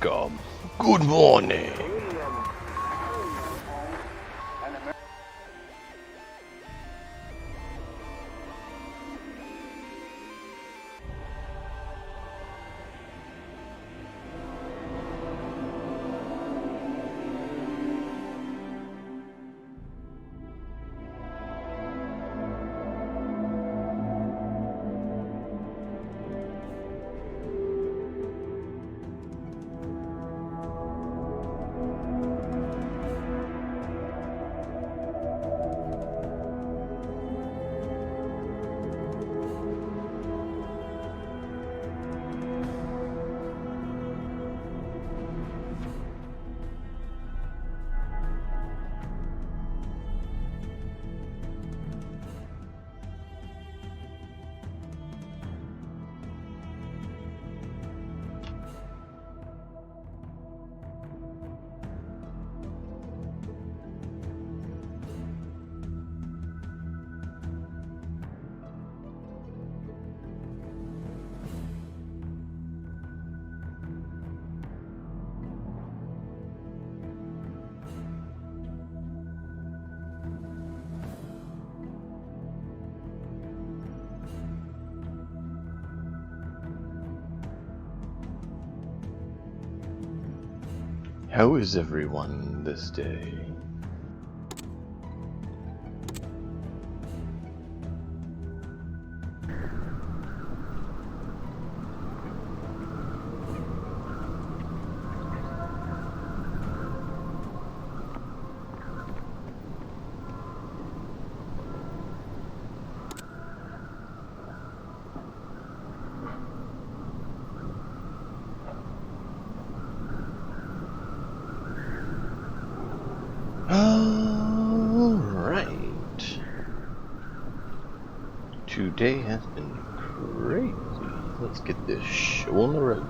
Welcome. Good morning. How is everyone this day? Alright. Today has been crazy. Let's get this show on the road.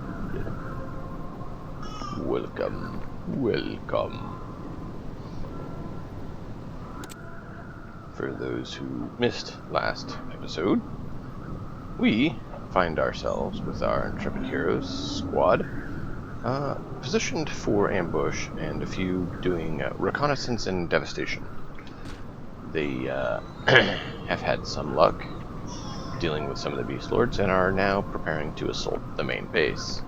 Welcome. Welcome. For those who missed last episode, we find ourselves with our Intrepid Heroes squad positioned for ambush and a few doing reconnaissance and devastation. They have had some luck dealing with some of the beast lords and are now preparing to assault the main base.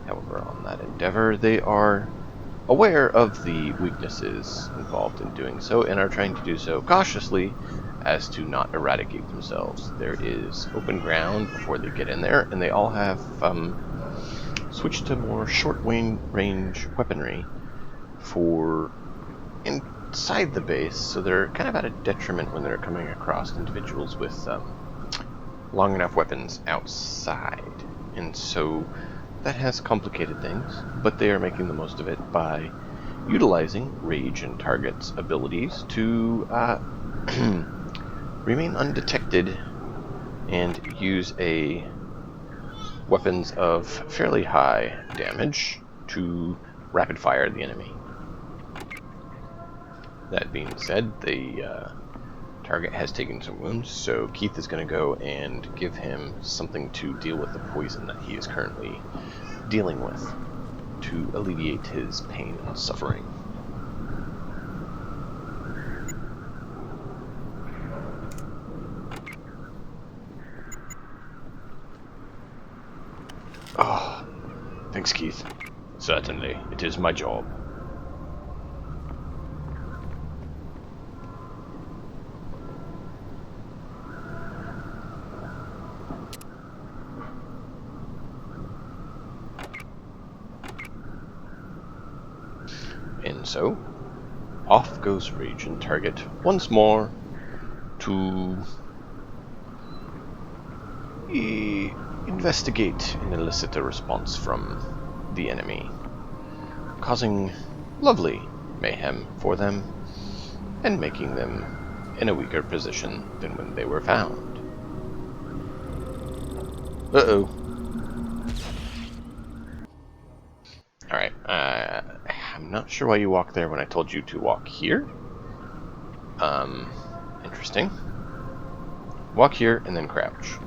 However, on that endeavor, they are aware of the weaknesses involved in doing so and are trying to do so cautiously as to not eradicate themselves. There is open ground before they get in there, and they all have switched to more short-range weaponry for inside the base, so they're kind of at a detriment when they're coming across individuals with long enough weapons outside. And so that has complicated things, but they are making the most of it by utilizing Rage and Target's abilities to remain undetected and use weapons of fairly high damage to rapid fire the enemy. That being said, the target has taken some wounds, so Keith is going to go and give him something to deal with the poison that he is currently dealing with to alleviate his pain and suffering. Oh, thanks, Keith. Certainly, it is my job. And so, off goes Rage and Target once more to investigate and elicit a response from the enemy, causing lovely mayhem for them and making them in a weaker position than when they were found. Uh-oh. Alright, I'm not sure why you walked there when I told you to walk here. Interesting. Walk here and then crouch.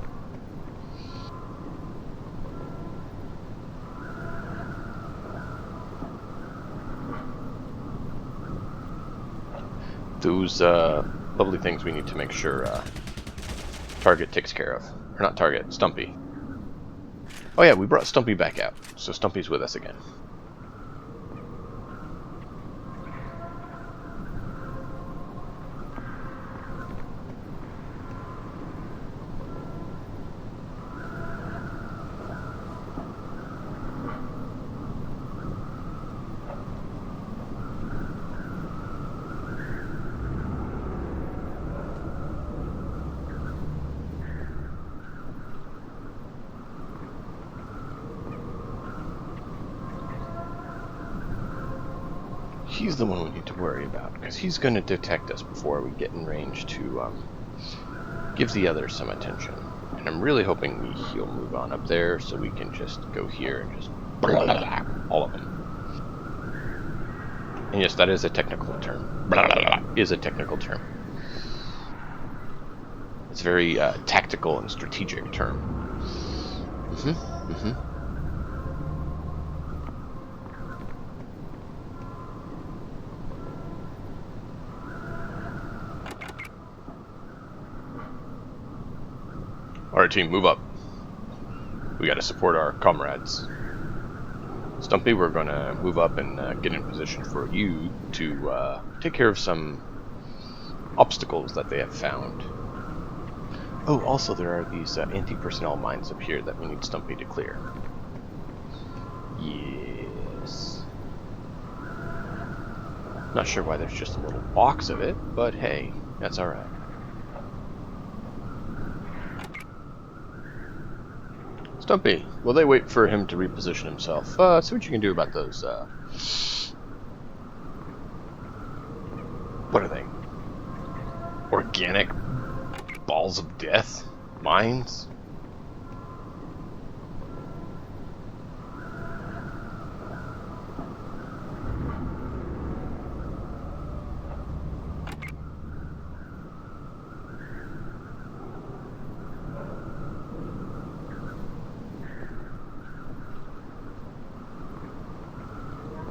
those lovely things we need to make sure Target takes care of. Or not Target, Stumpy. Oh yeah, we brought Stumpy back out, so Stumpy's with us again. He's the one we need to worry about, because he's going to detect us before we get in range to give the others some attention. And I'm really hoping he'll move on up there so we can just go here and just blah, blah, blah, all of them. And yes, that is a technical term. Blah, blah, blah, is a technical term. It's a very tactical and strategic term. Alright team, move up. We gotta support our comrades. Stumpy, we're gonna move up and get in position for you to take care of some obstacles that they have found. Oh, also there are these anti-personnel mines up here that we need Stumpy to clear. Yes. Not sure why there's just a little box of it, but hey, that's alright. Stumpy, while they wait for him to reposition himself, see what you can do about those, what are they? Organic balls of death? Mines?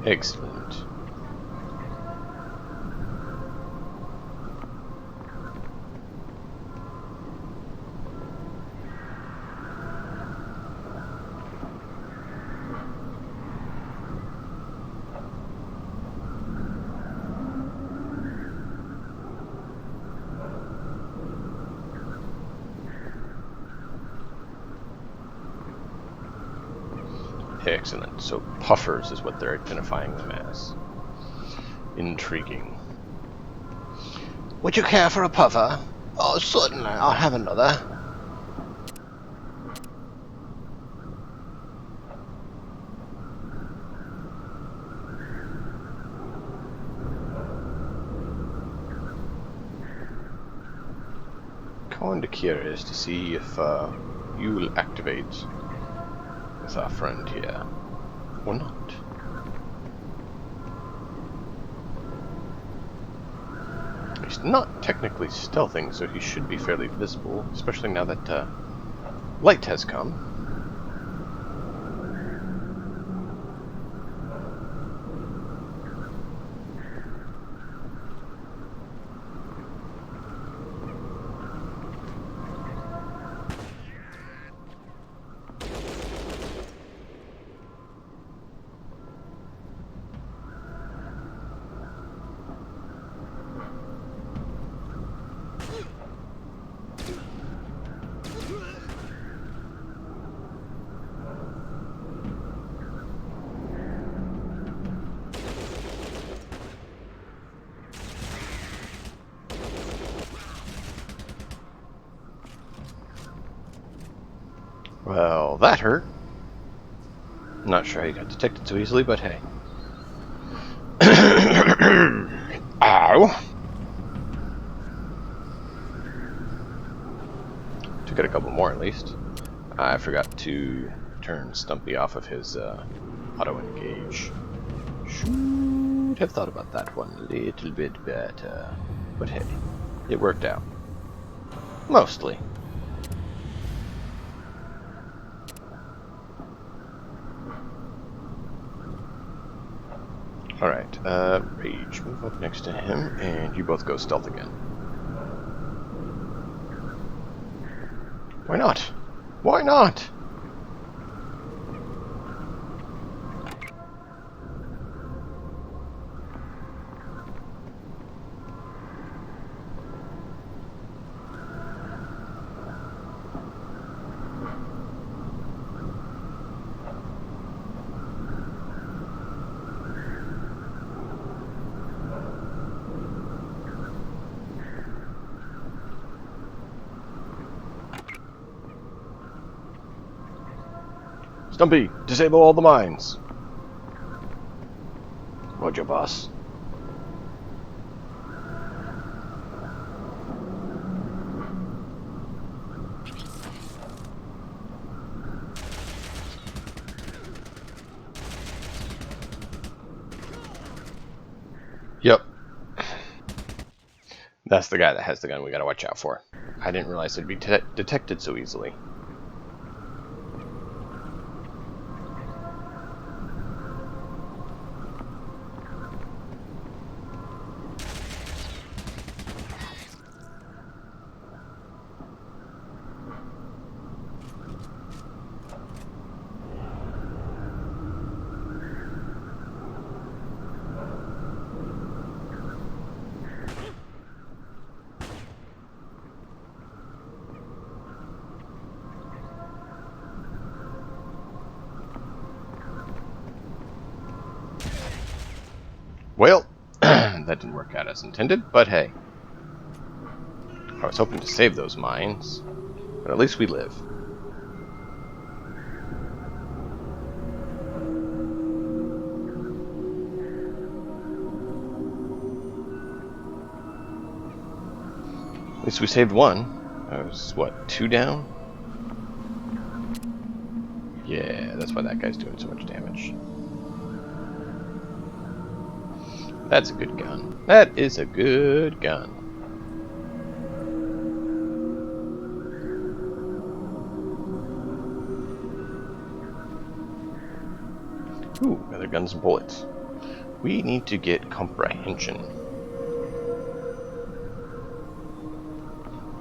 Excellent. Excellent. So puffers is what they're identifying them as. Intriguing. Would you care for a puffer? Oh, certainly. I'll have another. Kind of curious to see if you will activate with our friend here, or not. He's not technically stealthing, so he should be fairly visible, especially now that light has come. Well, that hurt. Not sure how you got detected so easily, but hey. Ow! Took it a couple more at least. I forgot to turn Stumpy off of his auto-engage. Should have thought about that one a little bit better. But hey, it worked out. Mostly. Alright, Rage, move up next to him, and you both go stealth again. Why not? Why not? Stumpy, disable all the mines. Roger, boss. Yep. That's the guy that has the gun we gotta watch out for. I didn't realize it'd be detected so easily. Well, that didn't work out as intended, but hey. I was hoping to save those mines, but at least we live. At least we saved one. I was, what, 2 down? Yeah, that's why that guy's doing so much damage. That's a good gun. That is a good gun. Ooh, other guns and bullets. We need to get comprehension.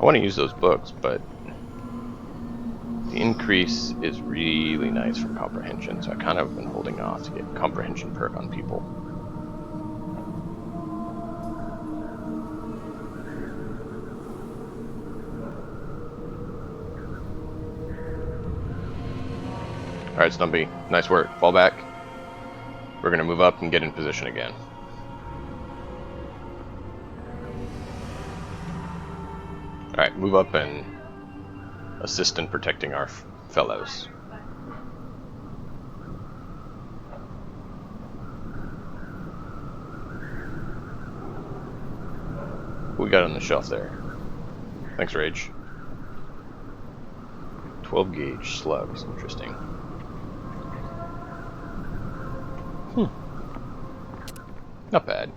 I want to use those books, but the increase is really nice from comprehension, so I kind of been holding off to get comprehension perk on people. Alright, Stumpy. Nice work. Fall back. We're going to move up and get in position again. Alright, move up and assist in protecting our fellows. What we got on the shelf there? Thanks, Rage. 12 gauge slugs. Interesting. Not bad.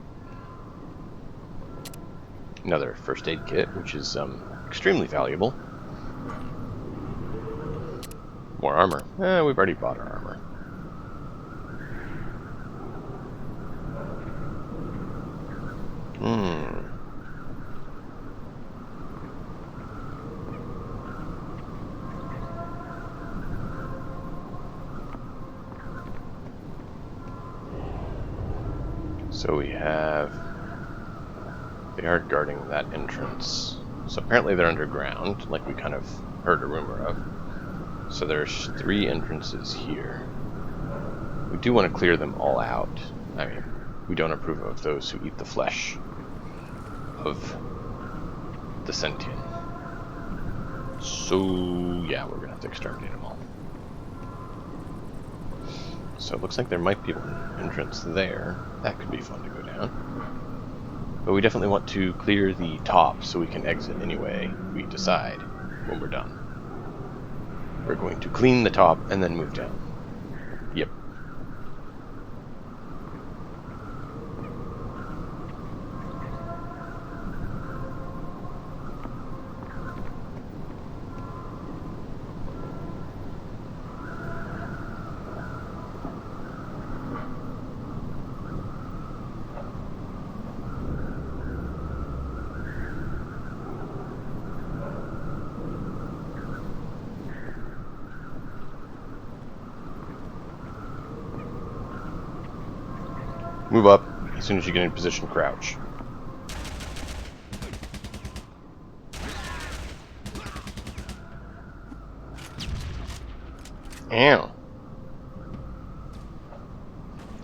Another first aid kit, which is extremely valuable. More armor. We've already bought our armor. So we have... They are guarding that entrance. So apparently they're underground, like we kind of heard a rumor of. So there's 3 entrances here. We do want to clear them all out. I mean, we don't approve of those who eat the flesh of the sentient. So yeah, we're gonna have to exterminate them all. So it looks like there might be an entrance there. That could be fun to go down. But we definitely want to clear the top so we can exit anyway we decide when we're done. We're going to clean the top and then move down. Yep. Move up as soon as you get in position, crouch. Ow.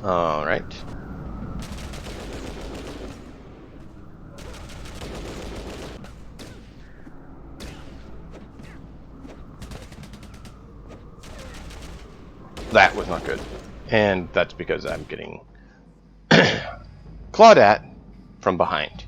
Alright. That was not good. And that's because I'm getting clawed at from behind.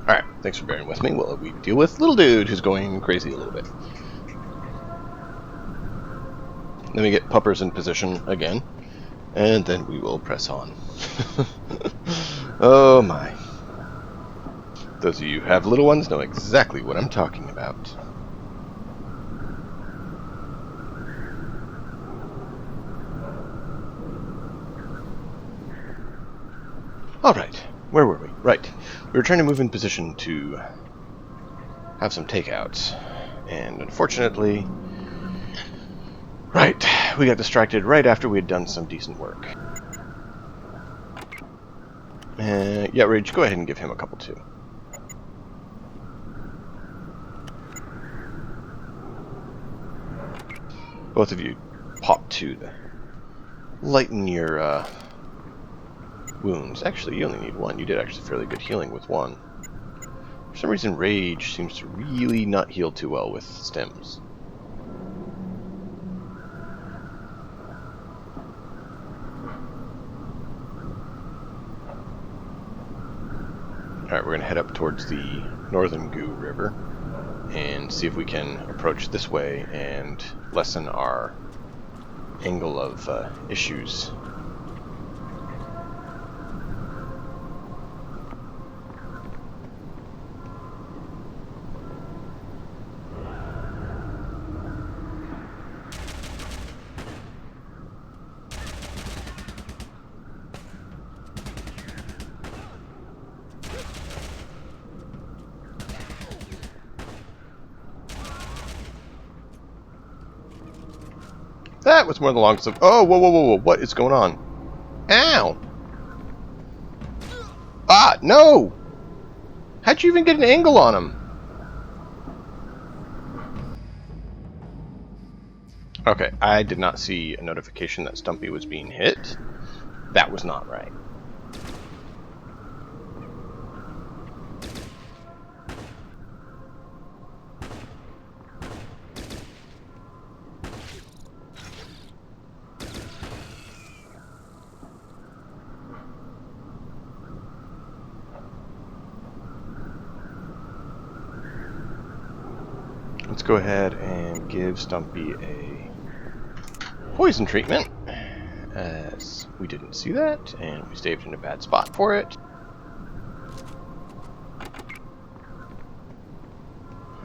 Alright, thanks for bearing with me while we deal with little dude who's going crazy a little bit. Let me get puppers in position again, and then we will press on. Oh my. Those of you who have little ones know exactly what I'm talking about. Alright, where were we? Right, we were trying to move in position to have some takeouts, and unfortunately, right, we got distracted right after we had done some decent work. Yeah, Rage, go ahead and give him a couple too. Both of you pop two to lighten your wounds. Actually, you only need one. You did actually fairly good healing with one. For some reason, Rage seems to really not heal too well with stims. Alright, we're going to head up towards the northern Goo River and see if we can approach this way and lessen our angle of issues. That was one of the longest of... Oh, whoa, whoa, whoa, whoa. What is going on? Ow! Ah, no! How'd you even get an angle on him? Okay, I did not see a notification that Stumpy was being hit. That was not right. Let's go ahead and give Stumpy a poison treatment, as we didn't see that, and we staved in a bad spot for it.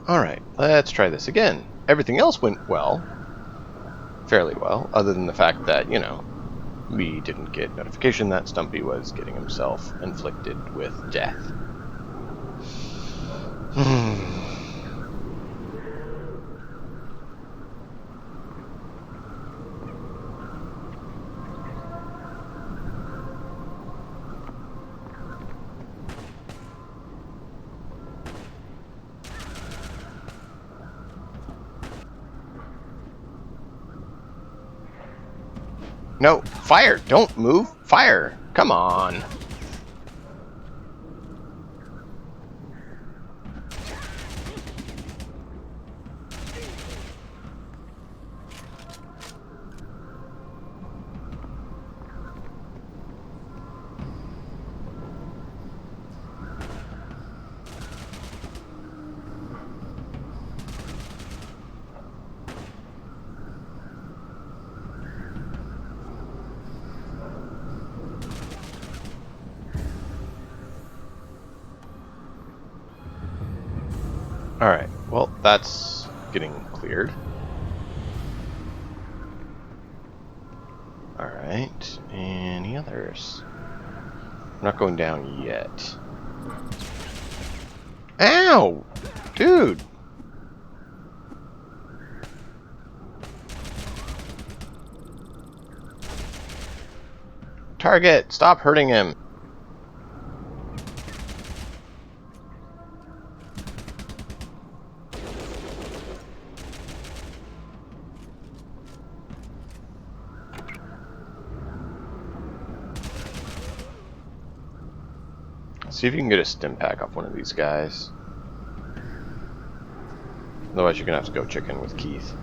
Alright, let's try this again. Everything else went well, fairly well, other than the fact that, you know, we didn't get notification that Stumpy was getting himself inflicted with death. No, fire! Don't move! Fire! Come on! Alright, well, that's getting cleared. Alright, any others? I'm not going down yet. Ow! Dude! Target, stop hurting him! See if you can get a stim pack off one of these guys. Otherwise you're gonna have to go chicken with Keith.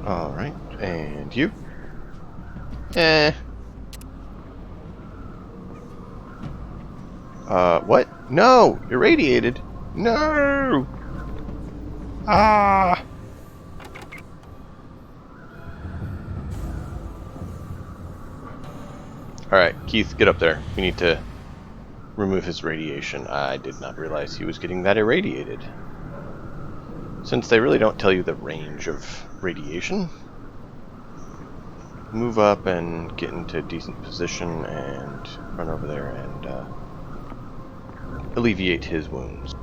Alright, and you? What? No! Irradiated! No! Ah! Alright, Keith, get up there. We need to remove his radiation. I did not realize he was getting that irradiated. Since they really don't tell you the range of radiation, move up and get into a decent position and run over there and alleviate his wounds.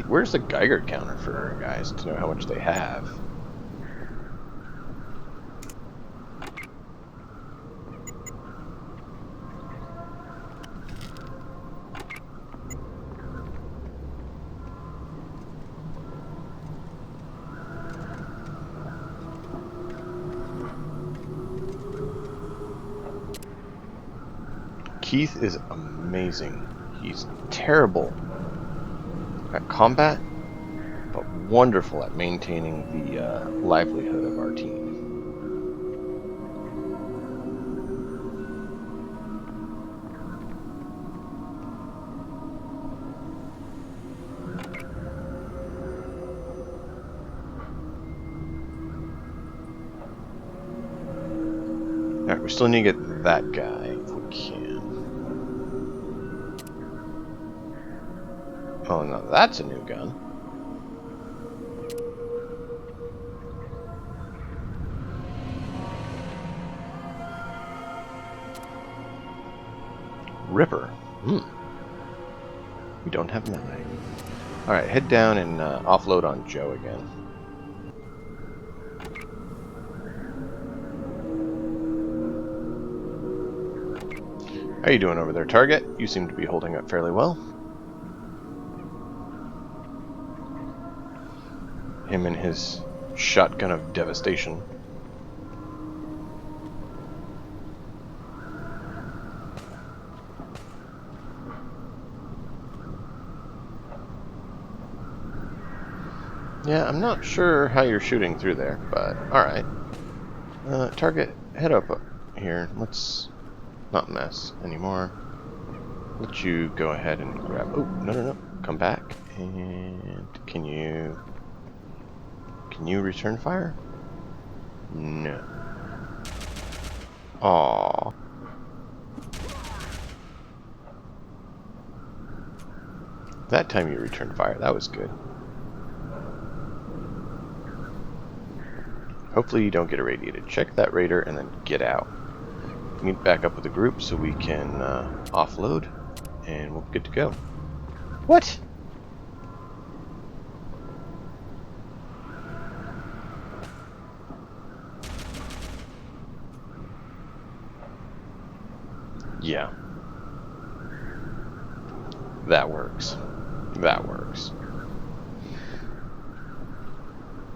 Where's the Geiger counter for our guys to know how much they have? Keith is amazing. He's terrible at combat, but wonderful at maintaining the livelihood of our team. Alright, we still need to get that guy if we can. Oh, now that's a new gun. Ripper. We don't have melee. Alright, head down and offload on Joe again. How you doing over there, Target? You seem to be holding up fairly well. Him and his shotgun of devastation. Yeah, I'm not sure how you're shooting through there, but alright. Target, head up here. Let's not mess anymore. Let you go ahead and grab... Oh, no. Come back. And can you return fire? No. Aww. That time you returned fire. That was good. Hopefully you don't get irradiated. Check that radar and then get out. Meet back up with the group so we can offload, and we're good to go. What? Yeah. That works. That works.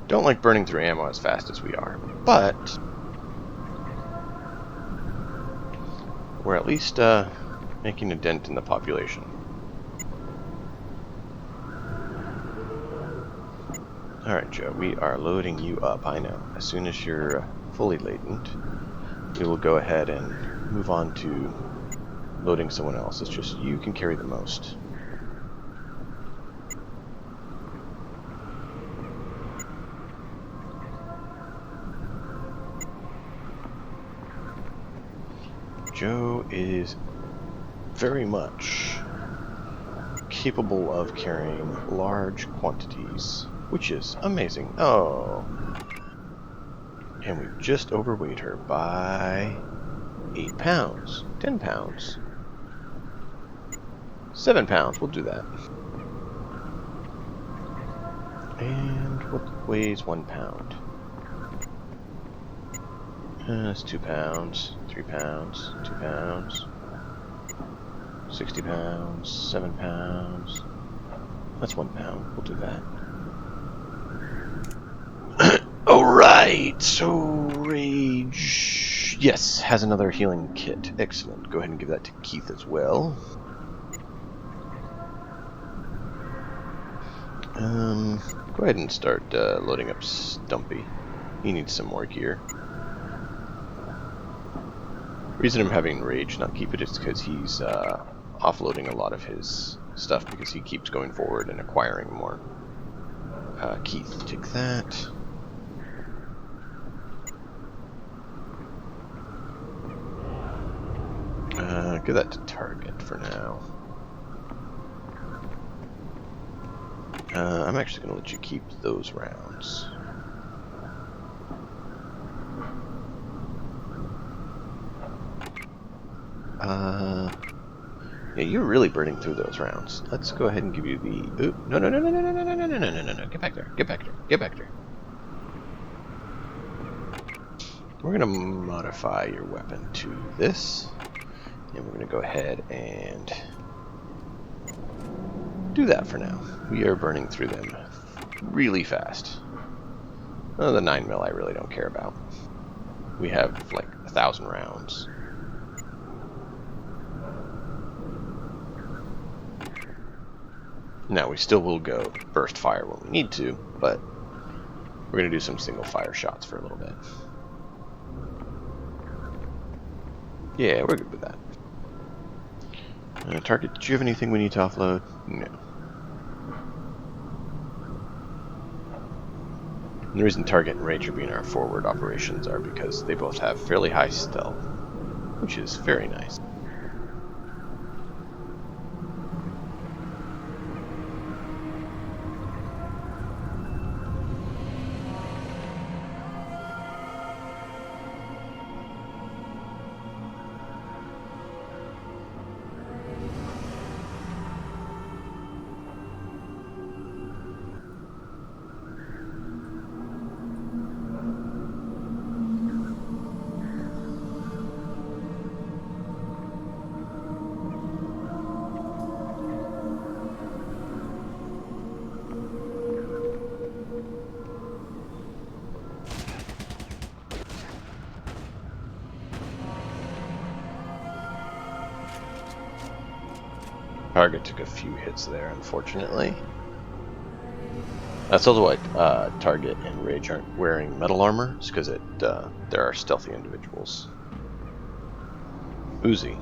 Don't like burning through ammo as fast as we are, but we're at least making a dent in the population. Alright, Joe, we are loading you up, I know. As soon as you're fully latent, we will go ahead and move on to loading someone else. It's just you can carry the most. Joe is very much capable of carrying large quantities, which is amazing. Oh. And we've just overweight her by 8 pounds, 10 pounds, 7 pounds. We'll do that. And what weighs 1 pound? That's 2 pounds, 3 pounds, 2 pounds, 60 pounds, 7 pounds. That's 1 pound. We'll do that. Alright, so Rage. Yes, has another healing kit. Excellent. Go ahead and give that to Keith as well. Go ahead and start loading up Stumpy. He needs some more gear. The reason I'm having Rage not keep it is because he's offloading a lot of his stuff because he keeps going forward and acquiring more. Keith, take that. Give that to Target for now. I'm actually going to let you keep those rounds. Yeah, you're really burning through those rounds. Let's go ahead and give you the... Oop, no, no, no, no, no, no, no, no, no, no, no, no, no, get back there, get back there, get back there. We're going to modify your weapon to this, and we're going to go ahead and do that for now. We are burning through them really fast. Oh, the 9mm I really don't care about. We have like 1,000 rounds. Now, we still will go burst fire when we need to, but we're going to do some single fire shots for a little bit. Yeah, we're good with that. Target, do you have anything we need to offload? No. And the reason Target and Rage are being our forward operations are because they both have fairly high stealth, which is very nice. Target took a few hits there, unfortunately. That's also why Target and Rage aren't wearing metal armor, is because there are stealthy individuals. Uzi.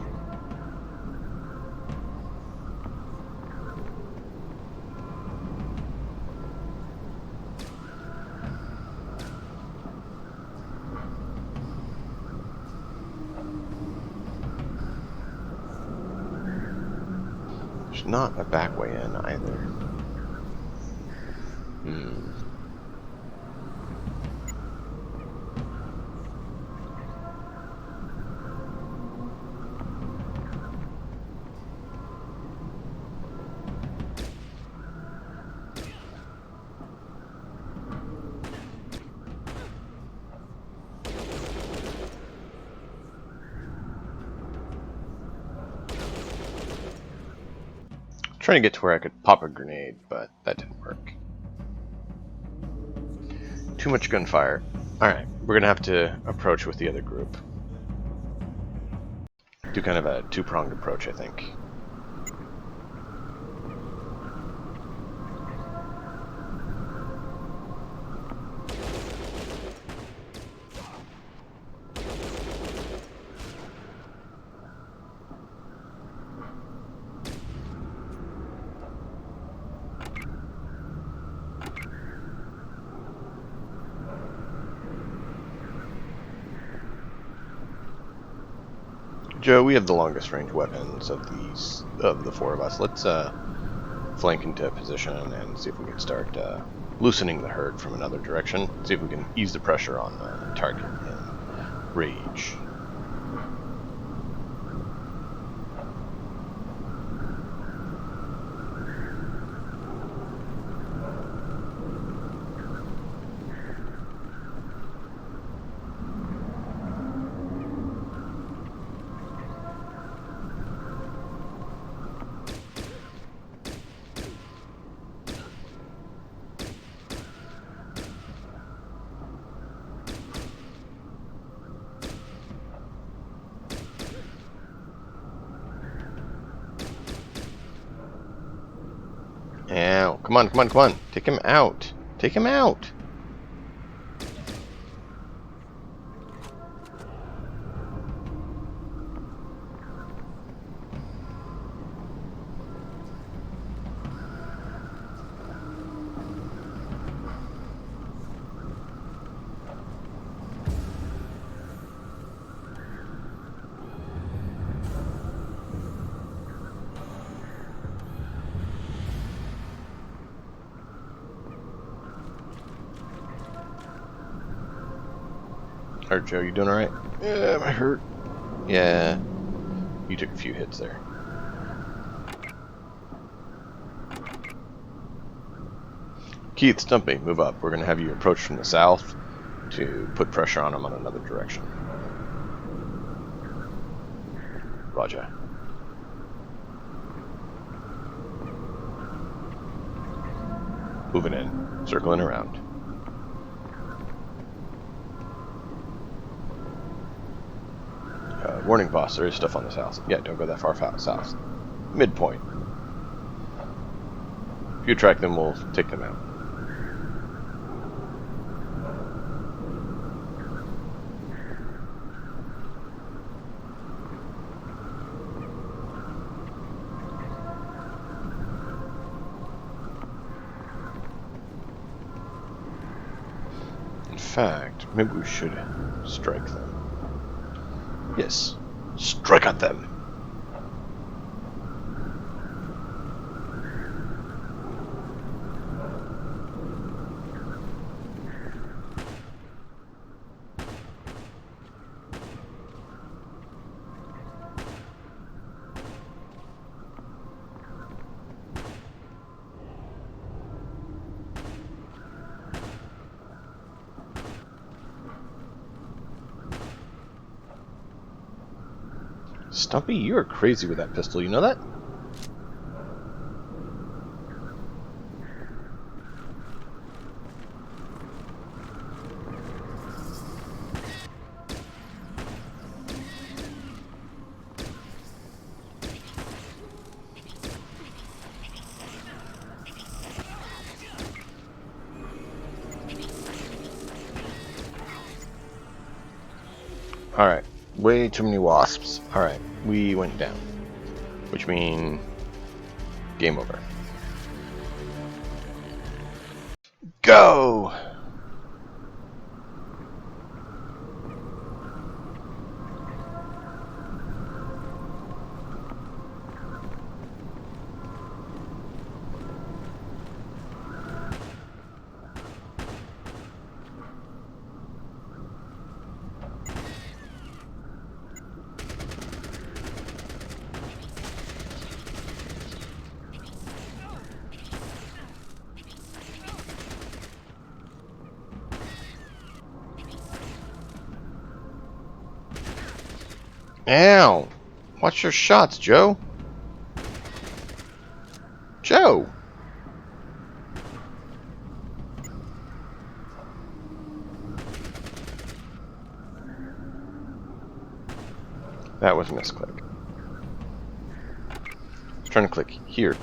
There's not a back way in either. Trying to get to where I could pop a grenade, but that didn't work. Too much gunfire. Alright, we're gonna have to approach with the other group. do kind of a two-pronged approach, I think. Joe, we have the longest range weapons of the four of us. Let's flank into position and see if we can start loosening the herd from another direction. See if we can ease the pressure on the target and rage. Ow. Come on, come on, come on. Take him out. Take him out. Alright, Joe, you doing alright? Yeah, am I hurt? Yeah. You took a few hits there. Keith, Stumpy, move up. We're going to have you approach from the south to put pressure on them on another direction. Roger. Moving in. Circling around. Warning, boss, there is stuff on the south. Yeah, don't go that far south. Midpoint. If you attract them, we'll take them out. In fact, maybe we should strike them. Yes, strike at them. Stumpy, you are crazy with that pistol, you know that? Alright, way too many wasps. Alright, we went down. Which means game over. Go! Ow! Watch your shots, Joe. Joe! That was a misclick. trying to click here.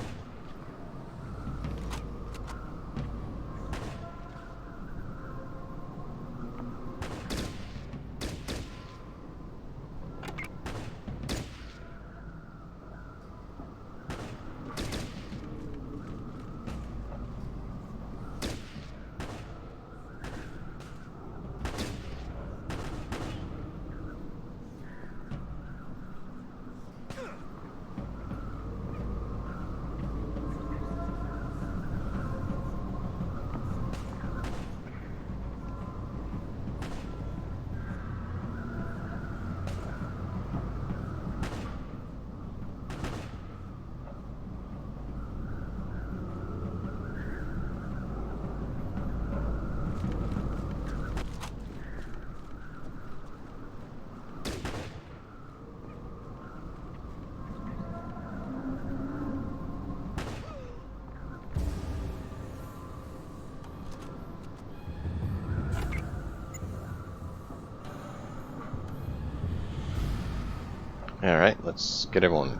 Alright, let's get everyone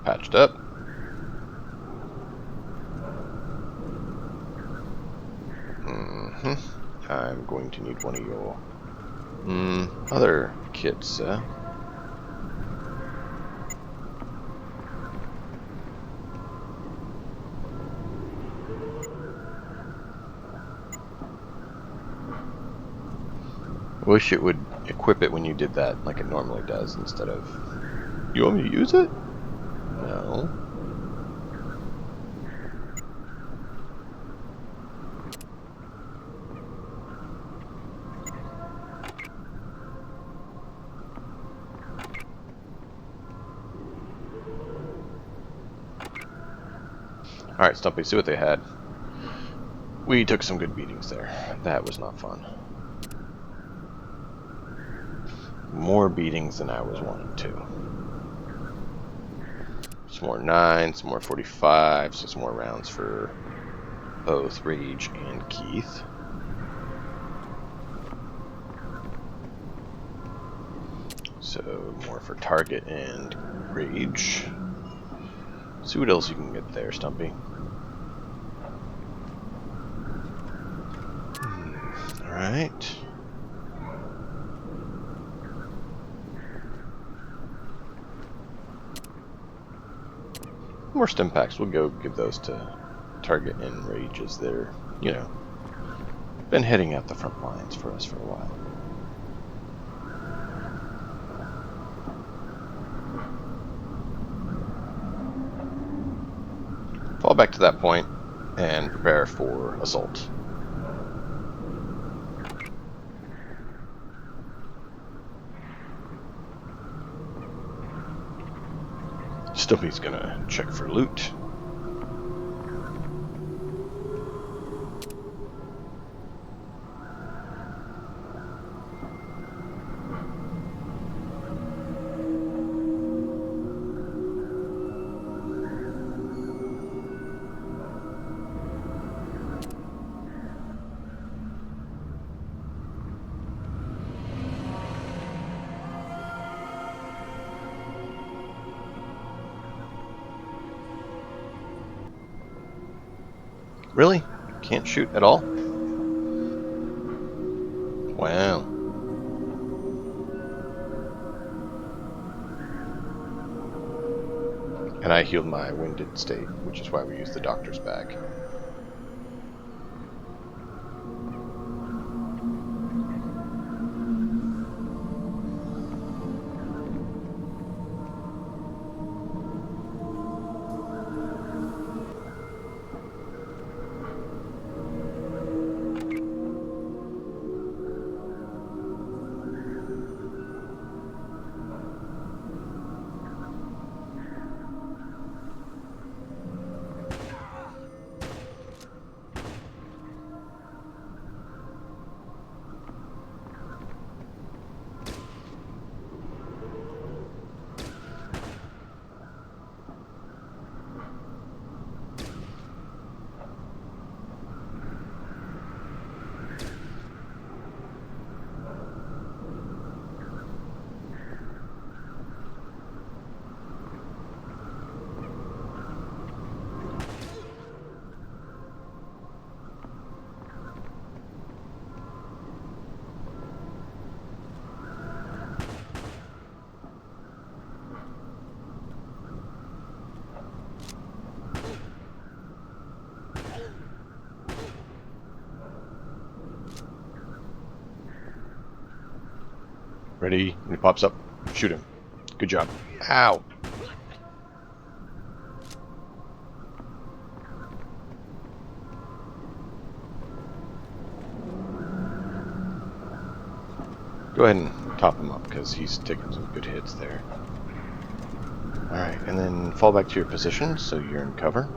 patched up. I'm going to need one of your other kits. Wish it would equip it when you did that like it normally does instead of... You want me to use it? No. Alright, Stumpy, see what they had. We took some good beatings there. That was not fun. More beatings than I was wanting to. Some more 9, some more 45, so some more rounds for both Rage and Keith. So more for Target and Rage. See what else you can get there, Stumpy. Alright. More stim packs. We'll go give those to Target and Rage as they're, you know, been heading out the front lines for us for a while. Fall back to that point and prepare for assault. Stumpy's gonna check for loot. Really? Can't shoot at all? Wow. And I healed my winded state, which is why we use the doctor's bag. Ready? When he pops up, shoot him. Good job. Ow! Go ahead and top him up, because he's taking some good hits there. Alright, and then fall back to your position so you're in cover.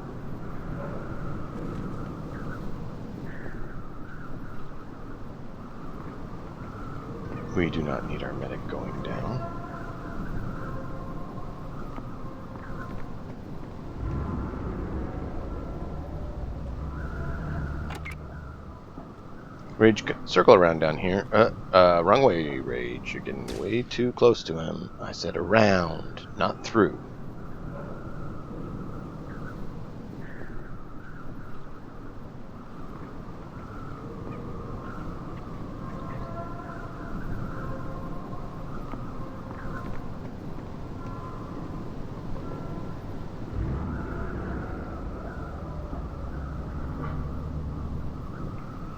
We do not need our medic going down. Rage, circle around down here. Wrong way, Rage. You're getting way too close to him. I said around, not through.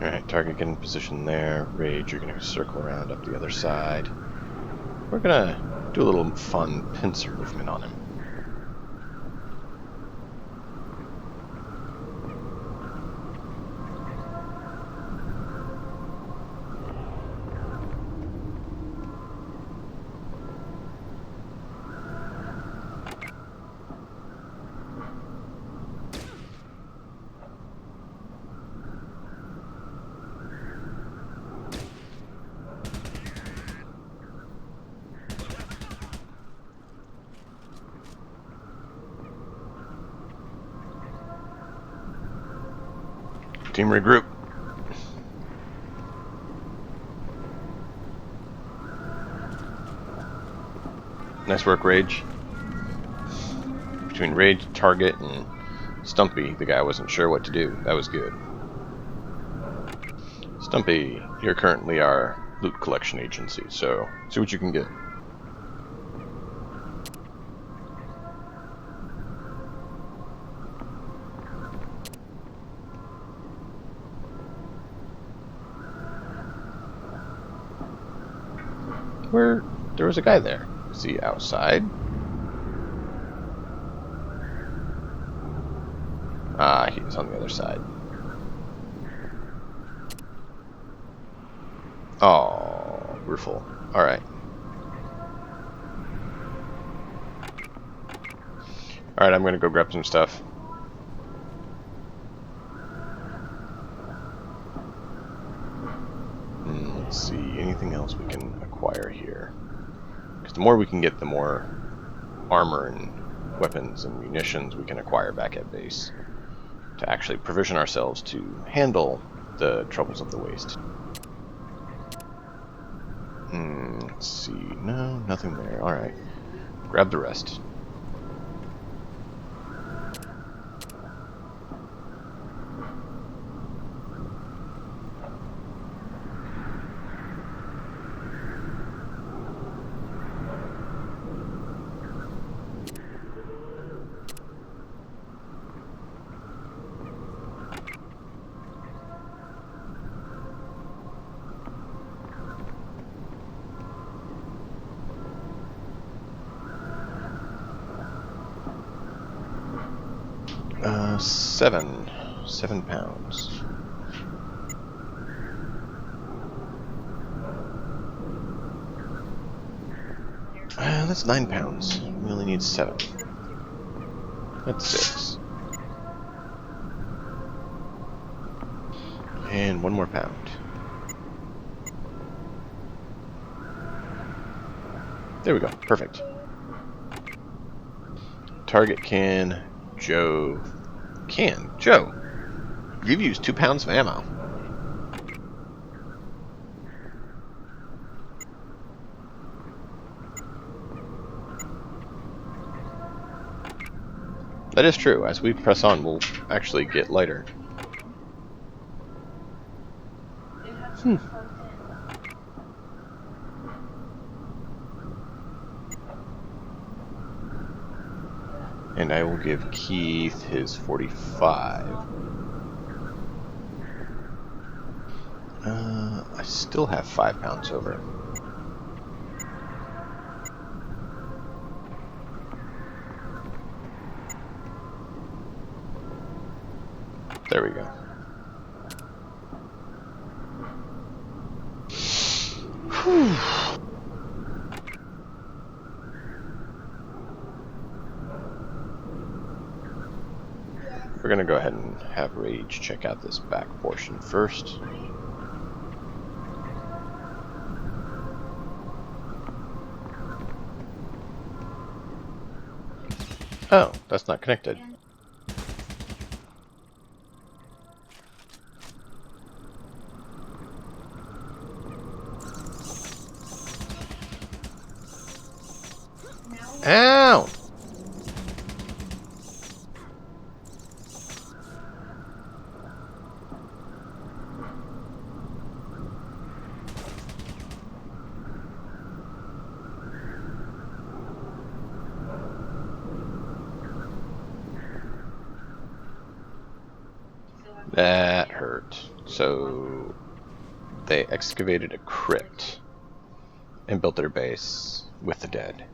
Alright, target getting positioned there. Rage, you're going to circle around up the other side. We're going to do a little fun pincer movement on him. Team regroup. Nice work, Rage. Between Rage, Target, and Stumpy, the guy wasn't sure what to do. That was good. Stumpy, you're currently our loot collection agency, so see what you can get. There was a guy there. Is he outside? Ah, he was on the other side. Oh, we're full. Alright. Alright, I'm gonna go grab some stuff. Let's see, anything else we can acquire here? Because the more we can get, the more armor and weapons and munitions we can acquire back at base to actually provision ourselves to handle the troubles of the waste. Let's see. No, nothing there. Alright. Grab the rest. Seven pounds. That's 9 pounds. We only need 7. That's 6. And 1 more pound. There we go. Perfect. Target can. Joe. Joe, you've used 2 pounds of ammo. That is true. As we press on, we'll actually get lighter. And I will give Keith his 45. I still have 5 pounds over. There we go. Whew. We're going to go ahead and have Rage check out this back portion first. Oh, that's not connected. Ow! That hurt. So they excavated a crypt and built their base with the dead.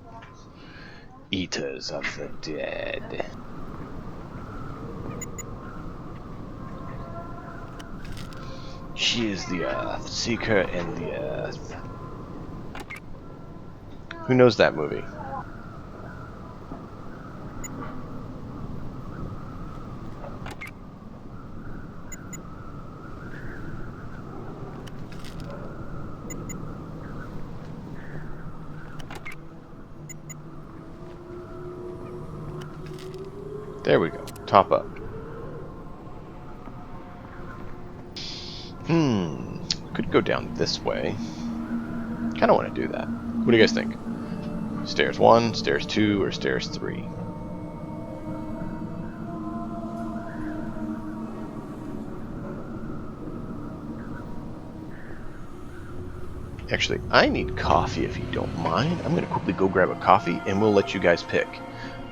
Eaters of the dead. She is the earth, seek her in the earth. Who knows that movie? There we go. Top up. Could go down this way. Kind of want to do that. What do you guys think? Stairs 1, stairs 2, or stairs 3? Actually, I need coffee if you don't mind. I'm going to quickly go grab a coffee and we'll let you guys pick.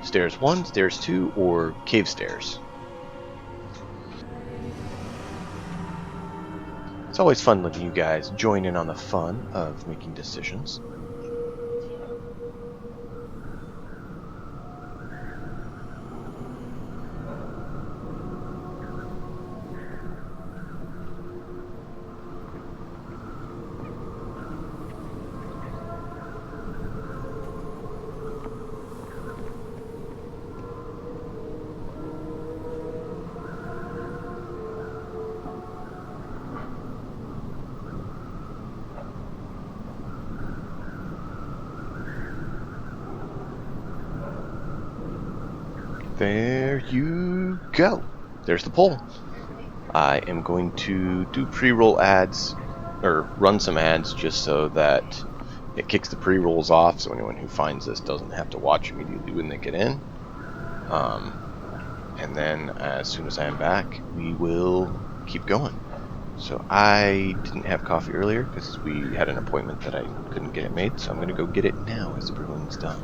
Stairs 1, stairs 2, or cave stairs. It's always fun letting you guys join in on the fun of making decisions. There you go. There's the poll. I am going to do pre-roll ads, or run some ads just so that it kicks the pre-rolls off so anyone who finds this doesn't have to watch immediately when they get in. And then as soon as I am back, we will keep going. So I didn't have coffee earlier because we had an appointment that I couldn't get it made, so I'm going to go get it now as everyone's done.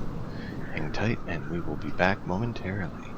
Hang tight and we will be back momentarily.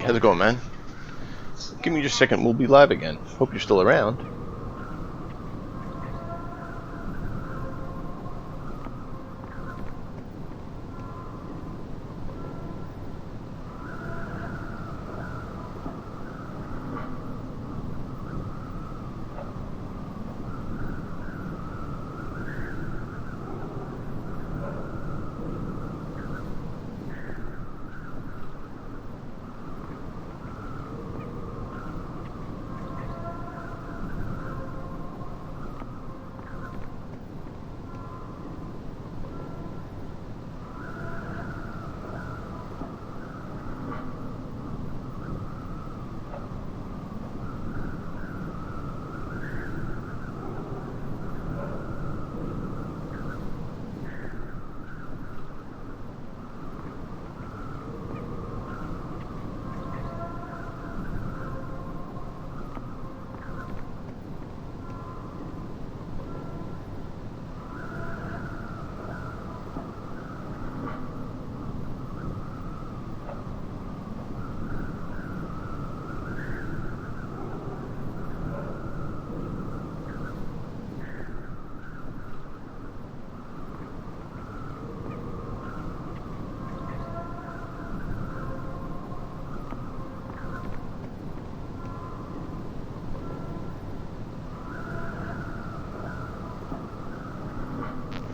how's it going, man? Give me just a second, we'll be live again. Hope you're still around.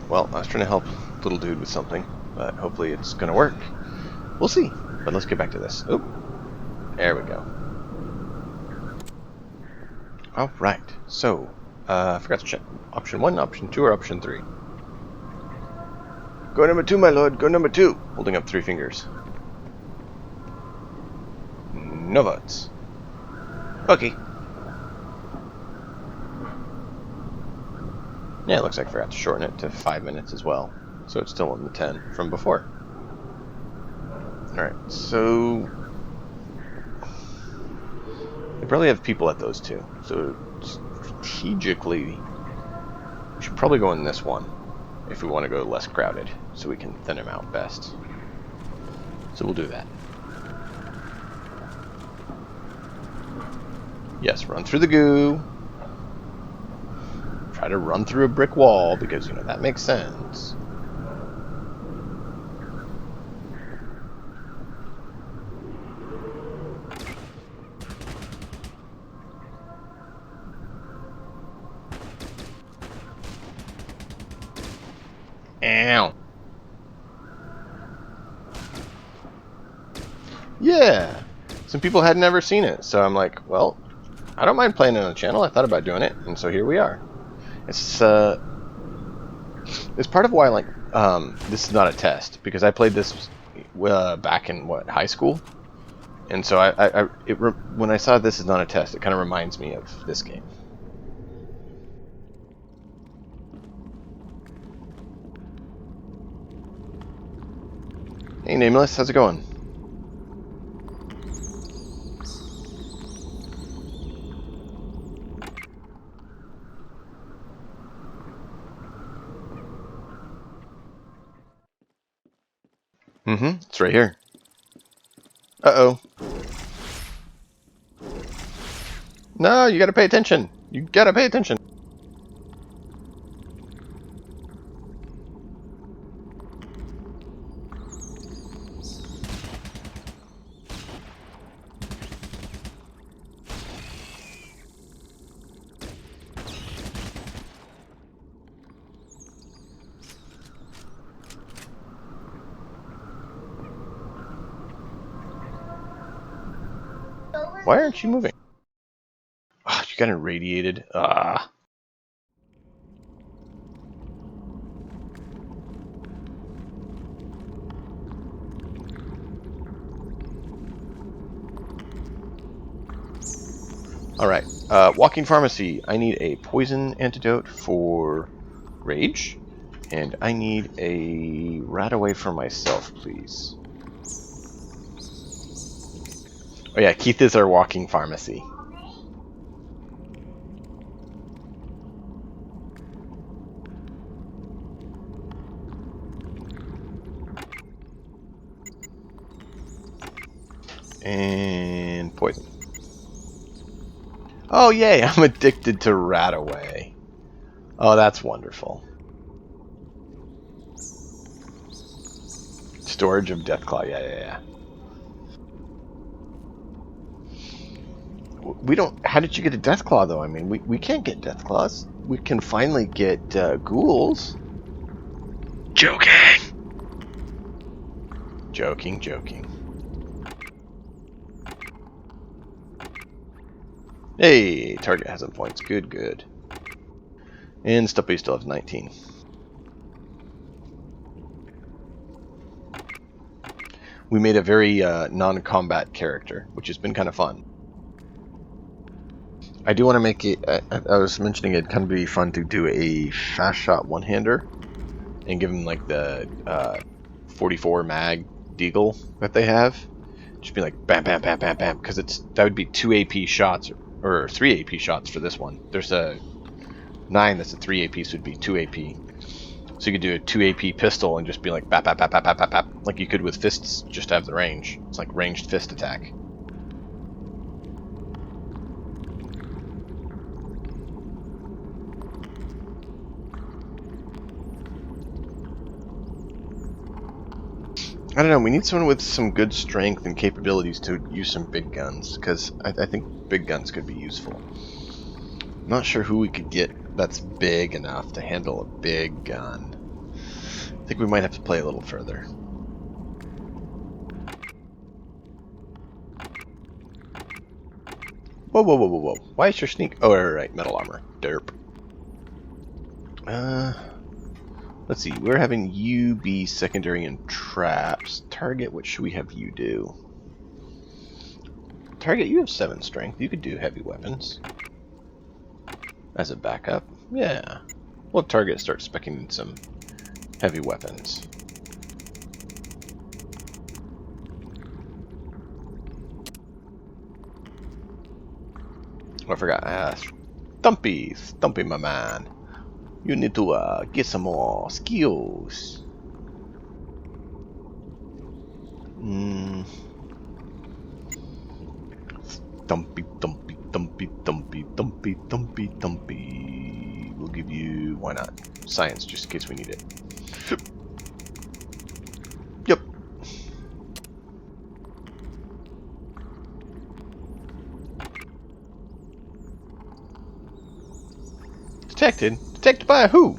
Well, I was trying to help little dude with something, but hopefully it's gonna work. We'll see. But let's get back to this. Oop. There we go. Alright, so, I forgot to check. Option 1, Option 2, or Option 3? Go number 2, my lord, go number 2! Holding up 3 fingers. No votes. Okay. Yeah, it looks like I forgot to shorten it to 5 minutes as well. So it's still in the 10 from before. Alright, so... they probably have people at those two. So strategically, we should probably go in this one if we want to go less crowded, so we can thin them out best. So we'll do that. Yes, run through the goo. Try to run through a brick wall, because, you know, that makes sense. Ow. Yeah. Some people had never seen it, so I'm like, well, I don't mind playing it on the channel. I thought about doing it, and so here we are. It's part of why I like this is not a test, because I played this back in high school, and so when I saw this is not a test, it kind of reminds me of this game. Hey, Nameless, how's it going? It's right here. Uh-oh. No, you gotta pay attention. You gotta pay attention. Why aren't you moving? Oh, you got irradiated. Ah. Alright, walking pharmacy. I need a poison antidote for rage, and I need a rat away from myself, please. Oh yeah, Keith is our walking pharmacy. And Oh, yay, I'm addicted to Rataway. Oh, that's wonderful. Storage of Deathclaw, yeah. We don't... How did you get a Deathclaw, though? I mean, we can't get Deathclaws. We can finally get ghouls. Joking! Joking. Hey, target has some points. Good. And Stumpy still has 19. We made a very non-combat character, which has been kind of fun. I do want to make it... I was mentioning it'd kind of be fun to do a fast shot one-hander and give him like the 44 mag deagle that they have. Just be like bam, because that would be 2 AP shots or 3 AP shots for this one. There's a 9 that's a 3 AP, so it'd be 2 AP. So you could do a 2 AP pistol and just be like bap, like you could with fists, just have the range. It's like ranged fist attack. I don't know, we need someone with some good strength and capabilities to use some big guns, because I think big guns could be useful. I'm not sure who we could get that's big enough to handle a big gun. I think we might have to play a little further. Whoa. Why is your sneak... Oh, right, metal armor. Derp. Let's see, we're having you be secondary in traps. Target, what should we have you do? Target, you have 7 strength. You could do heavy weapons. As a backup. Yeah. Well, Target start specking in some heavy weapons. Oh, I forgot. Stumpy, my man. You need to get some more skills. Dumpy. We'll give you... Why not? Science, just in case we need it. Yep. Detected? Detected by who?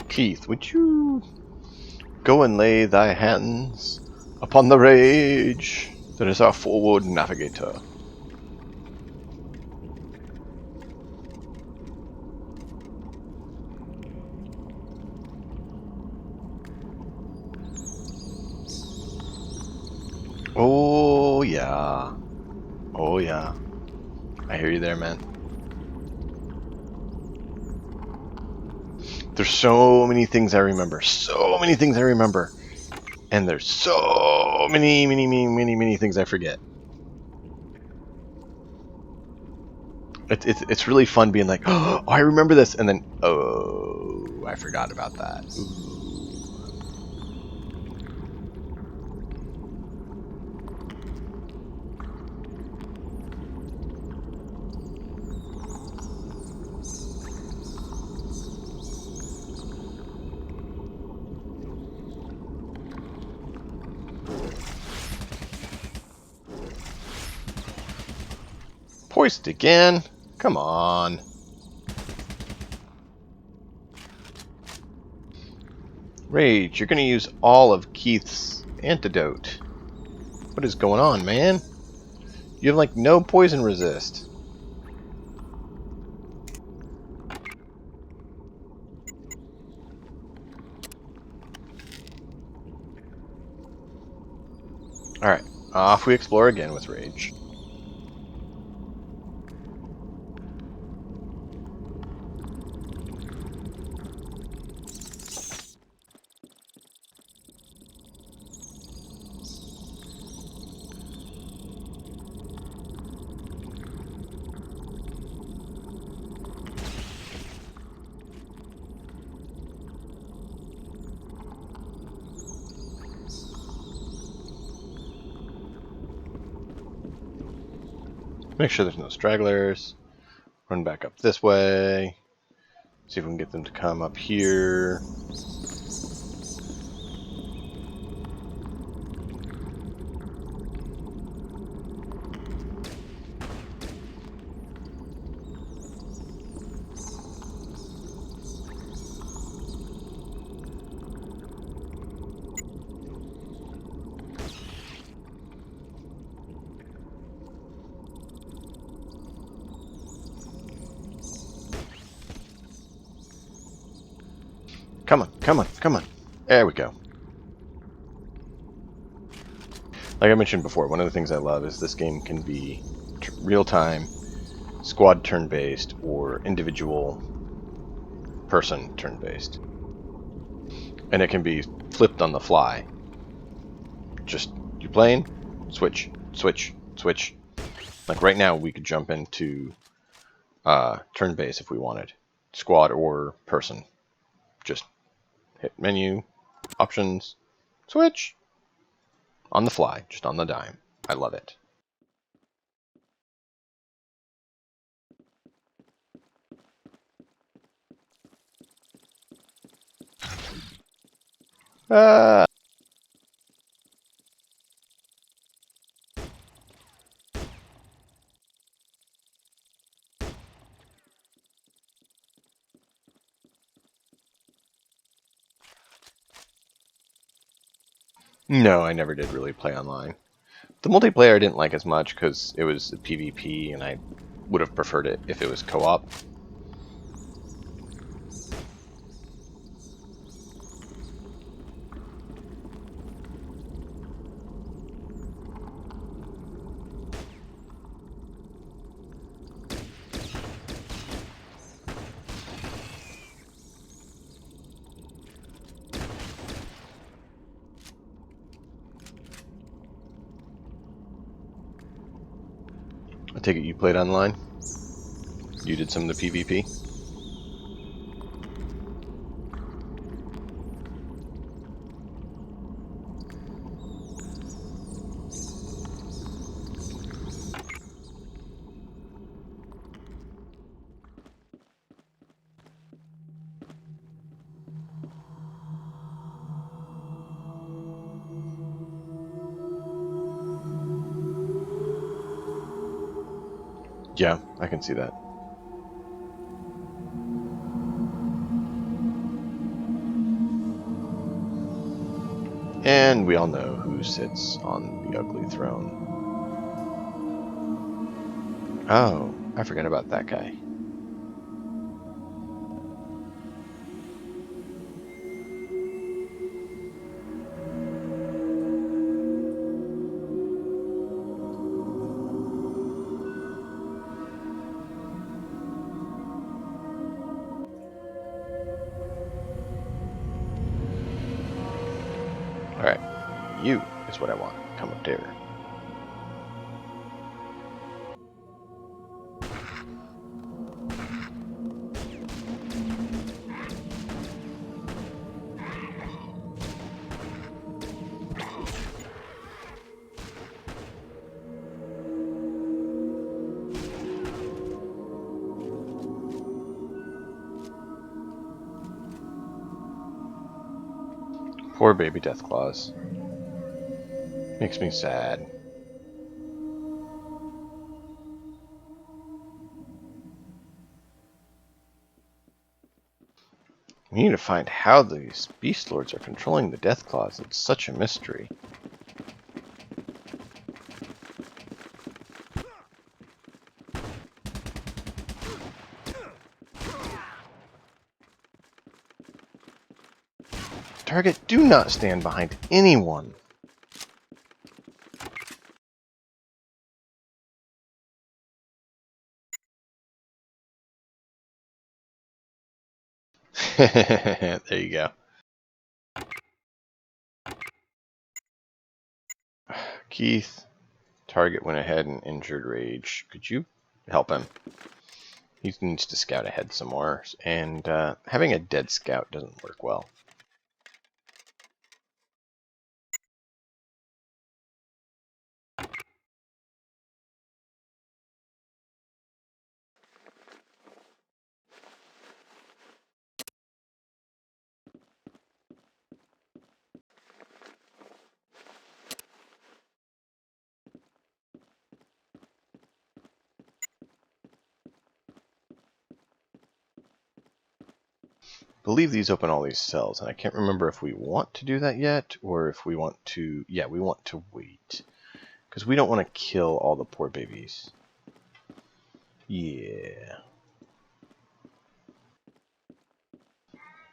Keith, would you go and lay thy hands upon the rage that is our forward navigator? Oh yeah. Oh yeah. I hear you there, man. There's so many things I remember. So many things I remember. And there's so many things I forget. It's really fun being like, oh, I remember this, and then, oh, I forgot about that. Ooh. Poised again? Come on. Rage, you're gonna use all of Keith's antidote. What is going on, man? You have like no poison resist. Alright, off we explore again with Rage. Make sure there's no stragglers. Run back up this way. See if we can get them to come up here. Come on, come on, come on. There we go. Like I mentioned before, one of the things I love is this game can be real-time, squad turn-based, or individual person turn-based. And it can be flipped on the fly. Just, you playing? Switch, switch, switch. Like right now, we could jump into turn-based if we wanted. Squad or person. Just hit menu, options, switch. On the fly, just on the dime. I love it. Uh, no, I never did really play online. The multiplayer I didn't like as much because it was a PvP, and I would have preferred it if it was co-op. I take it you played online? You did some of the PvP? Yeah, I can see that. And we all know who sits on the ugly throne. Oh, I forgot about that guy. Alright, you is what I want. Come up there. Poor baby Deathclaws. Makes me sad. We need to find how these Beast Lords are controlling the Deathclaws. It's such a mystery. Target, do not stand behind anyone. There you go. Keith, Target went ahead and injured Rage. Could you help him? He needs to scout ahead some more, and having a dead scout doesn't work well. believe these open all these cells, and I can't remember if we want to do that yet, or if we want to... Yeah, we want to wait. Because we don't want to kill all the poor babies. Yeah.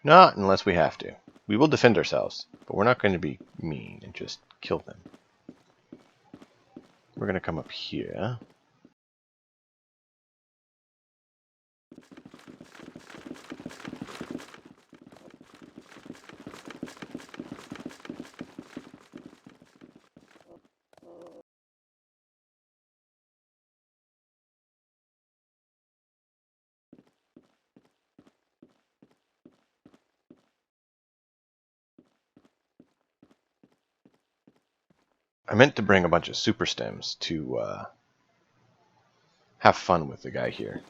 Not unless we have to. We will defend ourselves, but we're not going to be mean and just kill them. We're going to come up here. I meant to bring a bunch of super stems to have fun with the guy here.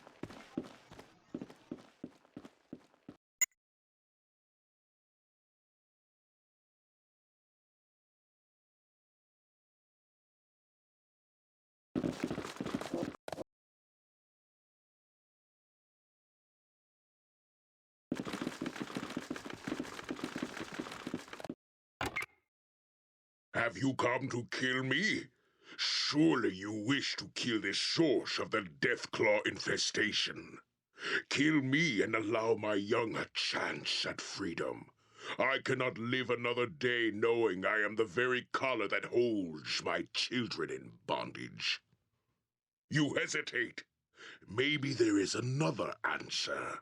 Have you come to kill me? Surely you wish to kill the source of the Deathclaw infestation. Kill me and allow my young a chance at freedom. I cannot live another day knowing I am the very collar that holds my children in bondage. You hesitate. Maybe there is another answer.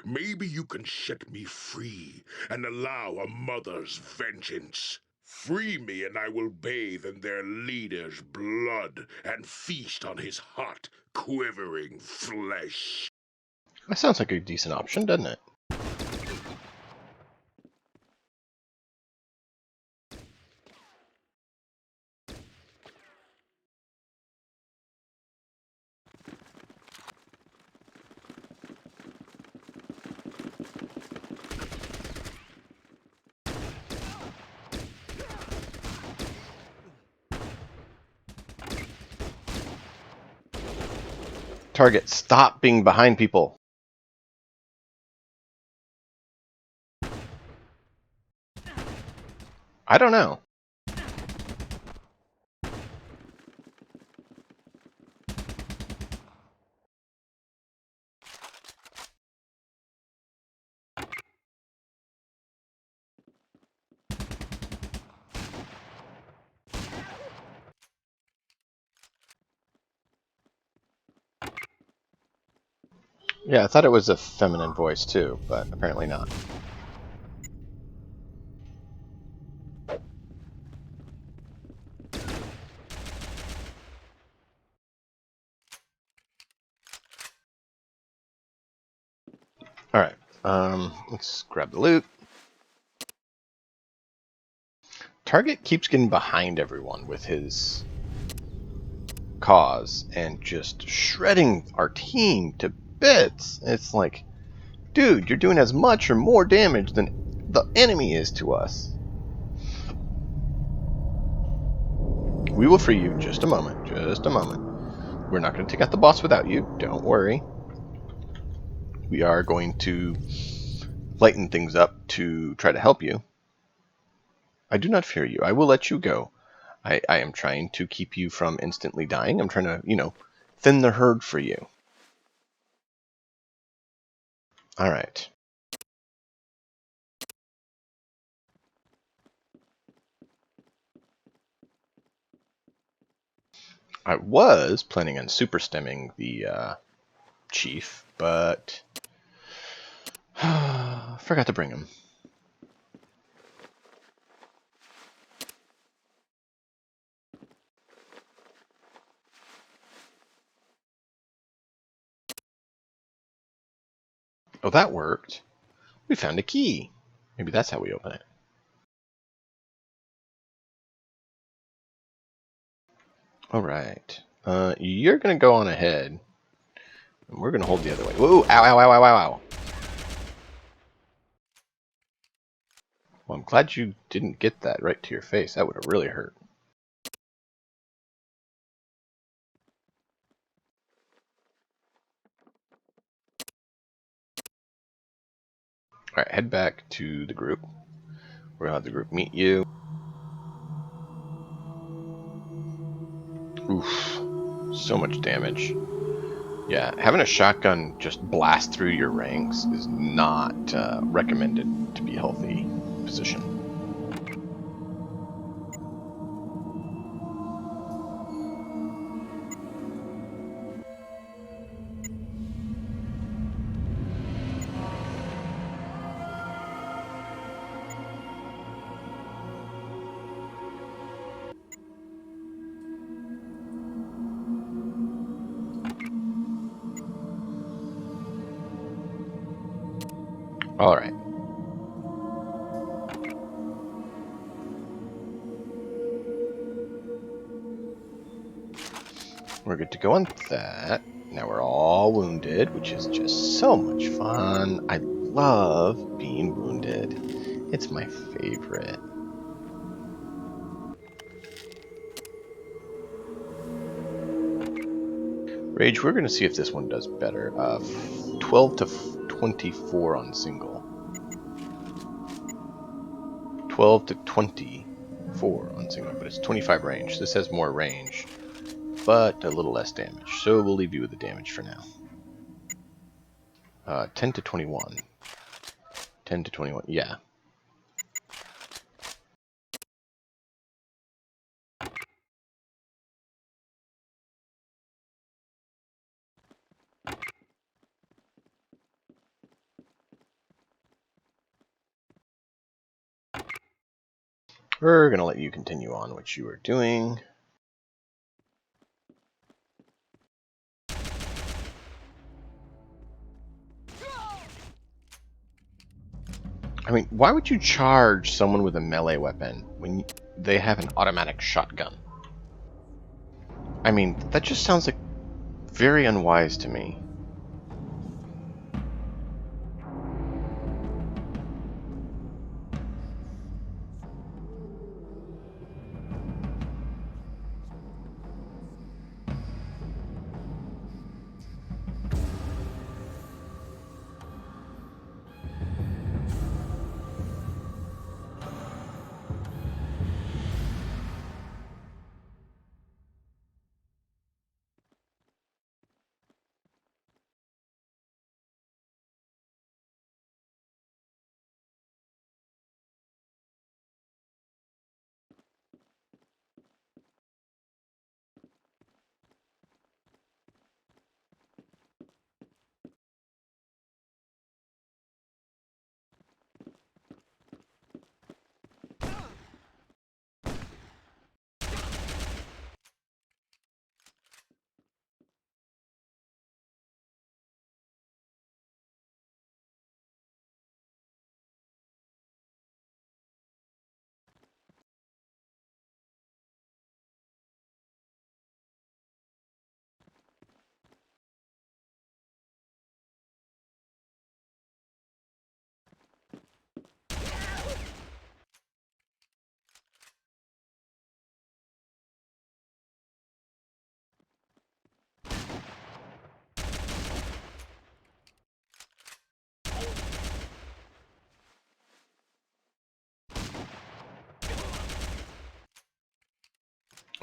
Maybe you can set me free and allow a mother's vengeance. Free me and I will bathe in their leader's blood and feast on his hot, quivering flesh. That sounds like a decent option, doesn't it? Target, stop being behind people. I don't know. Yeah, I thought it was a feminine voice too, but apparently not. Alright, let's grab the loot. Target keeps getting behind everyone with his cause and just shredding our team to bits. It's like, dude, you're doing as much or more damage than the enemy is to us. We will free you. Just a moment. Just a moment. We're not going to take out the boss without you. Don't worry. We are going to lighten things up to try to help you. I do not fear you. I will let you go. I am trying to keep you from instantly dying. I'm trying to, thin the herd for you. Alright. I was planning on super stemming the chief, but forgot to bring him. Oh, that worked. We found a key. Maybe that's how we open it. Alright. You're going to go on ahead. And we're going to hold the other way. Whoa! Ow, ow, ow, ow, ow, ow. Well, I'm glad you didn't get that right to your face. That would have really hurt. Alright, head back to the group. We're gonna have the group meet you. Oof. So much damage. Yeah, having a shotgun just blast through your ranks is not recommended to be a healthy position. Alright. We're good to go on that. Now we're all wounded, which is just so much fun. I love being wounded. It's my favorite. Rage, we're going to see if this one does better. 12 to 24 on single. 12 to 24 on single, but it's 25 range. This has more range, but a little less damage. So we'll leave you with the damage for now. 10 to 21. 10 to 21, yeah. We're going to let you continue on what you are doing. I mean, why would you charge someone with a melee weapon when they have an automatic shotgun? I mean, that just sounds like very unwise to me.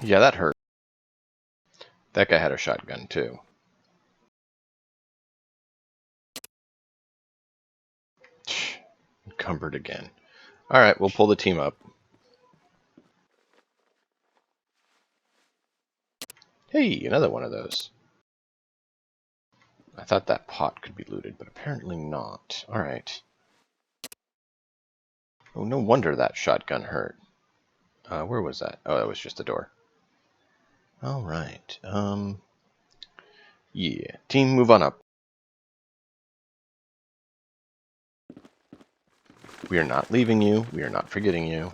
Yeah, that hurt. That guy had a shotgun too. Encumbered again. Alright, we'll pull the team up. Hey, another one of those. I thought that pot could be looted, but apparently not. Alright. Oh, no wonder that shotgun hurt. Where was that? Oh, that was just a door. Alright. Yeah. Team, move on up. We are not leaving you. We are not forgetting you.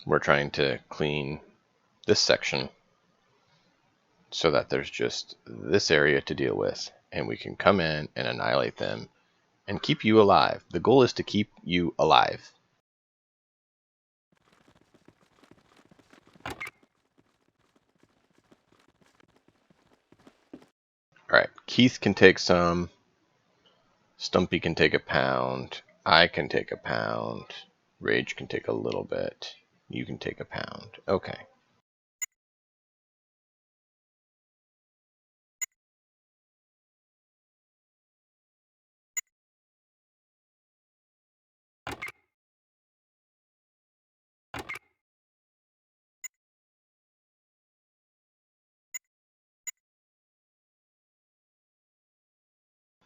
We're trying to clean this section so that there's just this area to deal with, and we can come in and annihilate them and keep you alive. The goal is to keep you alive. Alright, Keith can take some. Stumpy can take a pound. I can take a pound. Rage can take a little bit. You can take a pound. Okay.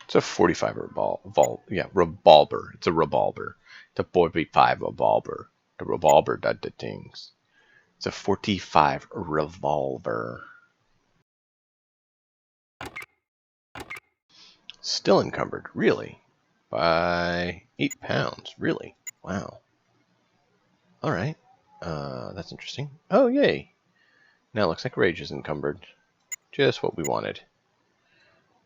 It's a 45 revolver. It's a revolver. It's a 45 revolver. The revolver that the things. It's a 45 revolver. Still encumbered, really? By 8 pounds, really? Wow. Alright. That's interesting. Oh, yay. Now it looks like Rage is encumbered. Just what we wanted.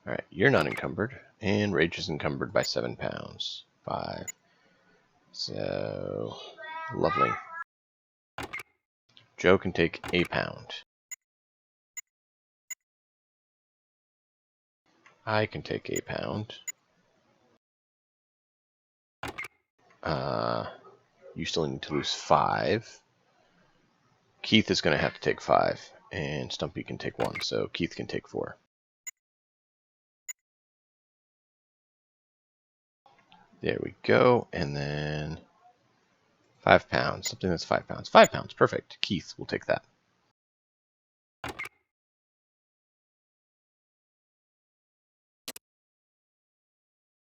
Alright, you're not encumbered. And Rage is encumbered by 7 pounds. 5. So, lovely. Joe can take a pound. I can take a pound. You still need to lose 5. Keith is going to have to take 5. And Stumpy can take 1, so Keith can take 4. There we go. And then 5 pounds. Something that's 5 pounds. 5 pounds. Perfect. Keith will take that.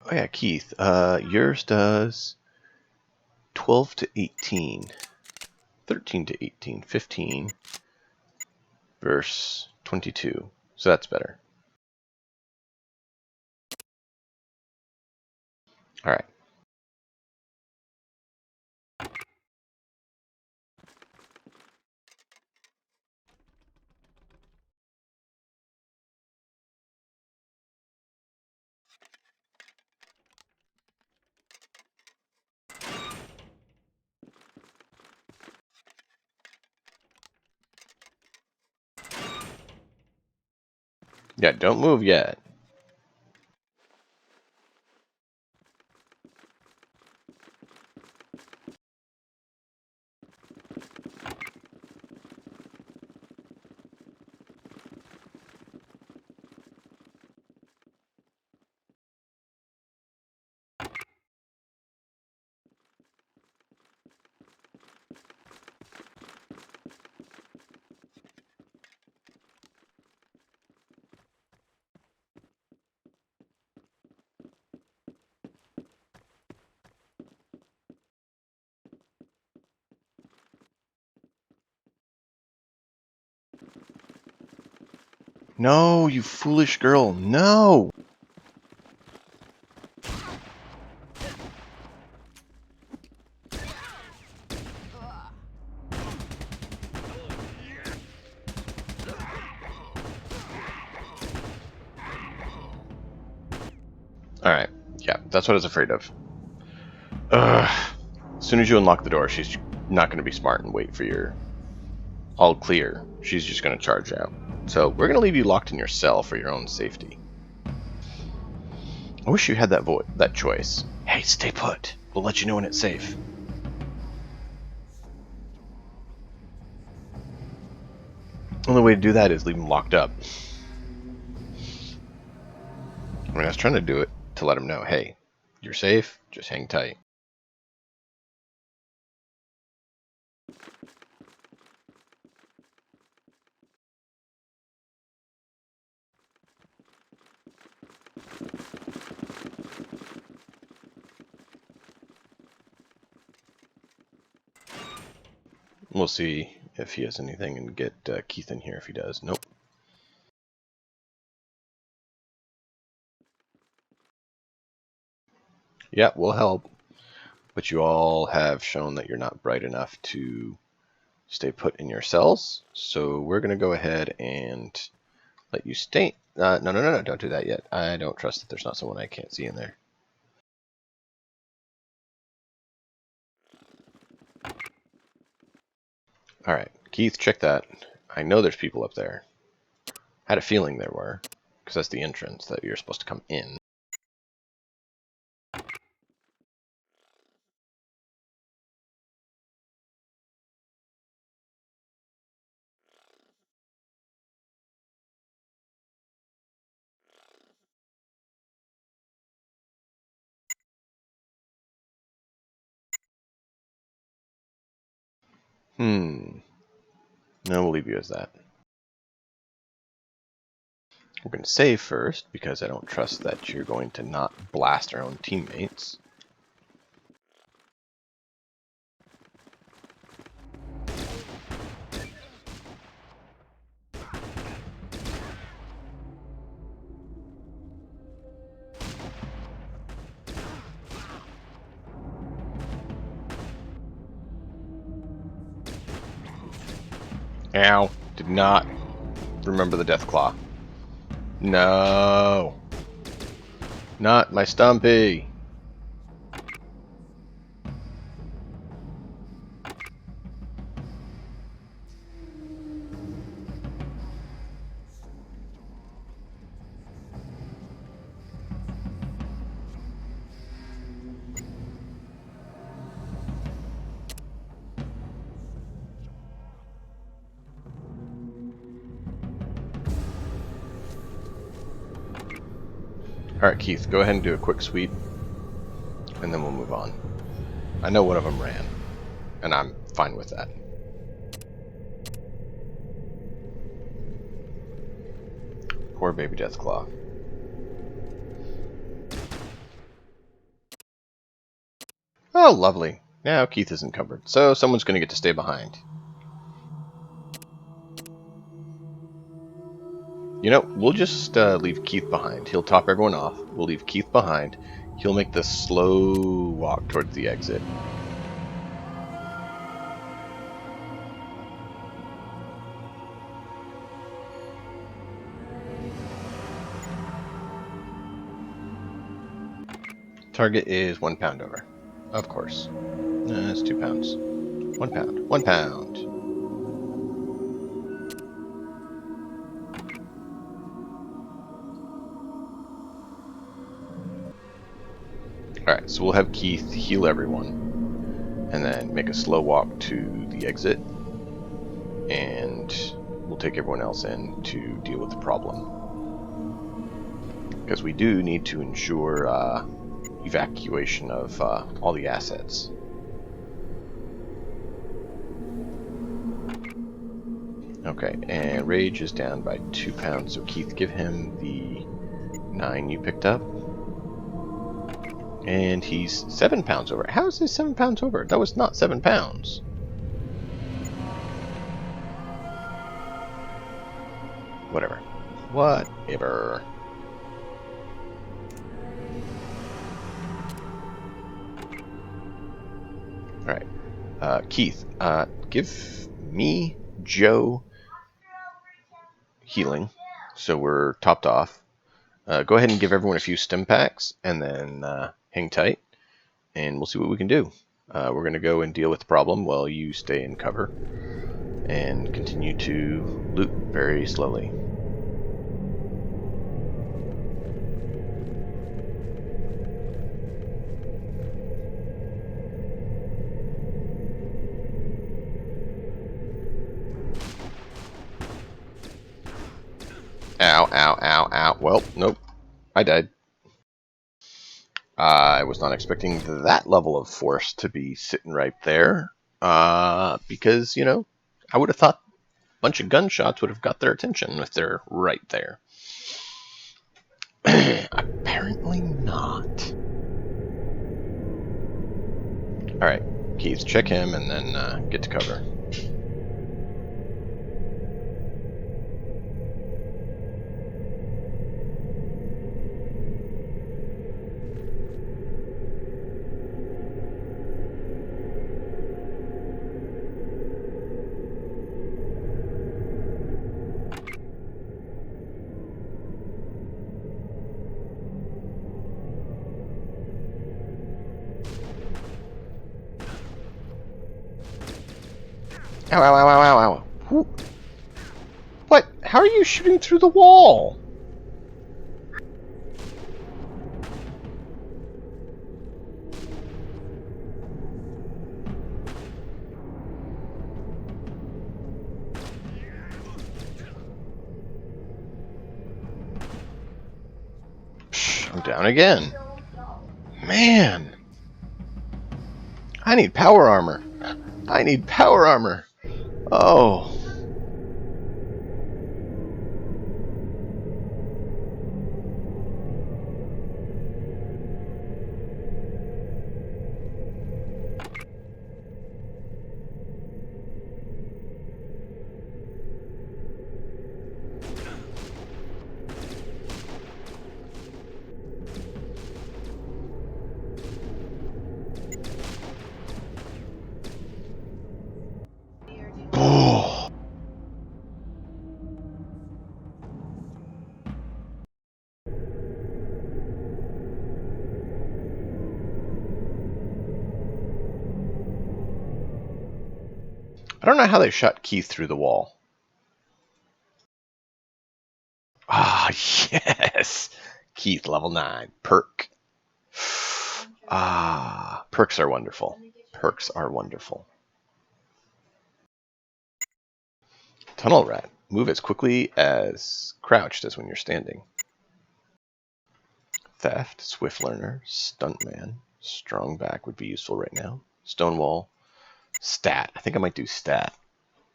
Oh yeah, Keith. Yours does 12 to 18. 13 to 18. 15. Verse 22. So that's better. Alright. Yeah, don't move yet. No, you foolish girl. No! Alright. Yeah, that's what I was afraid of. Ugh. As soon as you unlock the door, she's not going to be smart and wait for your all clear. She's just going to charge out. So we're going to leave you locked in your cell for your own safety. I wish you had that choice. Hey, stay put. We'll let you know when it's safe. The only way to do that is leave him locked up. I mean, I was trying to do it to let him know, hey, you're safe, just hang tight. We'll see if he has anything and get Keith in here if he does. Nope. Yeah, we'll help. But you all have shown that you're not bright enough to stay put in your cells. So we're going to go ahead and let you stay. No, don't do that yet. I don't trust that there's not someone I can't see in there. Alright, Keith, check that. I know there's people up there. I had a feeling there were, because that's the entrance that you're supposed to come in. No, we'll leave you as that. We're going to save first, because I don't trust that you're going to not blast our own teammates. Ow. Did not remember the Death Claw. No. Not my Stumpy. Alright, Keith, go ahead and do a quick sweep, and then we'll move on. I know one of them ran, and I'm fine with that. Poor baby Deathclaw. Oh, lovely. Now Keith isn't covered, so someone's going to get to stay behind. You know, we'll just leave Keith behind. He'll top everyone off. We'll leave Keith behind. He'll make the slow walk towards the exit. Target is 1 pound over. Of course. That's 2 pounds. 1 pound. 1 pound. Alright, so we'll have Keith heal everyone, and then make a slow walk to the exit, and we'll take everyone else in to deal with the problem. Because we do need to ensure evacuation of all the assets. Okay, and Rage is down by 2 pounds, so Keith, give him the 9 you picked up. And he's 7 pounds over. How is he 7 pounds over? That was not 7 pounds. Whatever. Whatever. Alright. Keith, give me Joe healing, so we're topped off. Go ahead and give everyone a few stim packs, and then hang tight, and we'll see what we can do. We're going to go and deal with the problem while you stay in cover, and continue to loot very slowly. Ow, ow, ow, ow. Well, nope. I died. I was not expecting that level of force to be sitting right there. Because, you know, I would have thought a bunch of gunshots would have got their attention if they're right there. Apparently not. Alright, Keith, check him and then get to cover. Ow, ow, ow, ow, ow, ow. What? How are you shooting through the wall? Down again. Man! I need power armor. I need power armor. Oh. Oh. I don't know how they shot Keith through the wall. Ah, yes! Keith, level 9. Perk. Ah, perks are wonderful. Perks are wonderful. Tunnel rat. Move as quickly as crouched as when you're standing. Theft, swift learner, stuntman, strong back would be useful right now. Stonewall, stat. I think I might do stat.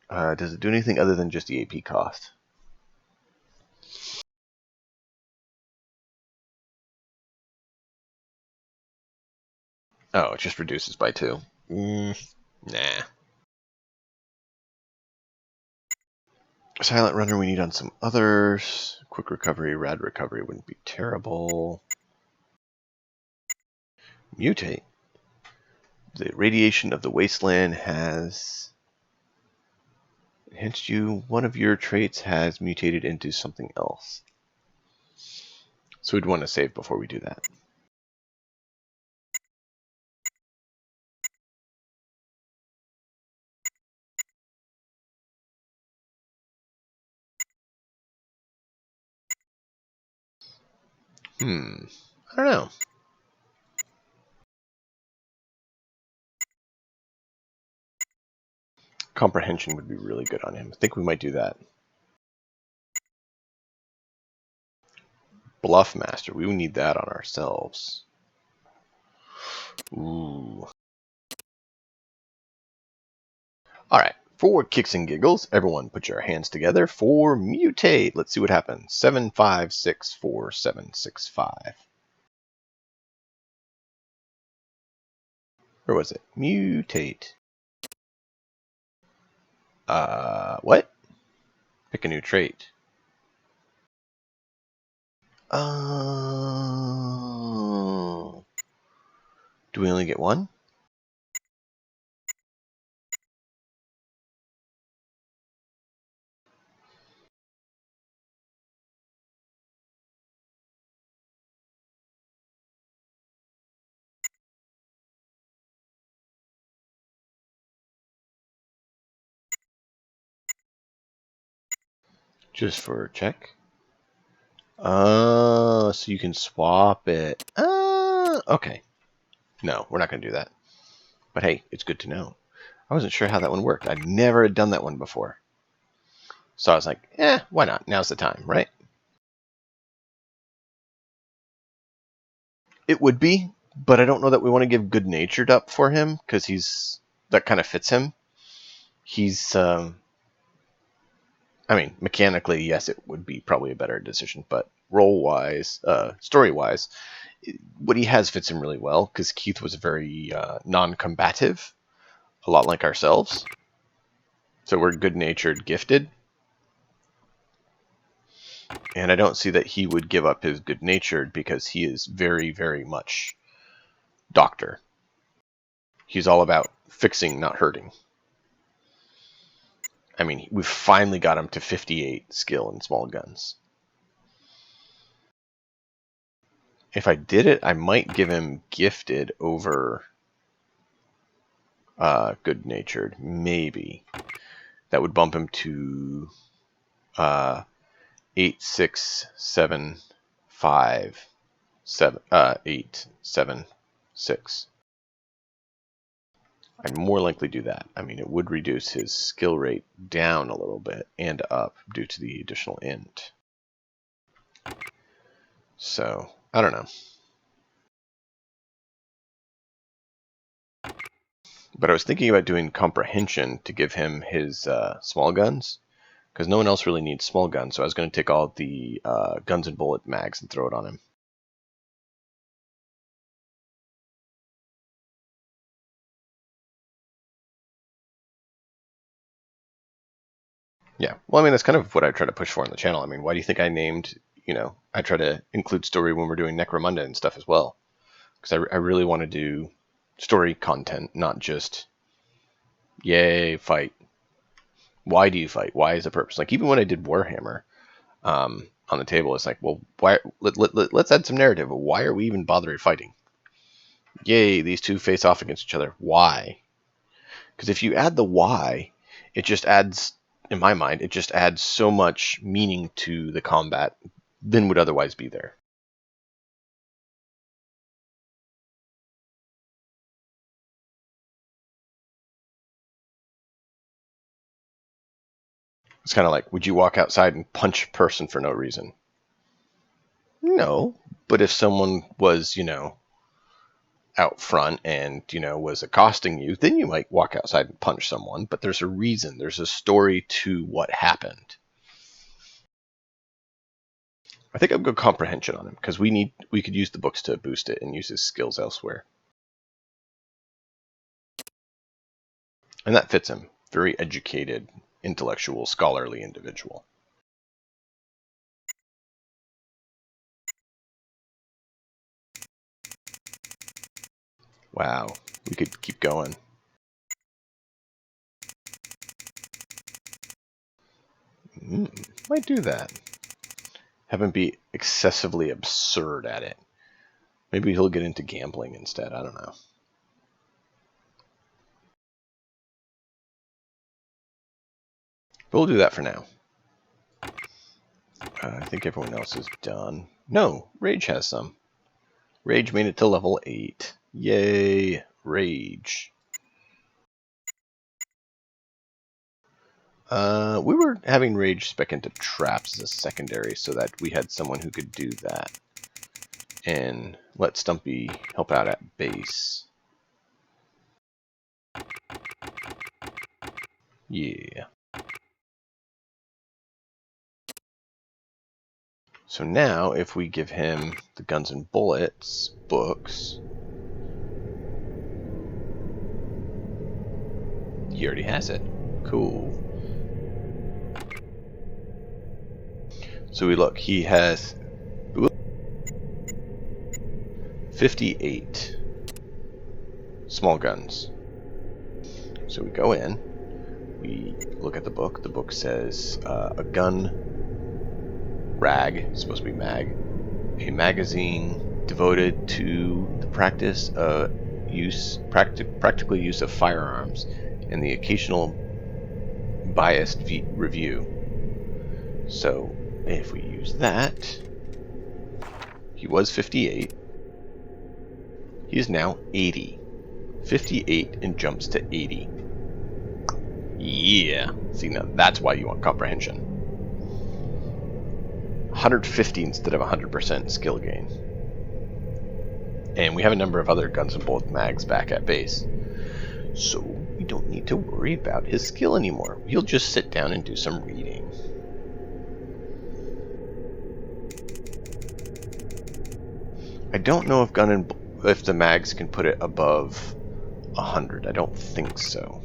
Does it do anything other than just the AP cost? Oh, it just reduces by 2. Nah. Silent runner we need on some others. Quick recovery, rad recovery wouldn't be terrible. Mutate. The radiation of the wasteland has enhanced you. One of your traits has mutated into something else. So we'd want to save before we do that. I don't know. Comprehension would be really good on him. I think we might do that. Bluff Master. We would need that on ourselves. Ooh. Alright. For kicks and giggles, everyone put your hands together for mutate. Let's see what happens. 7564765. Where was it? Mutate. What? Pick a new trait. Do we only get one? Just for a check? So you can swap it. Okay. No, we're not going to do that. But hey, it's good to know. I wasn't sure how that one worked. I'd never done that one before. So I was like, why not? Now's the time, right? It would be, but I don't know that we want to give good-natured up for him, because that kind of fits him. He's, I mean, mechanically, yes, it would be probably a better decision, but role-wise, story-wise, what he has fits him really well, because Keith was very non-combative, a lot like ourselves. So we're good-natured, gifted. And I don't see that he would give up his good-natured because he is very, very much doctor. He's all about fixing, not hurting. I mean, we've finally got him to 58 skill in small guns. If I did it, I might give him gifted over good-natured. Maybe. That would bump him to 8, 6, 7, 5, 7, 8, 7, 6. I'd more likely do that. I mean, it would reduce his skill rate down a little bit and up due to the additional int. So I don't know. But I was thinking about doing comprehension to give him his small guns, because no one else really needs small guns. So I was going to take all the guns and bullet mags and throw it on him. Yeah, well, I mean, that's kind of what I try to push for on the channel. I mean, why do you think I named, I try to include story when we're doing Necromunda and stuff as well? Because I really want to do story content, not just, yay, fight. Why do you fight? Why is the purpose? Like, even when I did Warhammer on the table, it's like, well, why? Let's add some narrative. Why are we even bothering fighting? Yay, these two face off against each other. Why? Because if you add the why, it just adds, in my mind, it just adds so much meaning to the combat than would otherwise be there. It's kind of like, would you walk outside and punch a person for no reason? No. But if someone was, out front and, was accosting you, then you might walk outside and punch someone. But there's a reason. There's a story to what happened. I think I'll go comprehension on him because we could use the books to boost it and use his skills elsewhere. And that fits him. Very educated, intellectual, scholarly individual. Wow, we could keep going. Might do that. Have him be excessively absurd at it. Maybe he'll get into gambling instead. I don't know. But we'll do that for now. I think everyone else is done. No, Rage has some. Rage made it to level 8. Yay, Rage. We were having Rage spec into traps as a secondary so that we had someone who could do that. And let Stumpy help out at base. Yeah. So now, if we give him the guns and bullets books, he already has it. Cool. So we look, he has 58 small guns. So we go in, we look at the book. The book says a gun rag, it's supposed to be mag, a magazine devoted to the practice of practical use of firearms, and the occasional biased review. So if we use that, he was 58. He is now 80. 58 and jumps to 80. Yeah. See, now that's why you want comprehension. 150 instead of 100% skill gain. And we have a number of other guns and bullet mags back at base. So we don't need to worry about his skill anymore. He'll just sit down and do some reading. I don't know if the mags can put it above 100. I don't think so.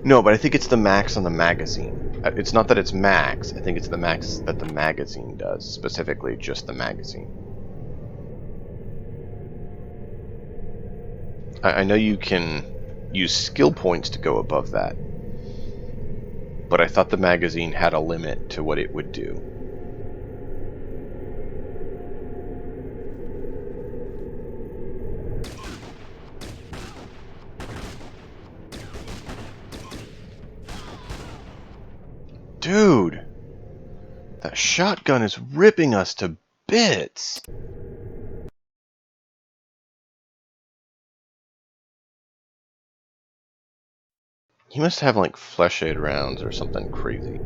No, but I think it's the max on the magazine. It's not that it's max. I think it's the max that the magazine does. Specifically, just the magazine. I know you can use skill points to go above that. But I thought the magazine had a limit to what it would do. Dude! That shotgun is ripping us to bits! He must have like fleshlight rounds or something crazy.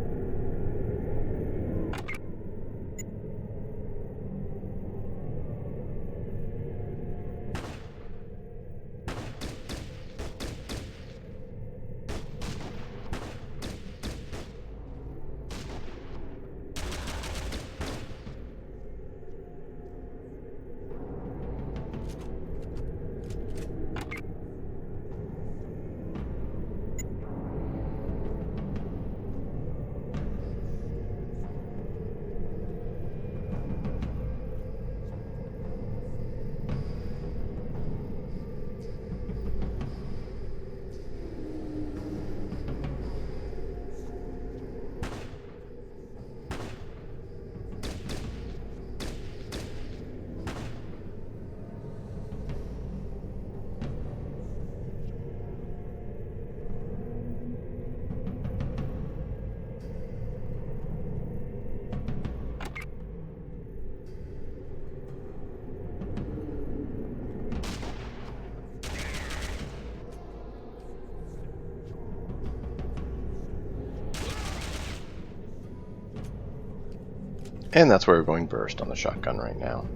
And that's where we're going burst on the shotgun right now.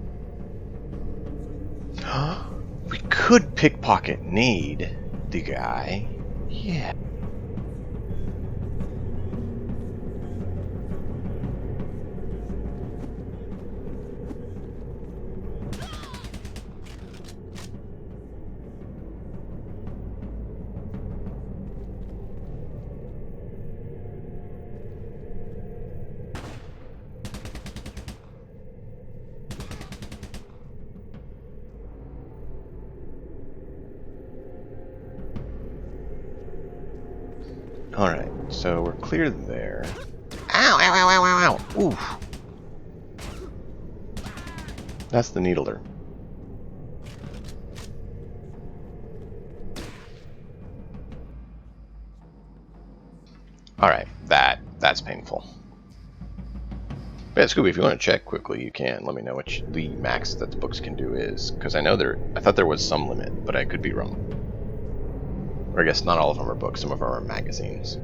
We could pickpocket nade the guy. Yeah. Alright, so we're clear there. Ow, ow, ow, ow, ow, ow. Oof. That's the needler. Alright, that's painful. But yeah, Scooby, if you want to check quickly, you can. Let me know what the max that the books can do is. Because I know I thought there was some limit, but I could be wrong. Or I guess not all of them are books, some of them are magazines.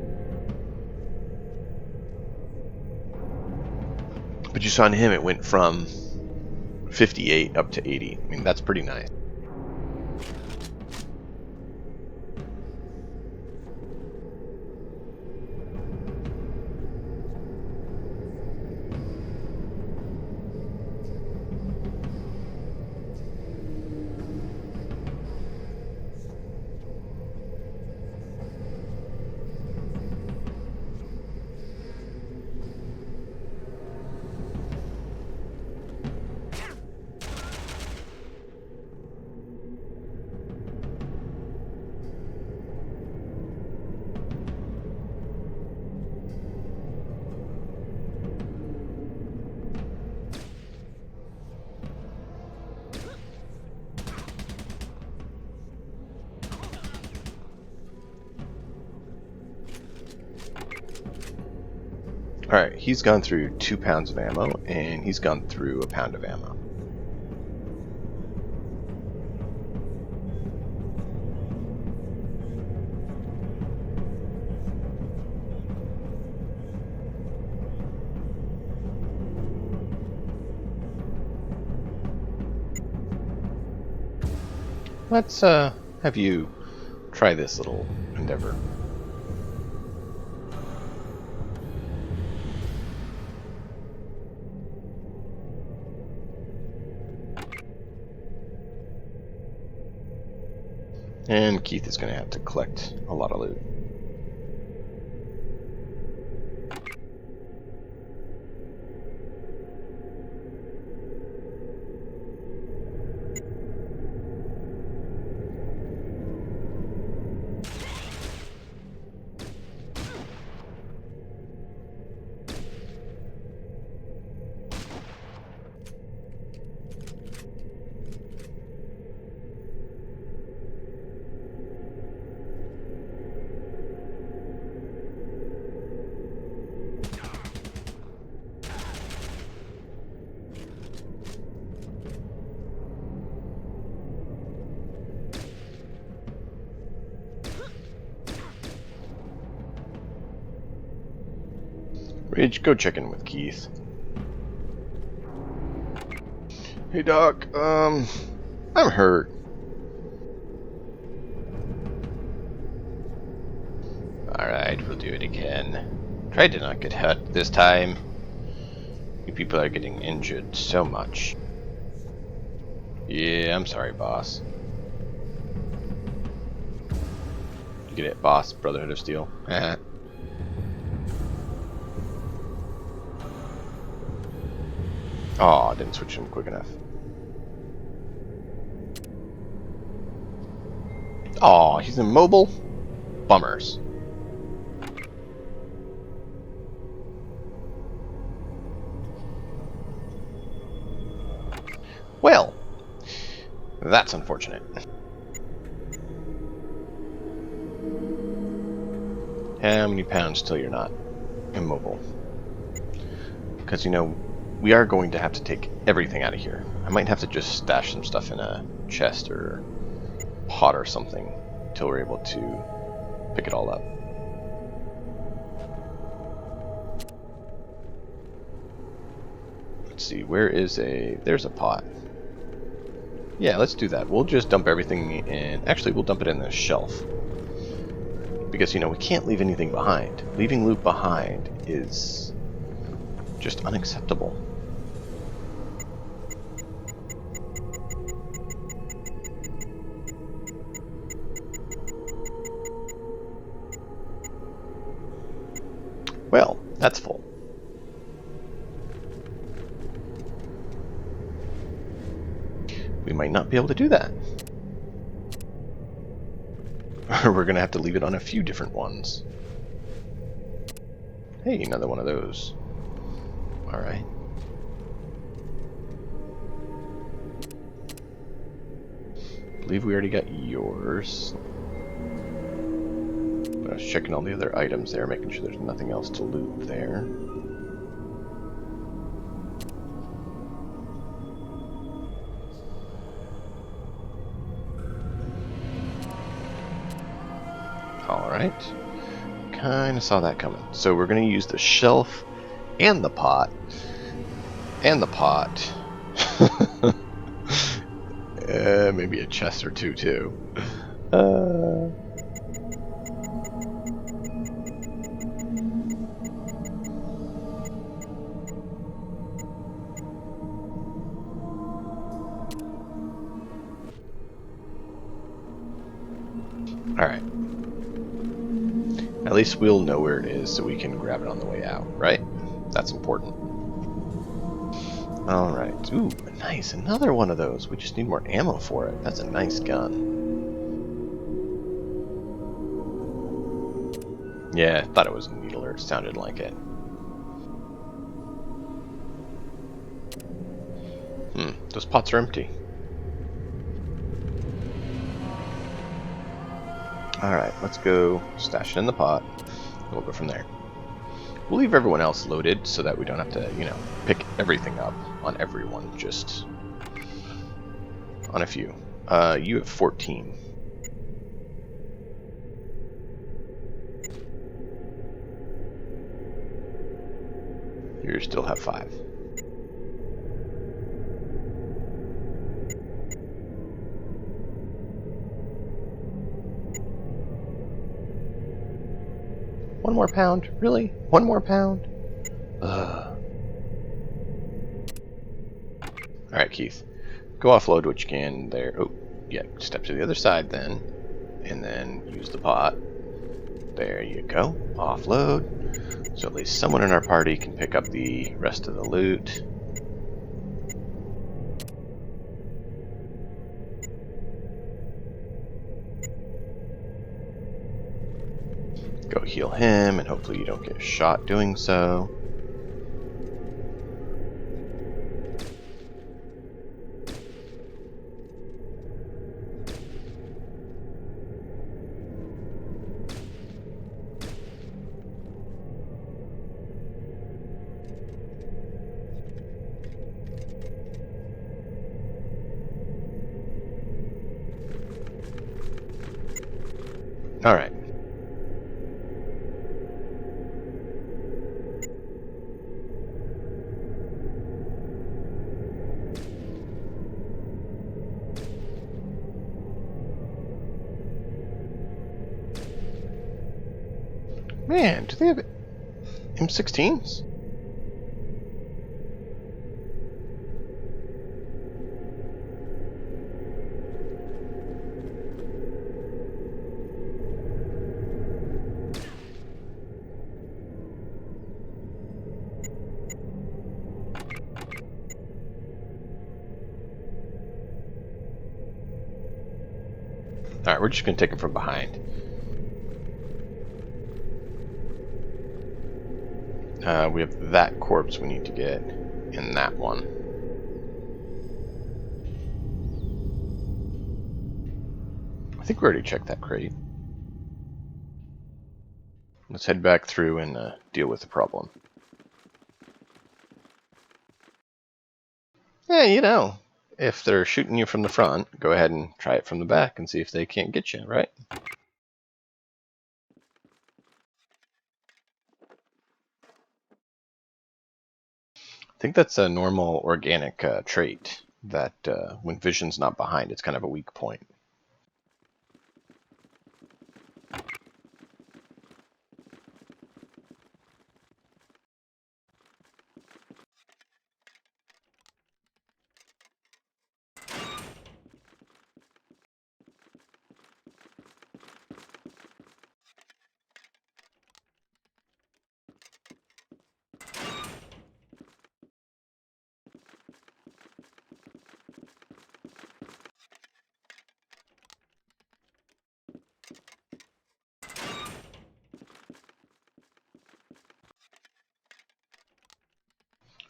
But you saw in him, it went from 58 up to 80. I mean, that's pretty nice. Alright, he's gone through 2 pounds of ammo, and he's gone through a pound of ammo. Let's have you try this little endeavor. And Keith is going to have to collect a lot of loot. Rage, go check in with Keith. Hey Doc, I'm hurt. Alright, we'll do it again. Try to not get hurt this time. You people are getting injured so much. Yeah, I'm sorry, boss. You get it, boss, Brotherhood of Steel. Oh, I didn't switch him quick enough. Oh, he's immobile? Bummers. Well, that's unfortunate. How many pounds till you're not immobile? Because, you know, we are going to have to take everything out of here. I might have to just stash some stuff in a chest or pot or something until we're able to pick it all up. Let's see, where is there's a pot. Yeah, let's do that. We'll just dump everything in, actually we'll dump it in the shelf. Because, you know, we can't leave anything behind. Leaving loot behind is just unacceptable. Well, that's full. We might not be able to do that. Or we're going to have to leave it on a few different ones. Hey, another one of those. Alright. I believe we already got yours. I was checking all the other items there, making sure there's nothing else to loot there. Alright. Kinda saw that coming. So we're gonna use the shelf and the pot. And the pot. Maybe a chest or two, too. Alright. At least we'll know where it is so we can grab it on the way out, right? That's important. Alright. Ooh, nice. Another one of those. We just need more ammo for it. That's a nice gun. Yeah, I thought it was a needler. It sounded like it. Those pots are empty. Alright, let's go stash it in the pot. We'll go from there. We'll leave everyone else loaded so that we don't have to, you know, pick everything up on everyone, just on a few. You have 14. You still have 5. One more pound? Really? One more pound? Ugh. Alright, Keith. Go offload what you can there. Oh, yeah, step to the other side then. And then use the pot. There you go. Offload. So at least someone in our party can pick up the rest of the loot. Go heal him, and hopefully you don't get shot doing so. Alright. Man, do they have M16s? Alright, we're just going to take him from behind. We have that corpse we need to get in that one. I think we already checked that crate. Let's head back through and deal with the problem. Yeah, you know, if they're shooting you from the front, go ahead and try it from the back and see if they can't get you, right? I think that's a normal organic trait that when vision's not behind, it's kind of a weak point.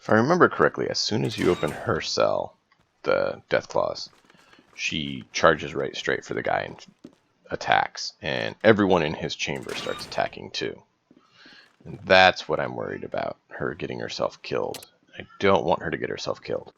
If I remember correctly, as soon as you open her cell, the Death Claws, she charges right straight for the guy and attacks, and everyone in his chamber starts attacking too. And that's what I'm worried about, her getting herself killed. I don't want her to get herself killed.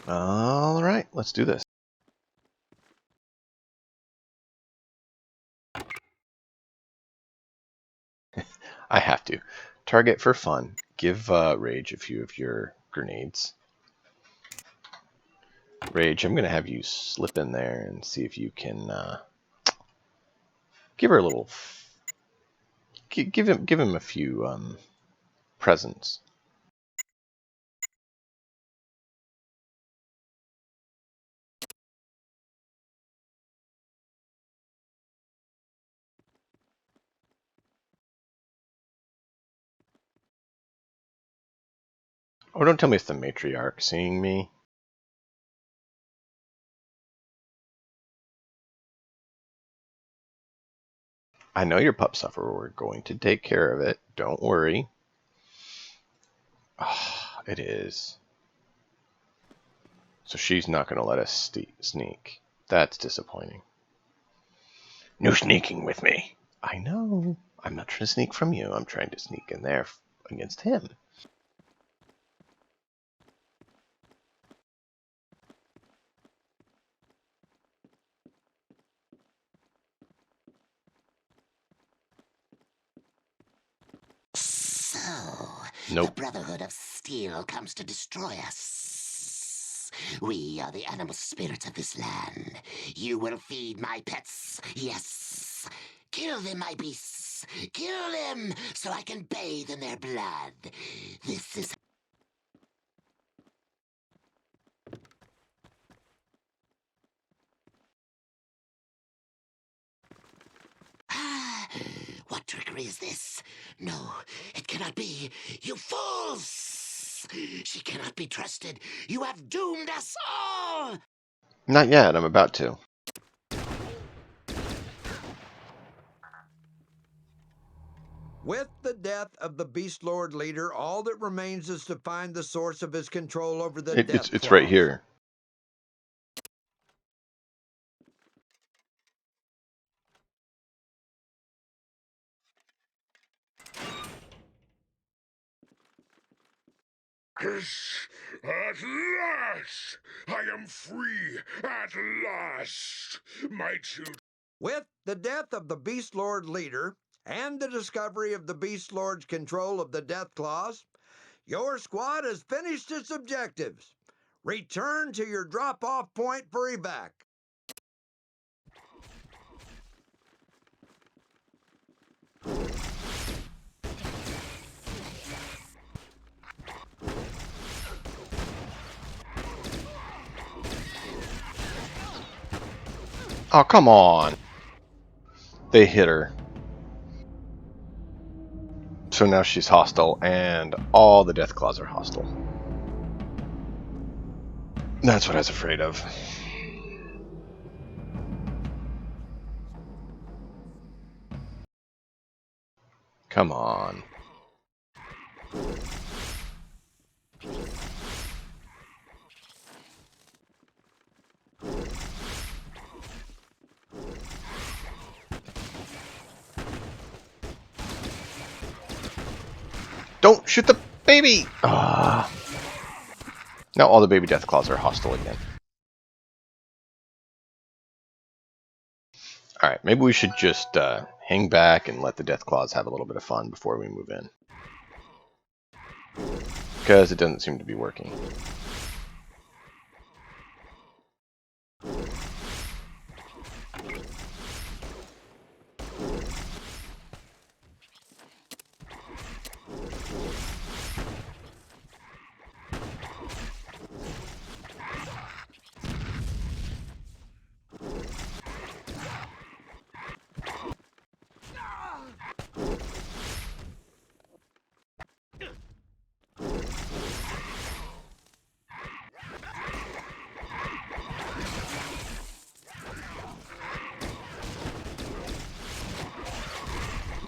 Alright, let's do this. I have to. Target for fun. Give Rage a few of your grenades. Rage, I'm going to have you slip in there and see if you can give her a little... Give him a few presents. Oh, don't tell me it's the matriarch seeing me. I know your pup sufferer. We're going to take care of it. Don't worry. Oh, it is. So she's not going to let us sneak. That's disappointing. No sneaking with me. I know. I'm not trying to sneak from you. I'm trying to sneak in there against him. So, Nope. the Brotherhood of Steel comes to destroy us. We are the animal spirits of this land. You will feed my pets, yes. Kill them, my beasts. Kill them so I can bathe in their blood. This is... What trickery is this? No, it cannot be. You fools! She cannot be trusted. You have doomed us all! Not yet. I'm about to. With the death of the Beast Lord leader, all that remains is to find the source of his control over the Death It's right Claws. here. At last! I am free! At last! My children. With the death of the Beast Lord leader and the discovery of the Beast Lord's control of the Death Claws, your squad has finished its objectives. Return to your drop-off point for evac. Oh, come on. They hit her. So now she's hostile, and all the Death Claws are hostile. That's what I was afraid of. Come on. Don't shoot the baby! Ah. Now all the baby Death Claws are hostile again. Alright, maybe we should just hang back and let the Death Claws have a little bit of fun before we move in. Because it doesn't seem to be working.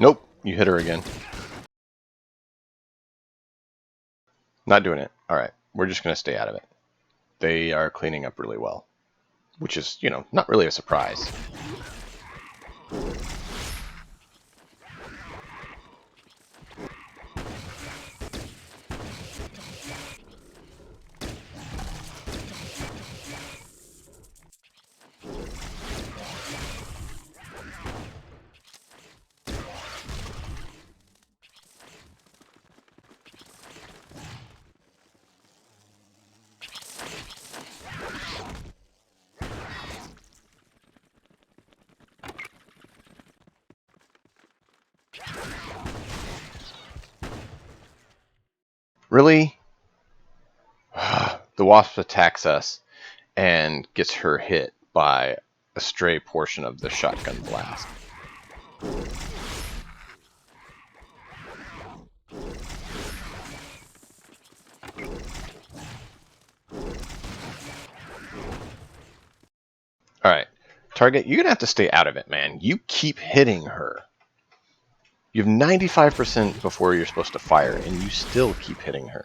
Nope, you hit her again. Not doing it. Alright, we're just going to stay out of it. They are cleaning up really well. Which is, you know, not really a surprise. Really? The wasp attacks us and gets her hit by a stray portion of the shotgun blast. Alright, Target, you're going to have to stay out of it, man. You keep hitting her. You have 95% before you're supposed to fire, and you still keep hitting her.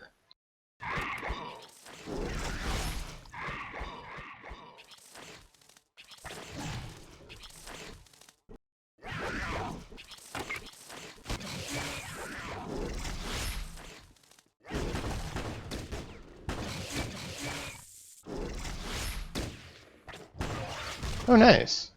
Oh, nice.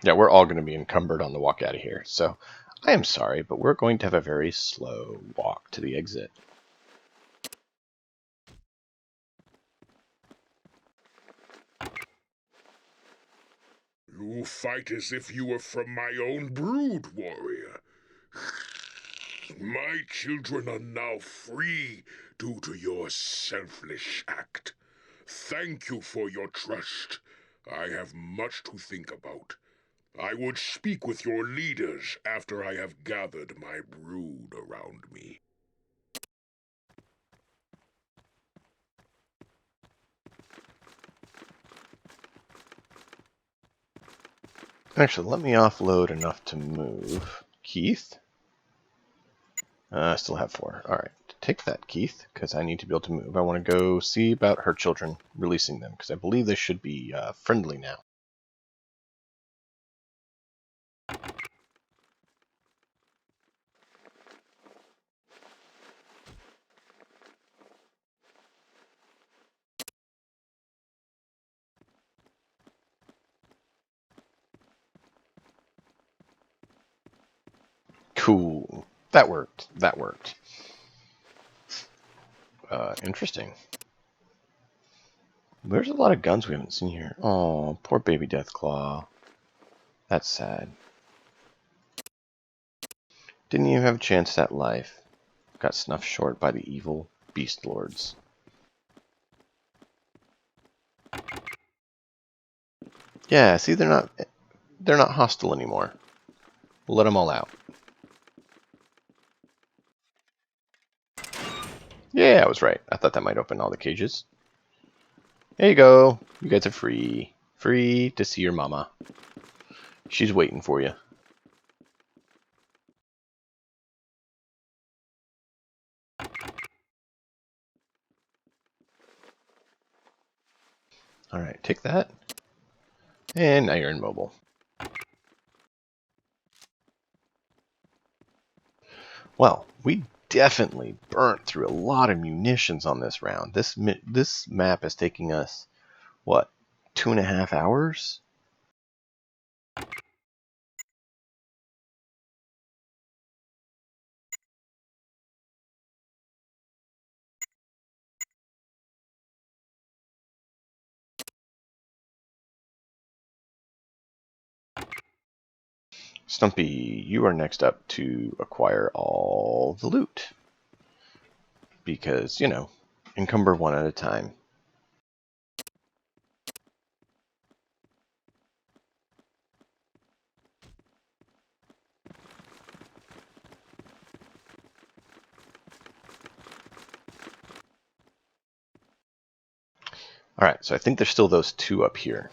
Yeah, we're all going to be encumbered on the walk out of here. So I am sorry, but we're going to have a very slow walk to the exit. You fight as if you were from my own brood, warrior. My children are now free due to your selfless act. Thank you for your trust. I have much to think about. I would speak with your leaders after I have gathered my brood around me. Actually, let me offload enough to move. Keith? I still have 4. Alright, take that, Keith, because I need to be able to move. I want to go see about her children, releasing them, because I believe they should be friendly now. Cool. That worked. That worked. Interesting. There's a lot of guns we haven't seen here. Oh, poor baby Deathclaw. That's sad. Didn't even have a chance at life. Got snuffed short by the evil beast lords. Yeah, see, they're not hostile anymore. We'll let them all out. Yeah, I was right. I thought that might open all the cages. There you go. You guys are free. Free to see your mama. She's waiting for you. Alright, take that. And now you're immobile. Well, we definitely burnt through a lot of munitions on this round. This map is taking us, what, 2.5 hours? Stumpy, you are next up to acquire all the loot. Because, encumber one at a time. Alright, so I think there's still those 2 up here.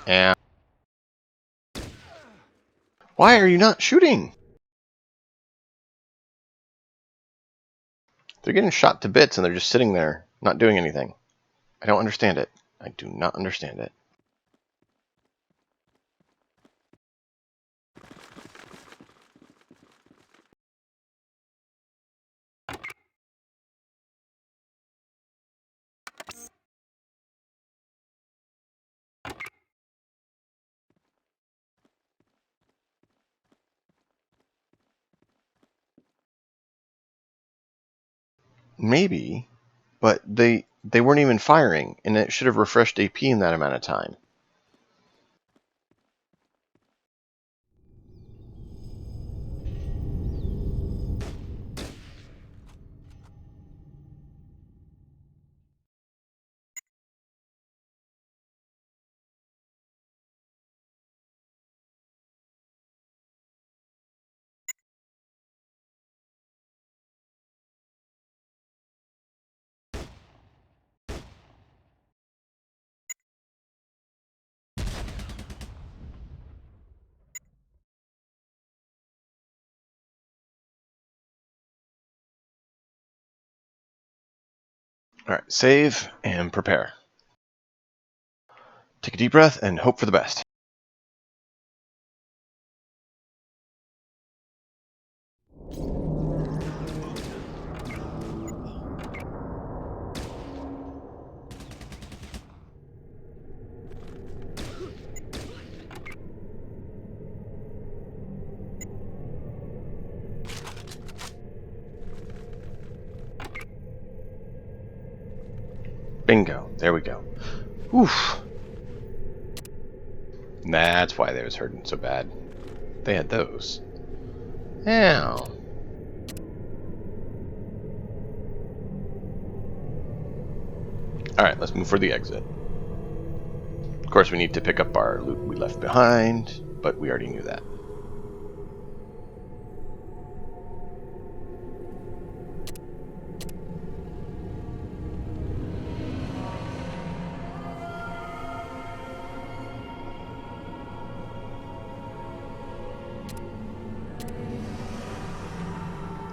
And why are you not shooting? They're getting shot to bits and they're just sitting there, not doing anything. I don't understand it. I do not understand it. Maybe, but they weren't even firing, and it should have refreshed AP in that amount of time. Alright, save and prepare. Take a deep breath and hope for the best. Bingo. There we go. Oof. That's why they was hurting so bad. They had those. Ow. Alright, let's move for the exit. Of course, we need to pick up our loot we left behind, but we already knew that.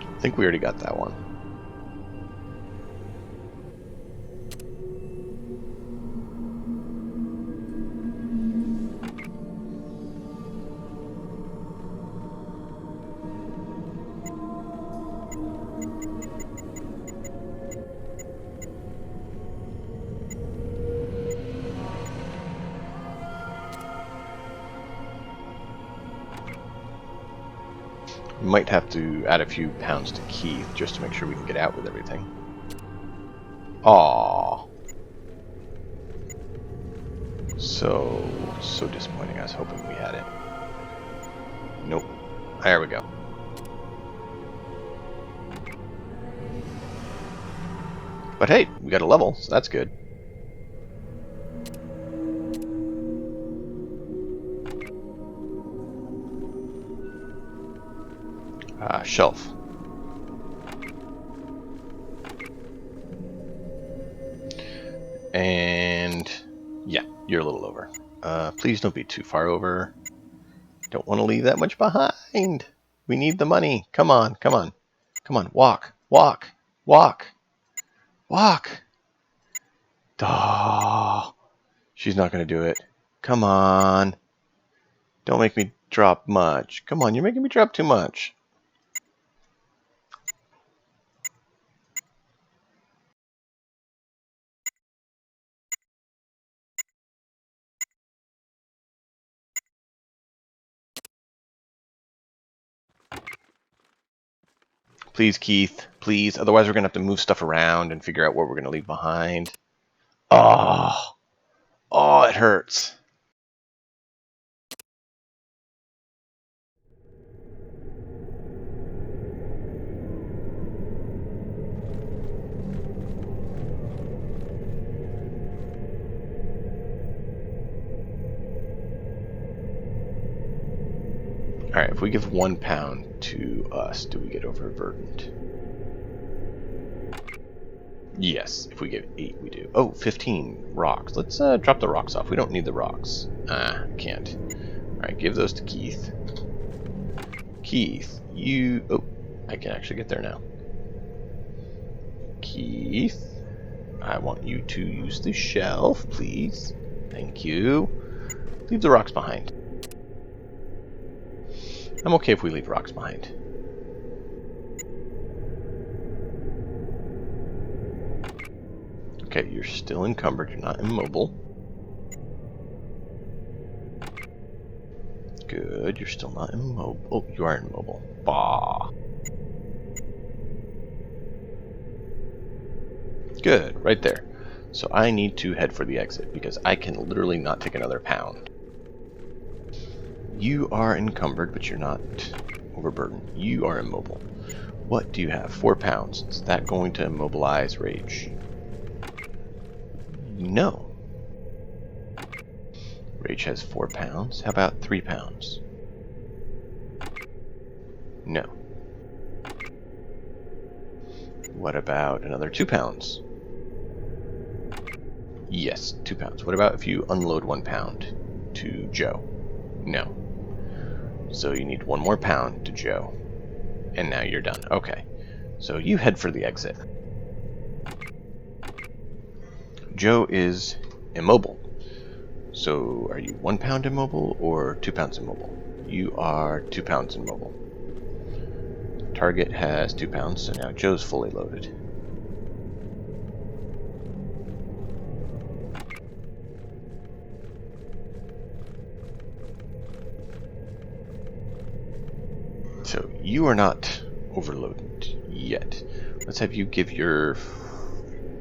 I think we already got that one. We might have to add a few pounds to Keith just to make sure we can get out with everything. Aww. So disappointing. I was hoping we had it. Nope. There we go. But hey, we got a level, so that's good. Shelf. And yeah, you're a little over. Please don't be too far over. Don't want to leave that much behind. We need the money. Come on, come on. Come on, walk, walk, walk, walk. Oh, she's not going to do it. Come on. Don't make me drop much. Come on, you're making me drop too much. Please, Keith, please. Otherwise, we're going to have to move stuff around and figure out what we're going to leave behind. Oh, oh, it hurts. Alright, if we give 1 pound to us, do we get overburdened? Yes, if we give 8, we do. Oh, 15 rocks. Let's drop the rocks off. We don't need the rocks. Can't. Alright, give those to Keith. Keith, you... Oh, I can actually get there now. Keith, I want you to use the shelf, please. Thank you. Leave the rocks behind. I'm okay if we leave rocks behind. Okay, you're still encumbered. You're not immobile. Good, you're still not immobile. Oh, you are immobile. Bah. Good, right there. So I need to head for the exit because I can literally not take another pound. You are encumbered, but you're not overburdened. You are immobile. What do you have? 4 pounds. Is that going to immobilize Rage? No. Rage has 4 pounds. How about 3 pounds? No. What about another 2 pounds? Yes, 2 pounds. What about if you unload 1 pound to Joe? No. So you need 1 more pound to Joe. And now you're done. Okay. So you head for the exit. Joe is immobile. So are you 1 pound immobile or 2 pounds immobile? You are 2 pounds immobile. Target has 2 pounds, so now Joe's fully loaded. So you are not overloaded yet. Let's have you give your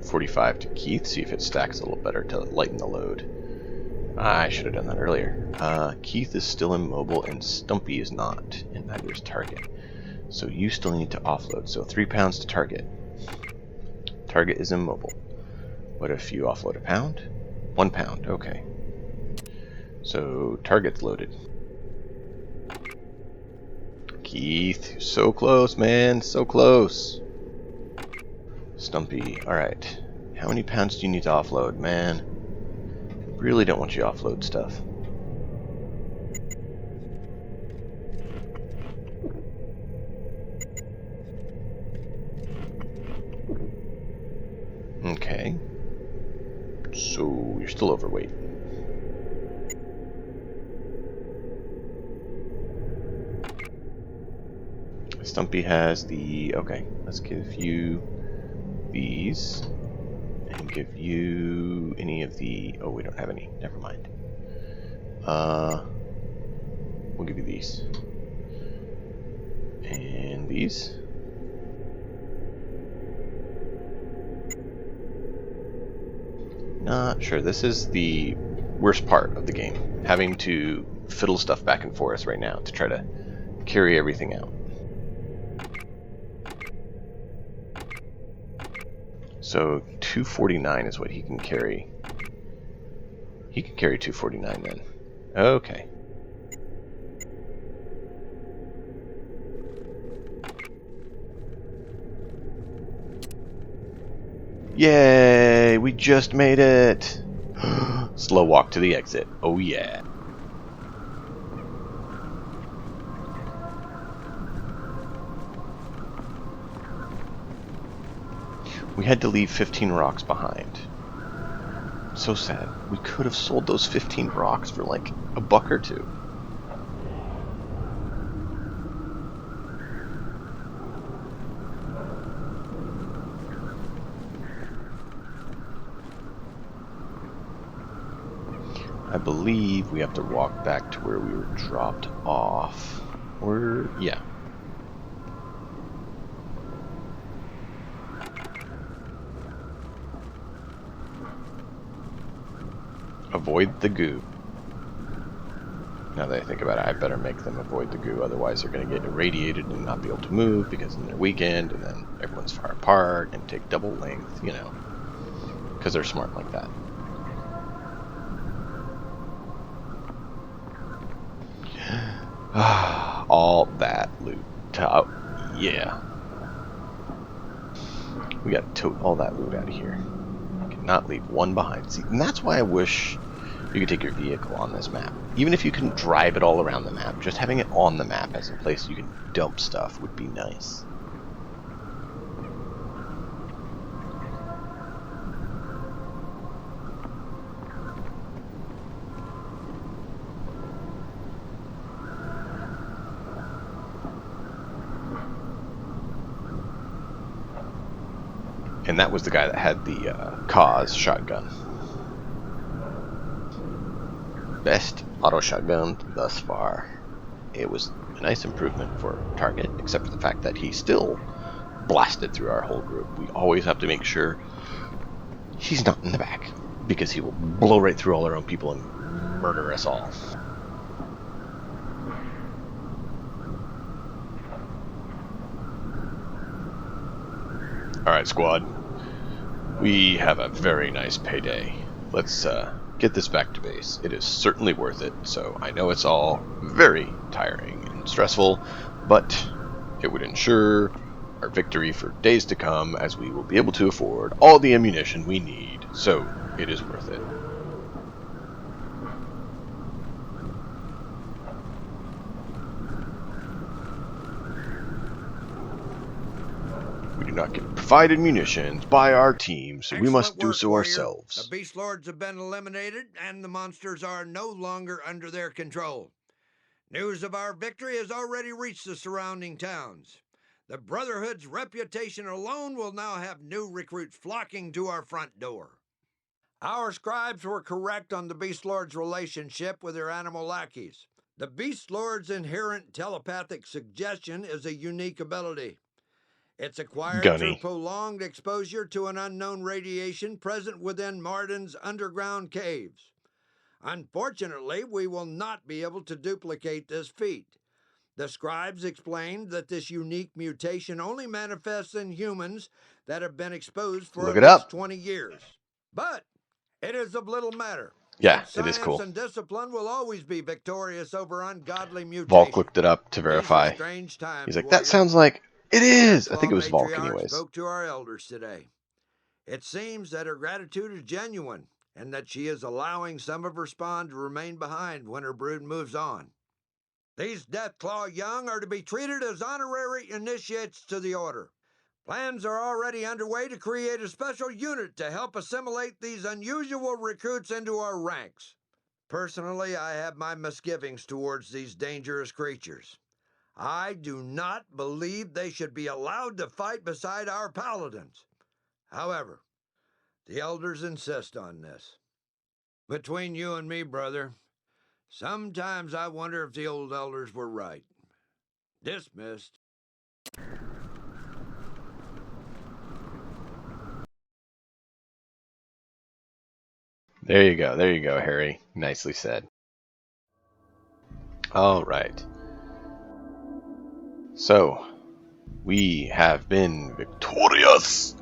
45 to Keith, see if it stacks a little better to lighten the load. I should have done that earlier. Keith is still immobile and Stumpy is not, and neither is Target. So you still need to offload. So 3 pounds to Target. Target is immobile. What if you offload a pound? 1 pound, okay. So, target's loaded. Keith, so close, man, so close. Stumpy, alright. How many pounds do you need to offload, man? Really don't want you to offload stuff. Okay. So, you're still overweight. Stumpy has the... Okay, let's give you these. And give you any of the... Oh, we don't have any. Never mind. We'll give you these. And these. Not sure. This is the worst part of the game. Having to fiddle stuff back and forth right now to try to carry everything out. So 249 is what he can carry. He can carry 249 then. Okay. Yay! We just made it! Slow walk to the exit. Oh yeah. We had to leave 15 rocks behind. So sad. We could have sold those 15 rocks for like $1 or $2. I believe we have to walk back to where we were dropped off. Or, yeah. Avoid the goo. Now that I think about it, I better make them avoid the goo, otherwise they're going to get irradiated and not be able to move because in their weekend, and then everyone's far apart and take double length, you know, because they're smart like that. All that loot. Oh, yeah. We got to tote all that loot out of here. Cannot leave one behind. See, and that's why I wish you could take your vehicle on this map. Even if you can drive it all around the map, just having it on the map as a place you can dump stuff would be nice. And that was the guy that had the Cause shotgun. Best auto shotgun thus far. It was a nice improvement for Target, except for the fact that he still blasted through our whole group. We always have to make sure he's not in the back, because he will blow right through all our own people and murder us all. Alright, squad. We have a very nice payday. Let's get this back to base. It is certainly worth it, so I know it's all very tiring and stressful, but it would ensure our victory for days to come, as we will be able to afford all the ammunition we need, so it is worth it. We do not get provided munitions by our team, so we must do so ourselves. The Beast Lords have been eliminated, and the monsters are no longer under their control. News of our victory has already reached the surrounding towns. The Brotherhood's reputation alone will now have new recruits flocking to our front door. Our scribes were correct on the Beast Lord's relationship with their animal lackeys. The Beast Lord's inherent telepathic suggestion is a unique ability. It's acquired through prolonged exposure to an unknown radiation present within Marden's underground caves. Unfortunately, we will not be able to duplicate this feat. The scribes explained that this unique mutation only manifests in humans that have been exposed for at least 20 years. But it is of little matter. Yeah, Good it is science cool. and discipline will always be victorious over ungodly Volk mutation. looked it up to These are verify. strange He's times, like, that warrior. sounds like it The is. I think Deathclaw it was Volk, matriarch anyways. spoke to our elders today. It seems that her gratitude is genuine, and that she is allowing some of her spawn to remain behind when her brood moves on. These Deathclaw young are to be treated as honorary initiates to the Order. Plans are already underway to create a special unit to help assimilate these unusual recruits into our ranks. Personally, I have my misgivings towards these dangerous creatures. I do not believe they should be allowed to fight beside our paladins. However, the elders insist on this. Between you and me, brother, sometimes I wonder if the old elders were right. Dismissed. There you go. There you go, Harry. Nicely said. All right. So, we have been victorious.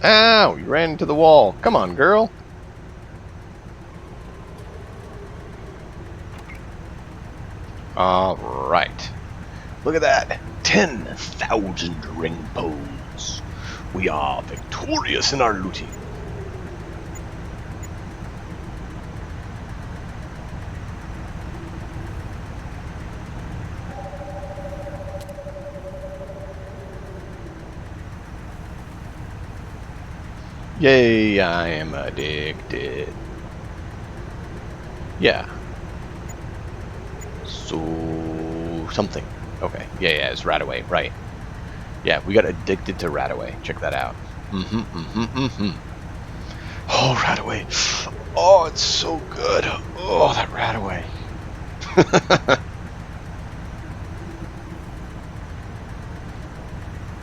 Ow! You ran into the wall. Come on, girl. All right. Look at that. 10,000 ring poles. We are victorious in our looting. Yay, I am addicted. Yeah. So, something. Okay. Yeah, it's Radaway, right. Yeah, we got addicted to Radaway. Check that out. Oh, Radaway. Oh, it's so good. Oh, that Radaway.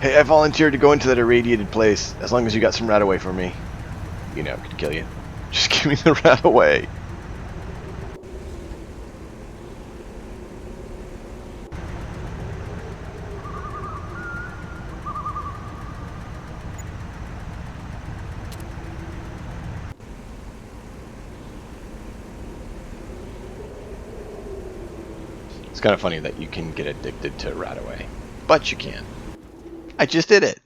Hey, I volunteered to go into that irradiated place, as long as you got some Radaway for me. You know, it could kill you. Just give me the Radaway. It's kind of funny that you can get addicted to Radaway, but you can. I just did it.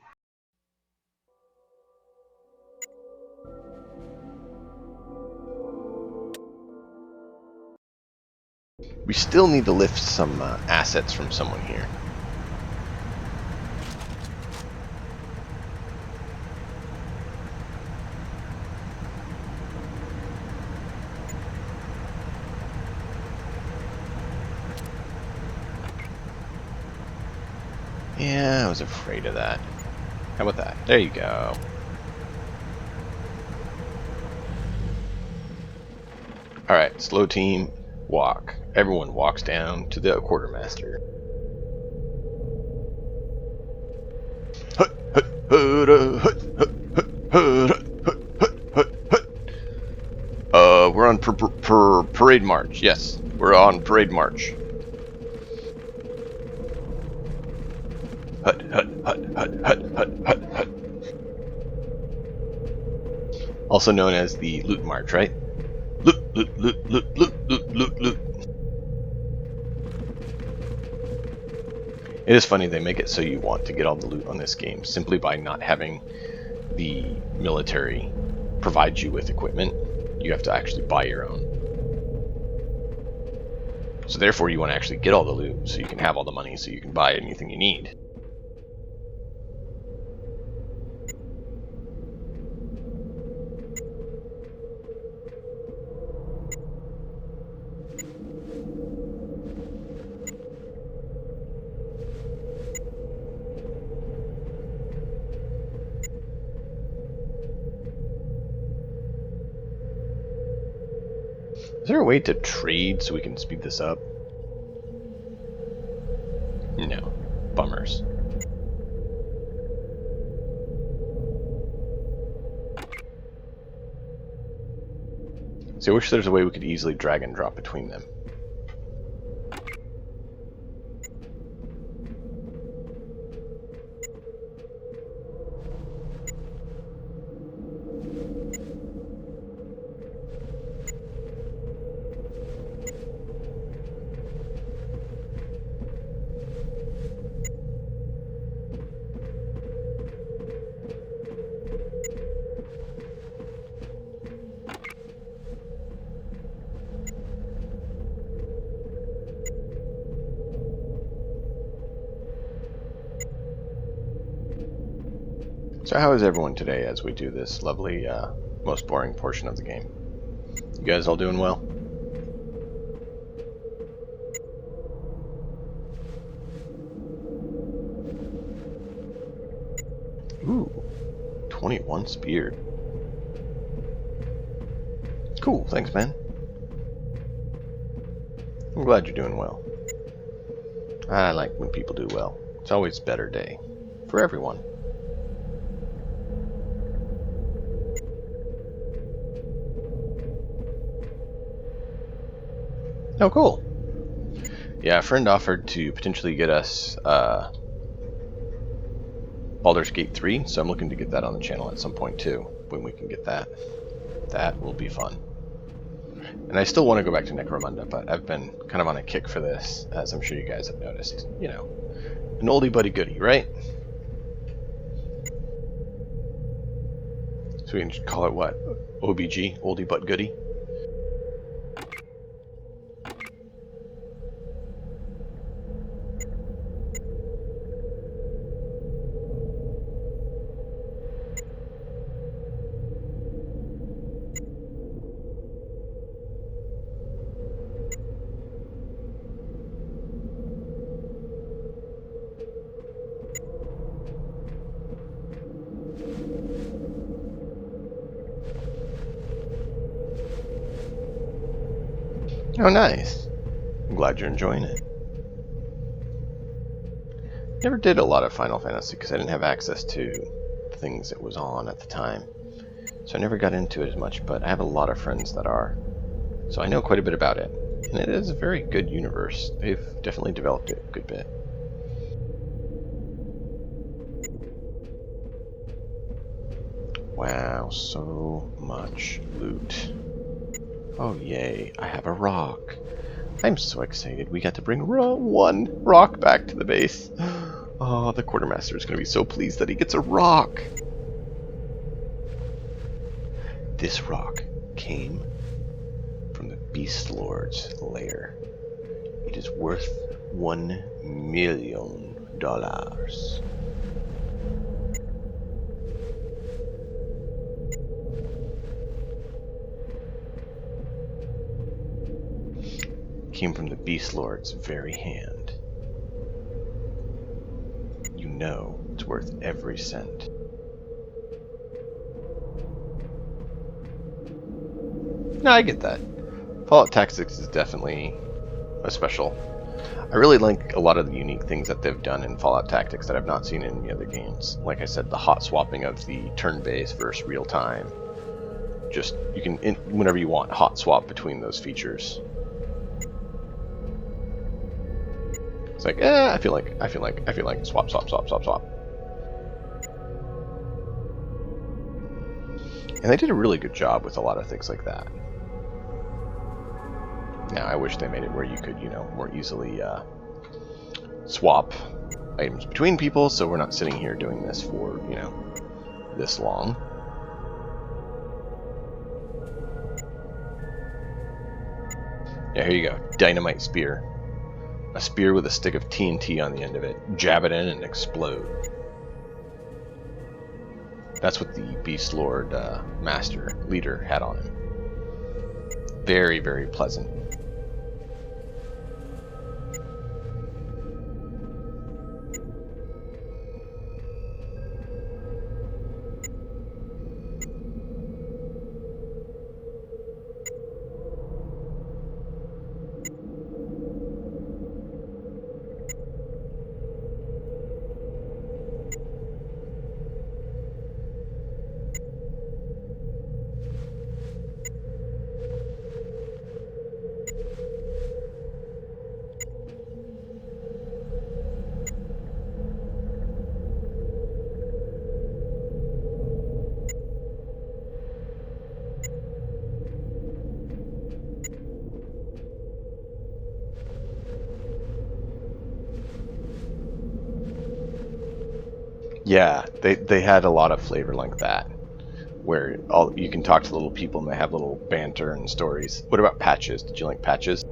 We still need to lift some assets from someone here. Yeah, I was afraid of that. How about that? There you go. Alright, slow team, walk. Everyone walks down to the quartermaster. We're on parade march. Yes, we're on parade march. Hut, hut, hut, hut, hut, hut, hut, hut. Also known as the loot march, right? Loot, loot, loot, loot, loot, loot, loot, loot. It is funny they make it so you want to get all the loot on this game simply by not having the military provide you with equipment. You have to actually buy your own. So therefore you want to actually get all the loot so you can have all the money so you can buy anything you need. Is there a way to trade so we can speed this up? No. Bummers. See, I wish there's a way we could easily drag and drop between them. So how is everyone today as we do this lovely, most boring portion of the game? You guys all doing well? Ooh, 21 spear. Cool, thanks, man. I'm glad you're doing well. I like when people do well. It's always a better day. For everyone. Oh, cool. Yeah, a friend offered to potentially get us Baldur's Gate 3, so I'm looking to get that on the channel at some point too, when we can get that. That will be fun. And I still want to go back to Necromunda, but I've been kind of on a kick for this, as I'm sure you guys have noticed. You know, an oldie but a goodie, right? So we can just call it what? OBG, oldie but goodie? Oh, nice. I'm glad you're enjoying it. Never did a lot of Final Fantasy because I didn't have access to the things it was on at the time. So I never got into it as much, but I have a lot of friends that are. So I know quite a bit about it. And it is a very good universe. They've definitely developed it a good bit. Wow, so much loot. Oh yay, I have a rock. I'm so excited we got to bring one rock back to the base. Oh, the quartermaster is going to be so pleased that he gets a rock. This rock came from the Beast Lord's lair. It is worth $1 million. Came from the Beast Lord's very hand. You know it's worth every cent. No, I get that. Fallout Tactics is definitely a special. I really like a lot of the unique things that they've done in Fallout Tactics that I've not seen in any other games. Like I said, the hot swapping of the turn-based versus real-time. Just, you can, whenever you want, hot swap between those features. It's like, I feel like swap. And they did a really good job with a lot of things like that. Now, I wish they made it where you could, you know, more easily swap items between people, so we're not sitting here doing this for, you know, this long. Yeah, here you go. Dynamite spear. A spear with a stick of TNT on the end of it. Jab it in and explode. That's what the Beast Lord Master Leader had on him. Very, very pleasant. Yeah, they had a lot of flavor like that, where all you can talk to little people and they have little banter and stories. What about Patches? Did you like Patches?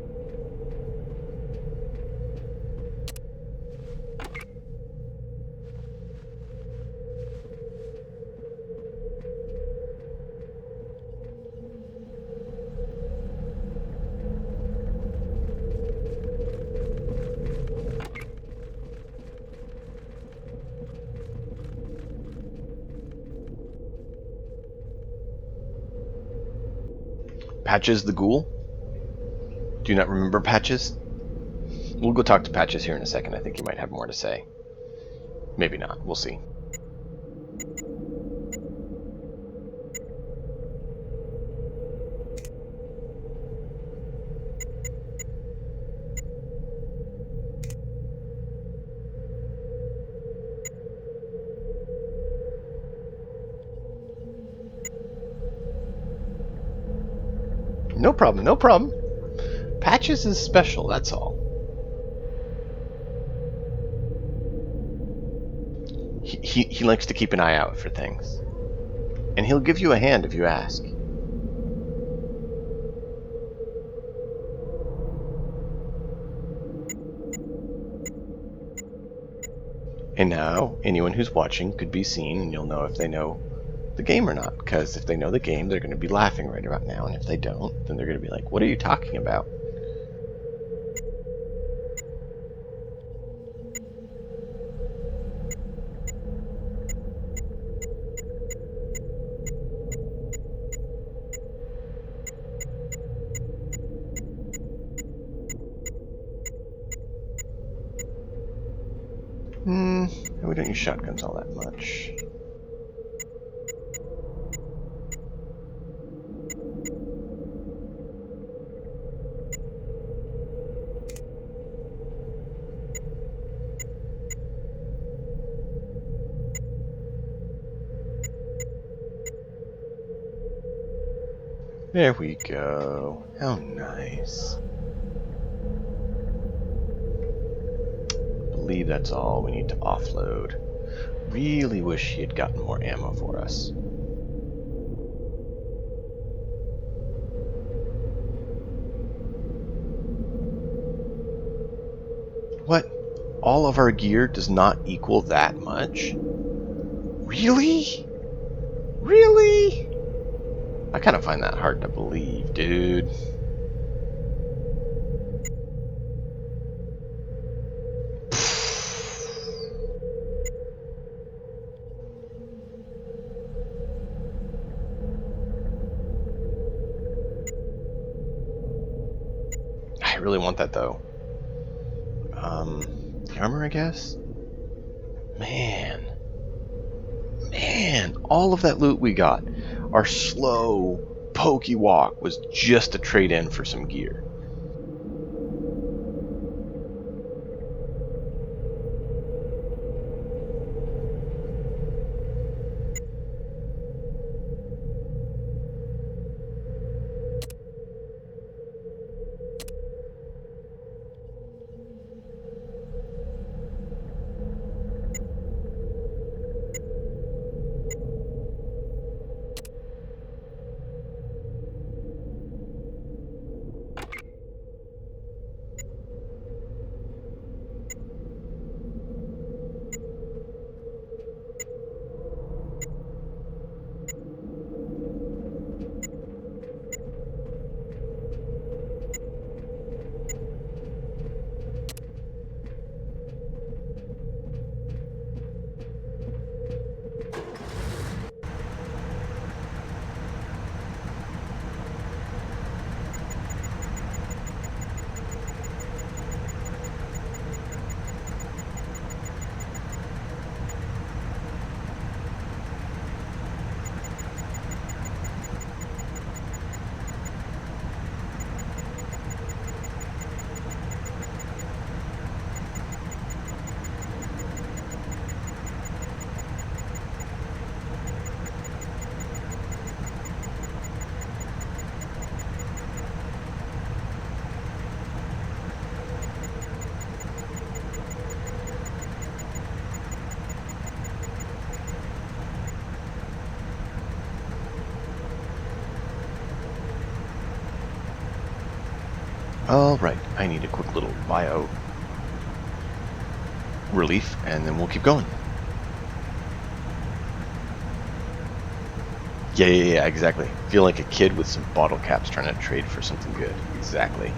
Patches the Ghoul? Do you not remember Patches? We'll go talk to Patches here in a second. I think he might have more to say. Maybe not. We'll see. No problem, no problem. Patches is special, that's all. He likes to keep an eye out for things. And he'll give you a hand if you ask. And now, anyone who's watching could be seen, and you'll know if they know the game or not. Because if they know the game, they're going to be laughing right about now. And if they don't, then they're going to be like, what are you talking about? We don't use shotguns all that much. There we go. How nice. I believe that's all we need to offload. Really wish he had gotten more ammo for us. What? All of our gear does not equal that much? Really? Really? I kind of find that hard to believe, dude. I really want that though. The armor, I guess? Man, all of that loot we got, our slow, pokey walk was just a trade-in for some gear. Alright, I need a quick little bio relief, and then we'll keep going. Yeah, exactly. Feel like a kid with some bottle caps trying to trade for something good. Exactly.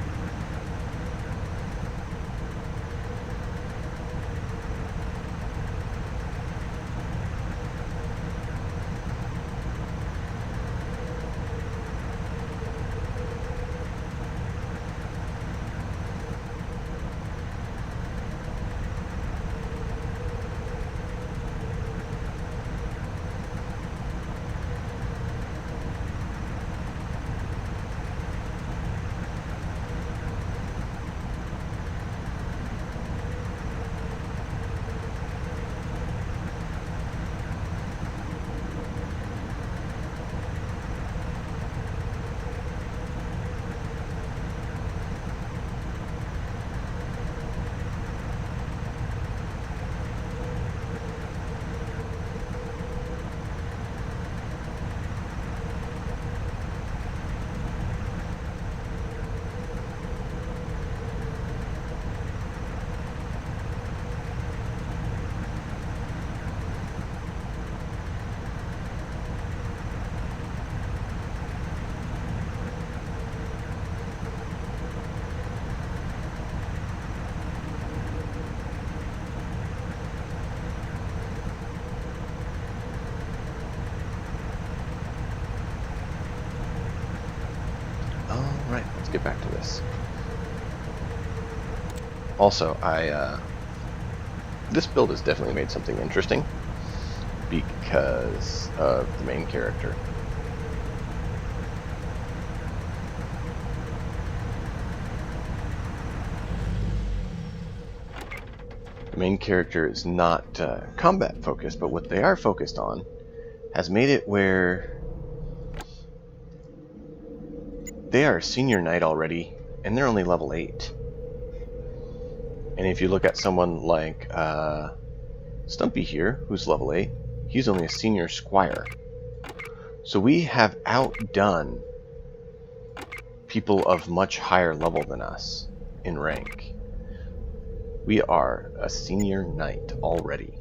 Alright, let's get back to this. Also, this build has definitely made something interesting because of the main character. The main character is not combat focused, but what they are focused on has made it where they are a senior knight already, and they're only level 8. And if you look at someone like Stumpy here, who's level 8, he's only a senior squire. So we have outdone people of much higher level than us in rank. We are a senior knight already.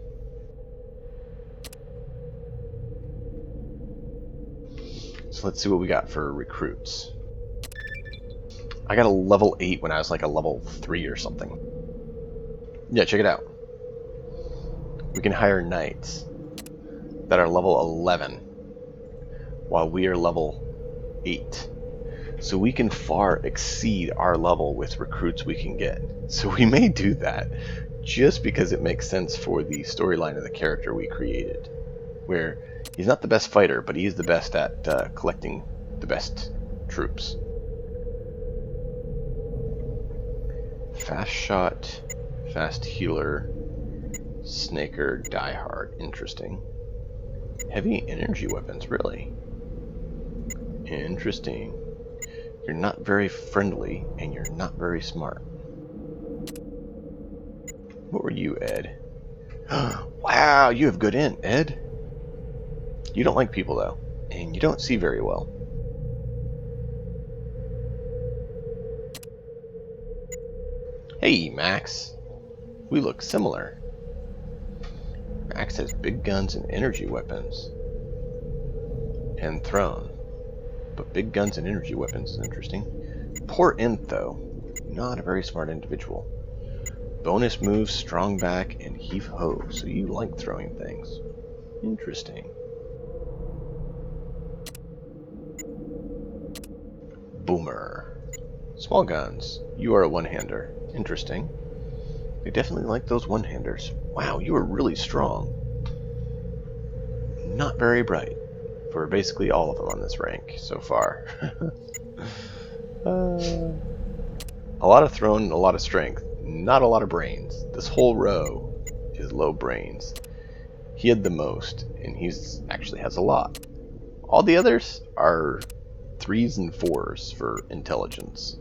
So let's see what we got for recruits. I got a level 8 when I was like a level 3 or something. Yeah, check it out. We can hire knights that are level 11 while we are level 8. So we can far exceed our level with recruits we can get. So we may do that just because it makes sense for the storyline of the character we created, where he's not the best fighter, but he is the best at collecting the best troops. Fast shot, fast healer, snaker, diehard. Interesting. Heavy energy weapons, really? Interesting. You're not very friendly, and you're not very smart. What were you, Ed? Wow, you have good int, Ed. You don't like people, though, and you don't see very well. Hey, Max. We look similar. Max has big guns and energy weapons. And throne. But big guns and energy weapons is interesting. Poor int, though. Not a very smart individual. Bonus moves, strong back, and heave ho. So you like throwing things. Interesting. Boomer. Small guns. You are a one-hander. Interesting. They definitely like those one-handers. Wow, you are really strong. Not very bright. For basically all of them on this rank so far. A lot of throne and a lot of strength. Not a lot of brains. This whole row is low brains. He had the most, and he's actually has a lot. All the others are 3s and 4s for intelligence.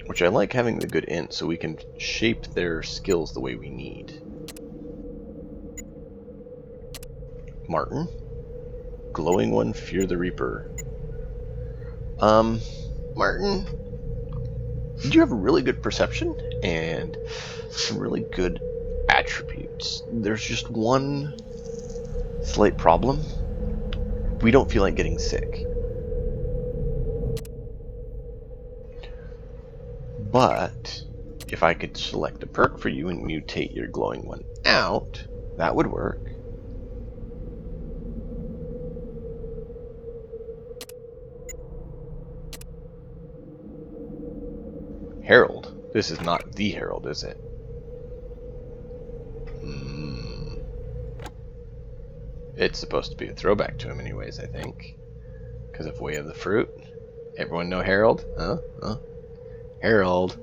Which I like having the good int so we can shape their skills the way we need. Martin? Glowing one, fear the reaper. Martin, You have really good perception and some really good attributes. There's just one slight problem. We don't feel like getting sick. But if I could select a perk for you and mutate your glowing one out, that would work. Herald. This is not the Herald, is it? It's supposed to be a throwback to him anyways, I think. Because of Way of the Fruit. Everyone know Herald? Huh? Herald.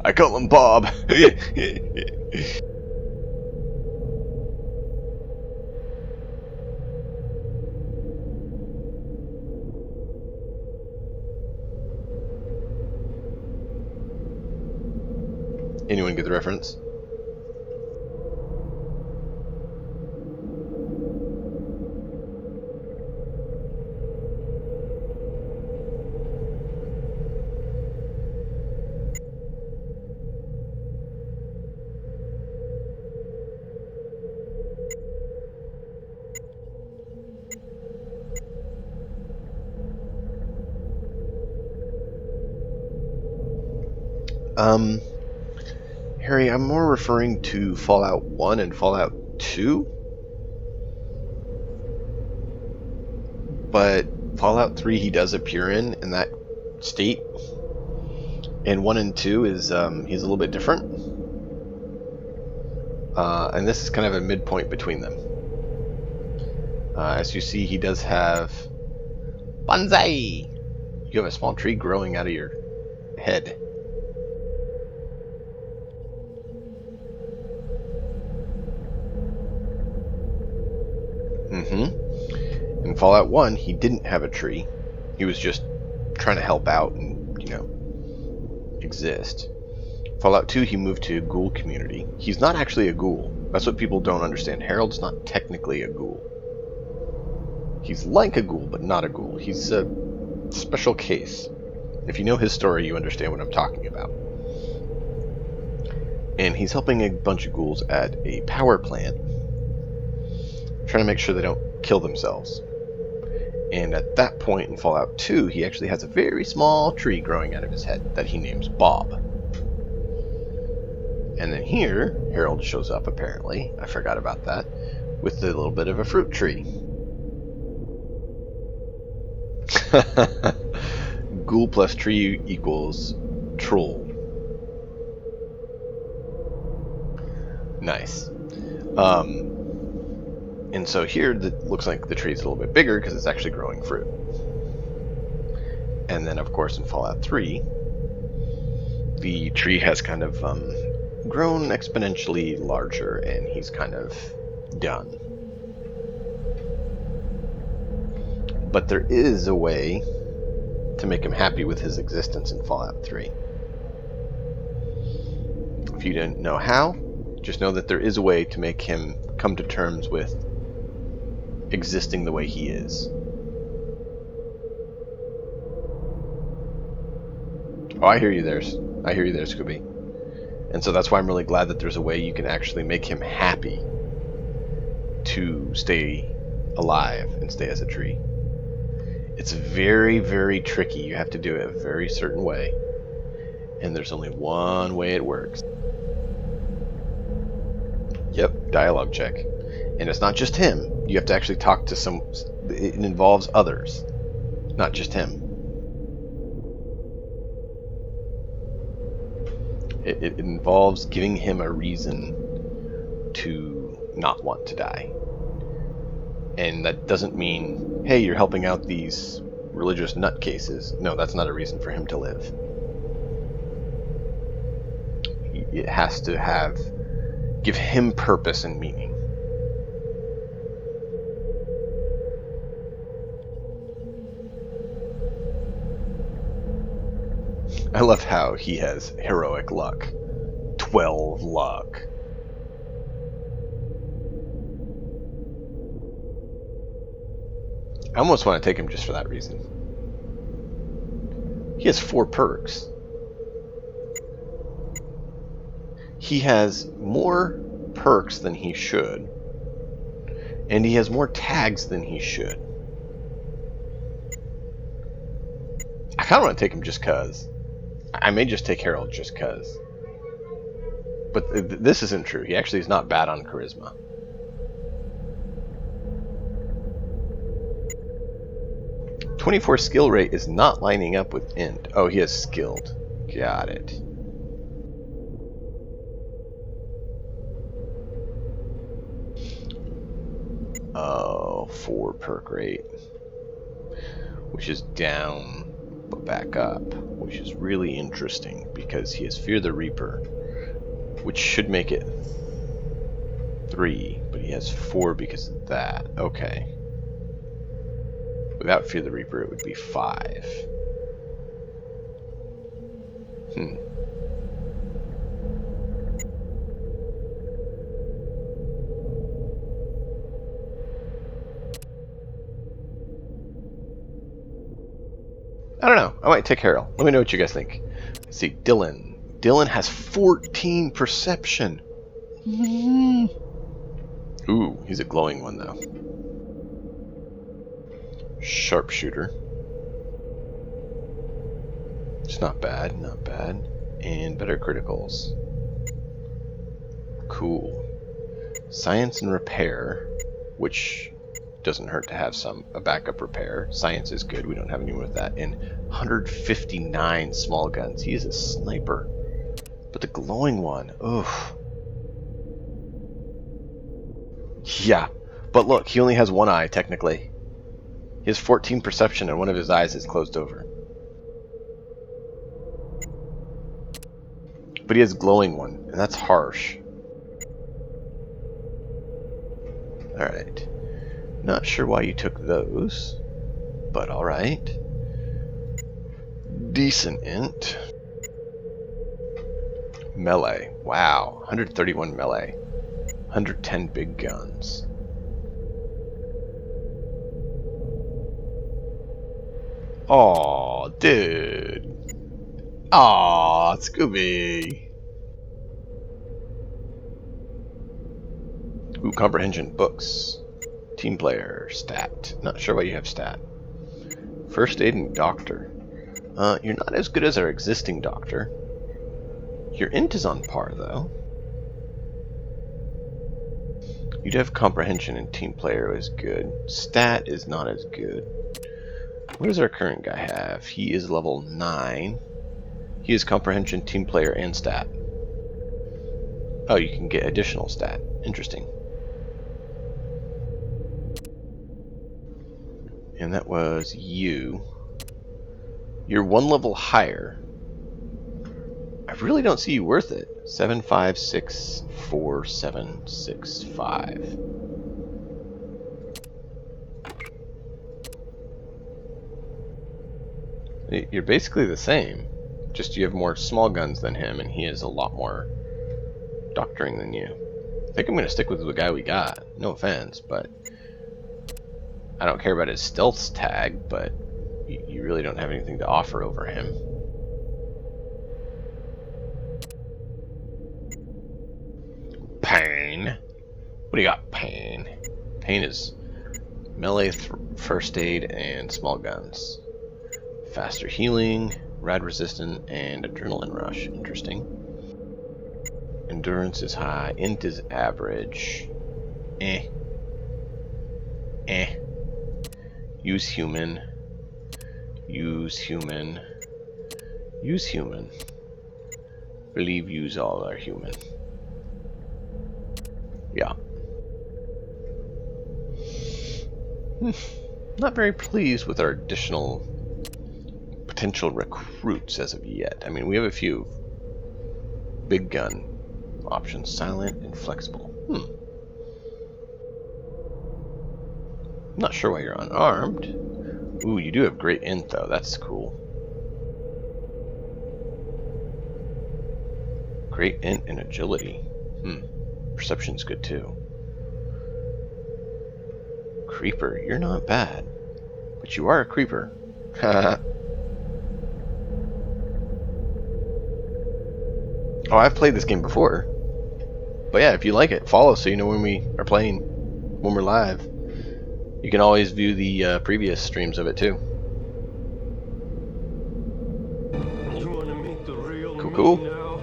I call him Bob. Anyone get the reference? Harry, I'm more referring to Fallout 1 and Fallout 2. But Fallout 3 he does appear in that state. And 1 and 2 is, he's a little bit different. And this is kind of a midpoint between them. As you see, he does have bonsai. You have a small tree growing out of your head. In Fallout 1, he didn't have a tree. He was just trying to help out and, exist. Fallout 2, he moved to a ghoul community. He's not actually a ghoul. That's what people don't understand. Harold's not technically a ghoul. He's like a ghoul, but not a ghoul. He's a special case. If you know his story, you understand what I'm talking about. And he's helping a bunch of ghouls at a power plant, trying to make sure they don't kill themselves. And at that point in Fallout 2, he actually has a very small tree growing out of his head that he names Bob. And then here, Harold shows up, apparently. I forgot about that. With a little bit of a fruit tree. Ghoul plus tree equals troll. Nice. And so here, it looks like the tree's a little bit bigger because it's actually growing fruit. And then, of course, in Fallout 3, the tree has kind of grown exponentially larger, and he's kind of done. But there is a way to make him happy with his existence in Fallout 3. If you didn't know how, just know that there is a way to make him come to terms with existing the way he is. Oh, I hear you there. I hear you there, Scooby. And so that's why I'm really glad that there's a way you can actually make him happy to stay alive and stay as a tree. It's very, very tricky. You have to do it a very certain way. And there's only one way it works. Yep, dialogue check. And it's not just him. You have to actually talk to some... It involves others, not just him. It involves giving him a reason to not want to die. And that doesn't mean, hey, you're helping out these religious nutcases. No, that's not a reason for him to live. It has to give him purpose and meaning. I love how he has heroic luck. 12 luck. I almost want to take him just for that reason. He has 4 perks. He has more perks than he should. And he has more tags than he should. I kind of want to take him just cuz. I may just take Harold just cuz. But this isn't true. He actually is not bad on charisma. .24 skill rate is not lining up with int. Oh, he has skilled. Got it. Oh, 4 perk rate. Which is down, but back up. Which is really interesting because he has Fear the Reaper. Which should make it 3, but he has 4 because of that. Okay. Without Fear the Reaper, it would be 5. I don't know. I might take Harold. Let me know what you guys think. Let's see. Dylan. Dylan has 14 perception. Ooh, he's a glowing one, though. Sharpshooter. It's not bad, not bad. And better criticals. Cool. Science and repair, which doesn't hurt to have a backup repair. Science is good. We don't have anyone with that. And 159 small guns. He is a sniper. But the glowing one, oof. Yeah, but look, he only has one eye, technically. He has 14 perception and one of his eyes is closed over. But he has glowing one, and that's harsh. Alright. Not sure why you took those, but alright. Decent int. Melee. Wow, 131 melee. 110 big guns. Aw, dude. Aw, Scooby. Ooh, comprehension books. Team player, stat. Not sure why you have stat. First aid and doctor. You're not as good as our existing doctor. Your int is on par, though. You'd have comprehension and team player is good. Stat is not as good. What does our current guy have? He is level 9. He has comprehension, team player, and stat. Oh, you can get additional stat. Interesting. And that was you. You're 1 level higher. I really don't see you worth it. 7564765. You're basically the same. Just you have more small guns than him, and he has a lot more doctoring than you. I think I'm going to stick with the guy we got. No offense, but I don't care about his stealth tag, but you really don't have anything to offer over him. Pain. What do you got, Pain? Pain is melee, first aid, and small guns. Faster healing, rad resistant, and adrenaline rush. Interesting. Endurance is high. Int is average. Use human. Use human. Use human. Believe use all are human. Yeah. Not very pleased with our additional potential recruits as of yet. I mean, we have a few big gun options. Silent and flexible. Not sure why you're unarmed. Ooh, you do have great int though. That's cool. Great int and agility. Perception's good too. Creeper, you're not bad. But you are a creeper. Oh, I've played this game before. But yeah, if you like it, follow so you know when we are playing, when we're live. You can always view the previous streams of it too. You want to meet the real Cool, me cool. now?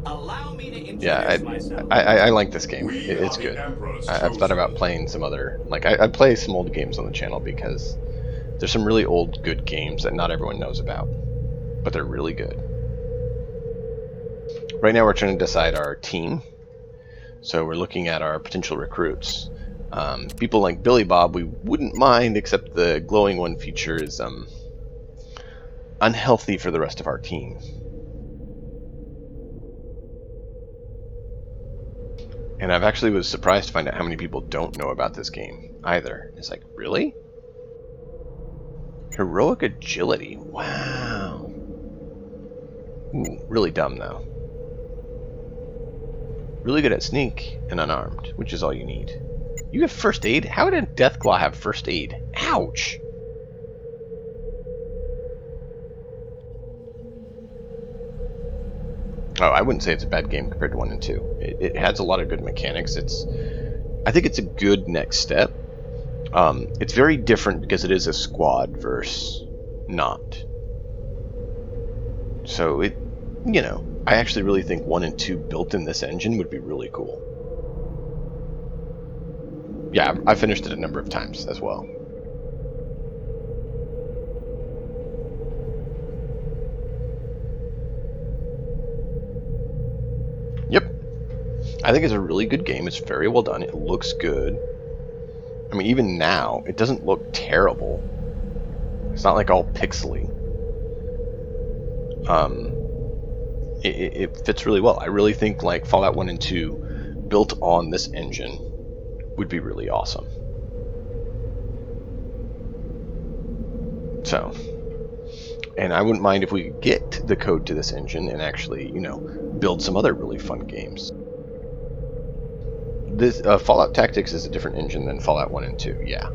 Allow me to Yeah, introduce myself. I like this game. We It's are the good. Emperor's I've thought about chosen. playing some other, like I play some old games on the channel because there's some really old good games that not everyone knows about, but they're really good. Right now we're trying to decide our team, so we're looking at our potential recruits. People like Billy Bob we wouldn't mind, except the glowing one feature is unhealthy for the rest of our team. And I've actually was surprised to find out how many people don't know about this game either. It's like, really? Heroic agility. Wow. Ooh, really dumb though. Really good at sneak and unarmed, which is all you need. You have first aid? How did Deathclaw have first aid? Ouch! Oh, I wouldn't say it's a bad game compared to 1 and 2. It has a lot of good mechanics. I think it's a good next step. It's very different because it is a squad versus not. So I actually really think 1 and 2 built in this engine would be really cool. Yeah, I finished it a number of times as well. Yep. I think it's a really good game. It's very well done. It looks good. I mean, even now, it doesn't look terrible. It's not like all pixely. It fits really well. I really think like Fallout 1 and 2 built on this engine would be really awesome. So, and I wouldn't mind if we could get the code to this engine and actually, build some other really fun games. This Fallout Tactics is a different engine than Fallout 1 and 2, yeah.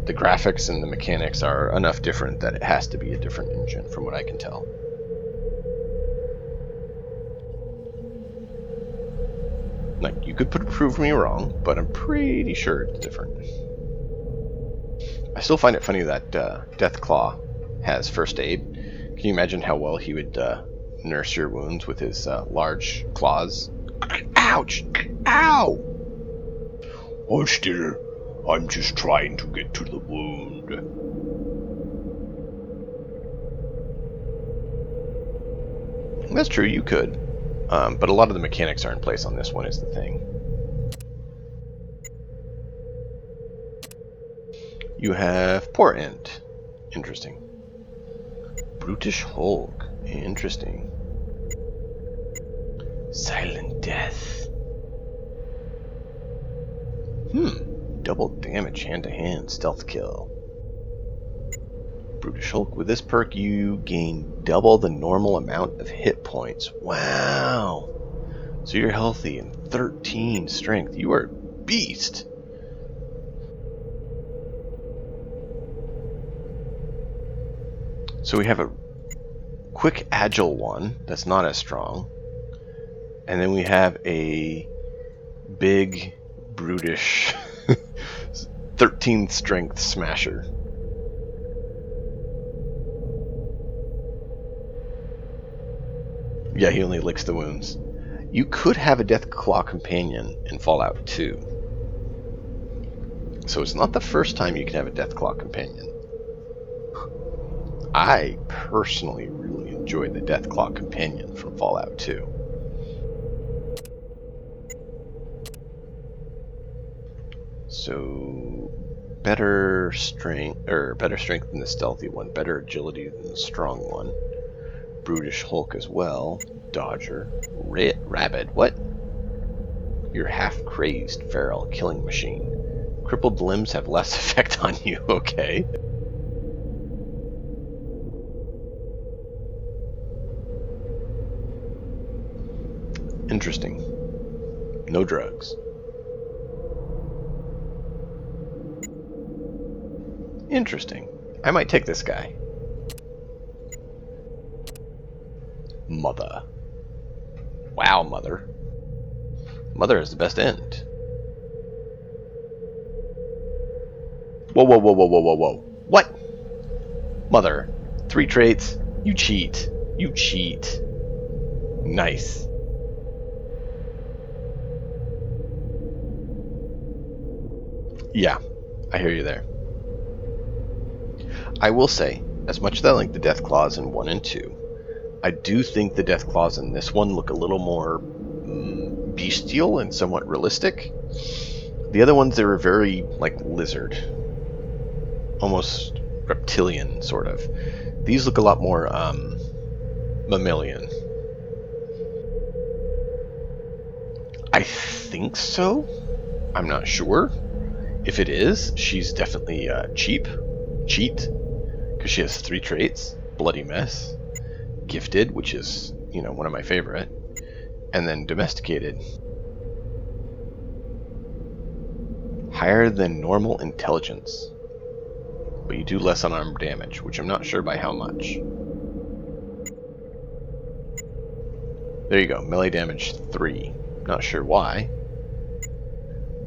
The graphics and the mechanics are enough different that it has to be a different engine, from what I can tell. Like, you could prove me wrong, but I'm pretty sure it's different. I still find it funny that Deathclaw has first aid. Can you imagine how well he would nurse your wounds with his large claws? Ouch! Ow! Hold still. I'm just trying to get to the wound. That's true, you could. But a lot of the mechanics are in place on this one is the thing. You have Poor End. Interesting. Brutish Hulk. Interesting. Silent Death. Double damage hand-to-hand stealth kill. Brutish Hulk. With this perk, you gain double the normal amount of hit points. Wow! So you're healthy and 13 strength. You are a beast! So we have a quick, agile one that's not as strong. And then we have a big, brutish 13 strength smasher. Yeah, he only licks the wounds. You could have a Deathclaw companion in Fallout 2. So it's not the first time you can have a Deathclaw companion. I personally really enjoyed the Deathclaw companion from Fallout 2. So better strength than the stealthy one, better agility than the strong one. Brutish Hulk as well. Dodger. Rabid. What? You're half crazed, feral, killing machine. Crippled limbs have less effect on you, okay. Interesting. No drugs. Interesting. I might take this guy. Mother. Wow, Mother. Mother is the best end. Whoa, whoa, whoa, whoa, whoa, whoa, whoa. What? Mother. 3 traits. You cheat. You cheat. Nice. Yeah, I hear you there. I will say, as much as I like the death claws in 1 and 2, I do think the death claws in this one look a little more bestial and somewhat realistic. The other ones, they were very, like, lizard. Almost reptilian, sort of. These look a lot more, mammalian. I think so. I'm not sure. If it is, she's definitely cheat, because she has 3 traits: bloody mess, gifted, which is, you know, one of my favorite, and then domesticated. Higher than normal intelligence, but you do less unarmed damage, which I'm not sure by how much. There you go, melee damage 3. Not sure why.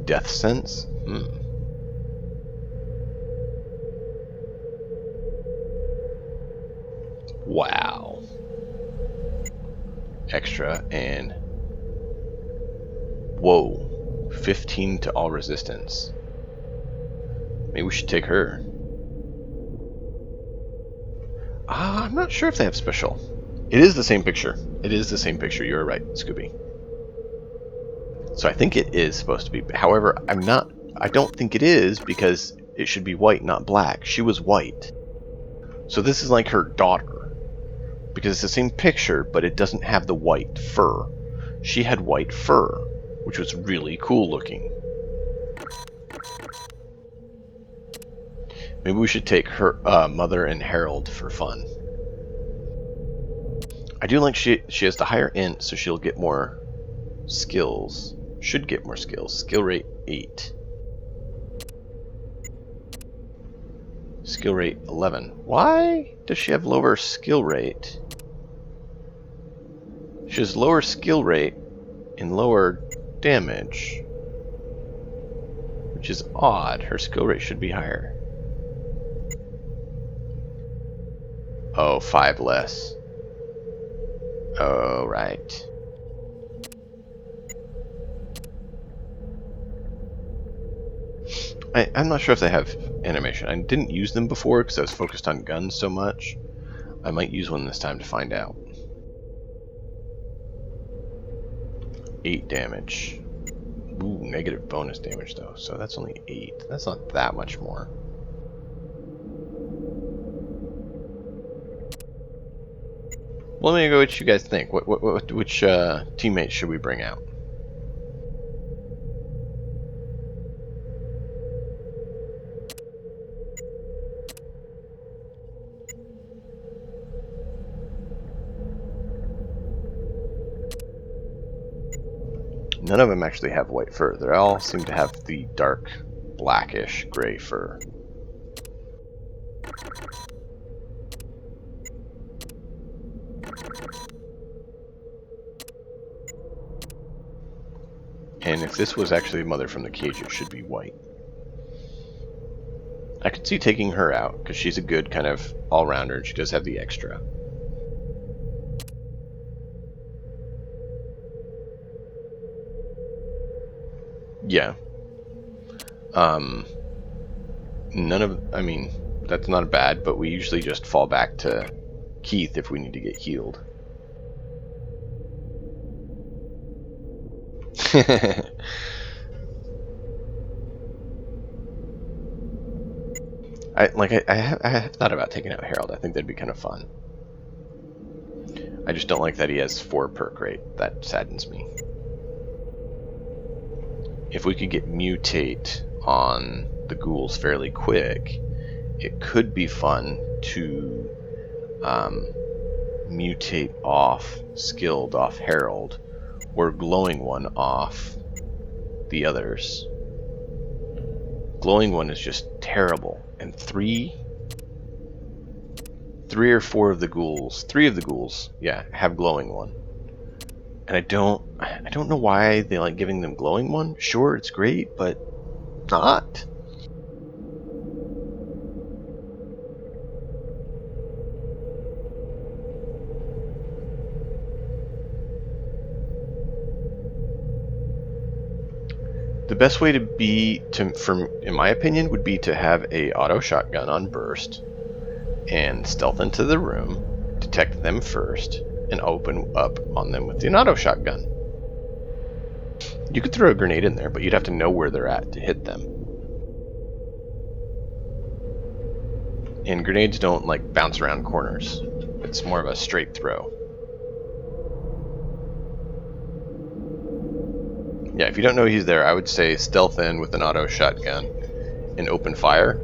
Death sense? Wow. Extra and... Whoa. 15 to all resistance. Maybe we should take her. I'm not sure if they have special. It is the same picture. It is the same picture. You're right, Scooby. So I think it is supposed to be. However, I don't think it is, because it should be white, not black. She was white. So this is like her daughter, because it's the same picture, but it doesn't have the white fur. She had white fur, which was really cool looking. Maybe we should take her Mother and Harold for fun. I do like she has the higher int, so she'll get more skills. Should get more skills. Skill rate 8. Skill rate 11. Why does she have lower skill rate? She has lower skill rate and lower damage, which is odd. Her skill rate should be higher. Oh, 5 less. Oh, right. I'm not sure if they have animation. I didn't use them before because I was focused on guns so much. I might use one this time to find out. 8 damage. Ooh, negative bonus damage though, so that's only 8. That's not that much more. Well, let me go. What you guys think? Which teammates should we bring out? None of them actually have white fur. They all seem to have the dark blackish gray fur. And if this was actually Mother from the cage, it should be white. I could see taking her out, because she's a good kind of all-rounder, and she does have the extra. Yeah. I mean, that's not bad, but we usually just fall back to Keith if we need to get healed. I have thought about taking out Harold. I think that'd be kind of fun. I just don't like that he has 4 perk rate. That saddens me. If we could get mutate on the ghouls fairly quick, it could be fun to mutate off skilled off Harold, or glowing one off the others. Glowing one is just terrible, and 3 3 or 4 of the ghouls, 3 of the ghouls, yeah, have glowing one. And I don't know why they like giving them glowing one. Sure, it's great, but not. The best way to be in my opinion, would be to have a auto shotgun on burst and stealth into the room, detect them first, and open up on them with an auto shotgun. You could throw a grenade in there, but you'd have to know where they're at to hit them. And grenades don't like bounce around corners. It's more of a straight throw. Yeah, if you don't know he's there, I would say stealth in with an auto shotgun and open fire.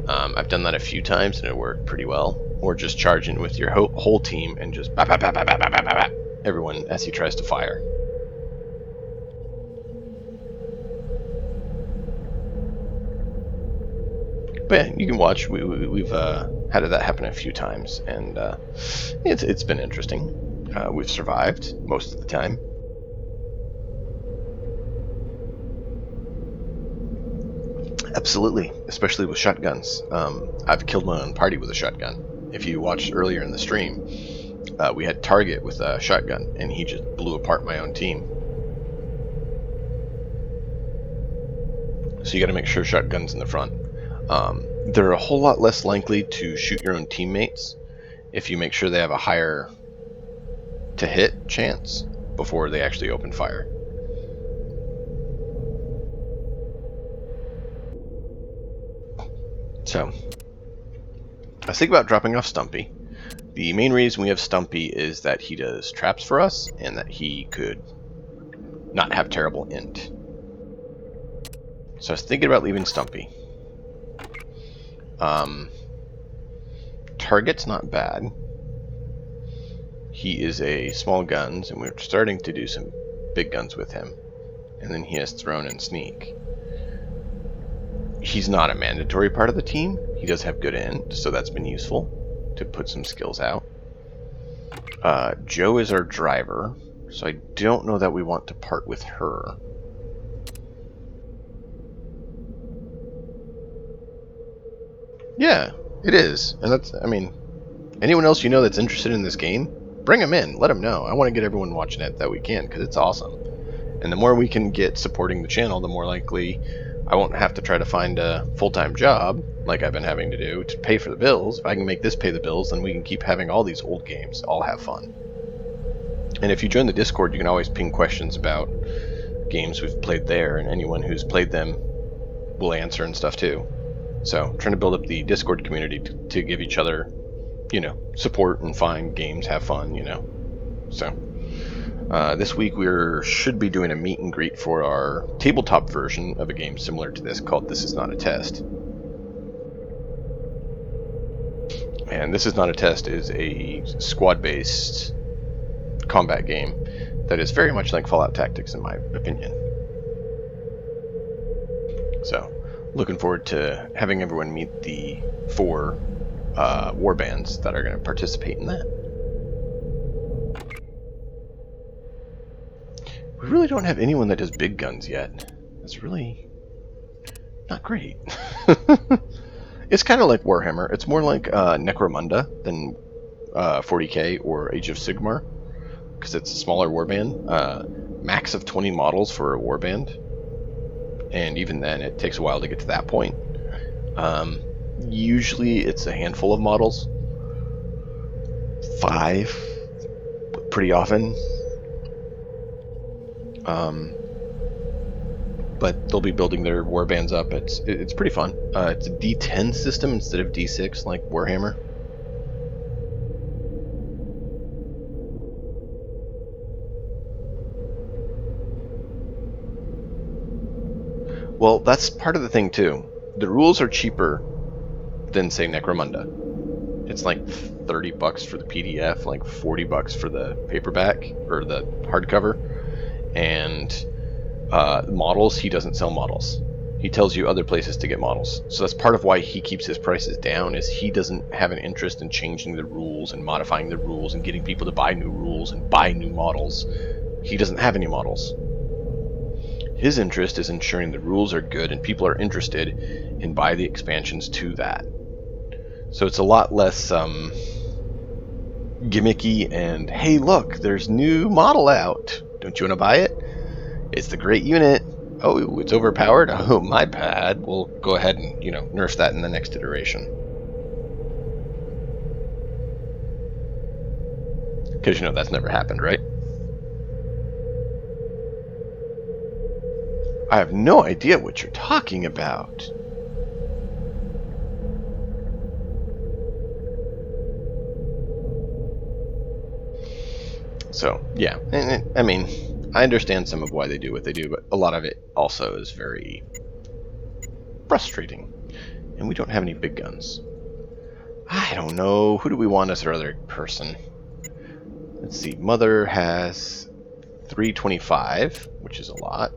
I've done that a few times and it worked pretty well. Or just charge in with your whole team and just bap, bap, bap, bap, bap, bap, bap, bap, everyone as he tries to fire. But yeah, you can watch. We've had that happen a few times, and it's been interesting. We've survived most of the time. Absolutely, especially with shotguns. I've killed my own party with a shotgun. If you watched earlier in the stream, we had Target with a shotgun, and he just blew apart my own team. So you got to make sure shotgun's in the front. They're a whole lot less likely to shoot your own teammates if you make sure they have a higher to hit chance before they actually open fire. So, I was thinking about dropping off Stumpy. The main reason we have Stumpy is that he does traps for us and that he could not have terrible int. So I was thinking about leaving Stumpy. Target's not bad. He is a small guns, and we're starting to do some big guns with him. And then he has thrown and sneak. He's not a mandatory part of the team. He does have good int, so that's been useful to put some skills out. Joe is our driver, so I don't know that we want to part with her. Yeah, it is. And that's, I mean, anyone else you know that's interested in this game, bring them in. Let them know. I want to get everyone watching it that we can, because it's awesome. And the more we can get supporting the channel, the more likely I won't have to try to find a full-time job, like I've been having to do, to pay for the bills. If I can make this pay the bills, then we can keep having all these old games, all have fun. And if you join the Discord, you can always ping questions about games we've played there, and anyone who's played them will answer and stuff too. So, trying to build up the Discord community to give each other, you know, support and find games, have fun, you know. So, this week we should be doing a meet and greet for our tabletop version of a game similar to this called This Is Not a Test. And This Is Not a Test is a squad-based combat game that is very much like Fallout Tactics in my opinion. So, looking forward to having everyone meet the 4 war bands that are going to participate in that. We really don't have anyone that does big guns yet. That's really not great. It's kind of like Warhammer. It's more like Necromunda than 40k or Age of Sigmar, because it's a smaller warband. Max of 20 models for a warband, and even then it takes a while to get to that point. Usually it's a handful of models, 5 pretty often. But they'll be building their warbands up. It's pretty fun. It's a D10 system instead of D6 like Warhammer. Well, that's part of the thing too. The rules are cheaper than, say, Necromunda. It's like $30 for the PDF, like $40 for the paperback or the hardcover. And models, he doesn't sell models. He tells you other places to get models. So that's part of why he keeps his prices down, is he doesn't have an interest in changing the rules and modifying the rules and getting people to buy new rules and buy new models. He doesn't have any models. His interest is ensuring the rules are good and people are interested and buy the expansions to that. So it's a lot less gimmicky and, hey look, there's new model out. Don't you want to buy it? It's the great unit. Oh, it's overpowered? Oh, my bad. We'll go ahead and, nerf that in the next iteration. Because, that's never happened, right? I have no idea what you're talking about. So, yeah. And I mean, I understand some of why they do what they do, but a lot of it also is very frustrating. And we don't have any big guns. I don't know. Who do we want as our other person? Let's see. Mother has 325, which is a lot.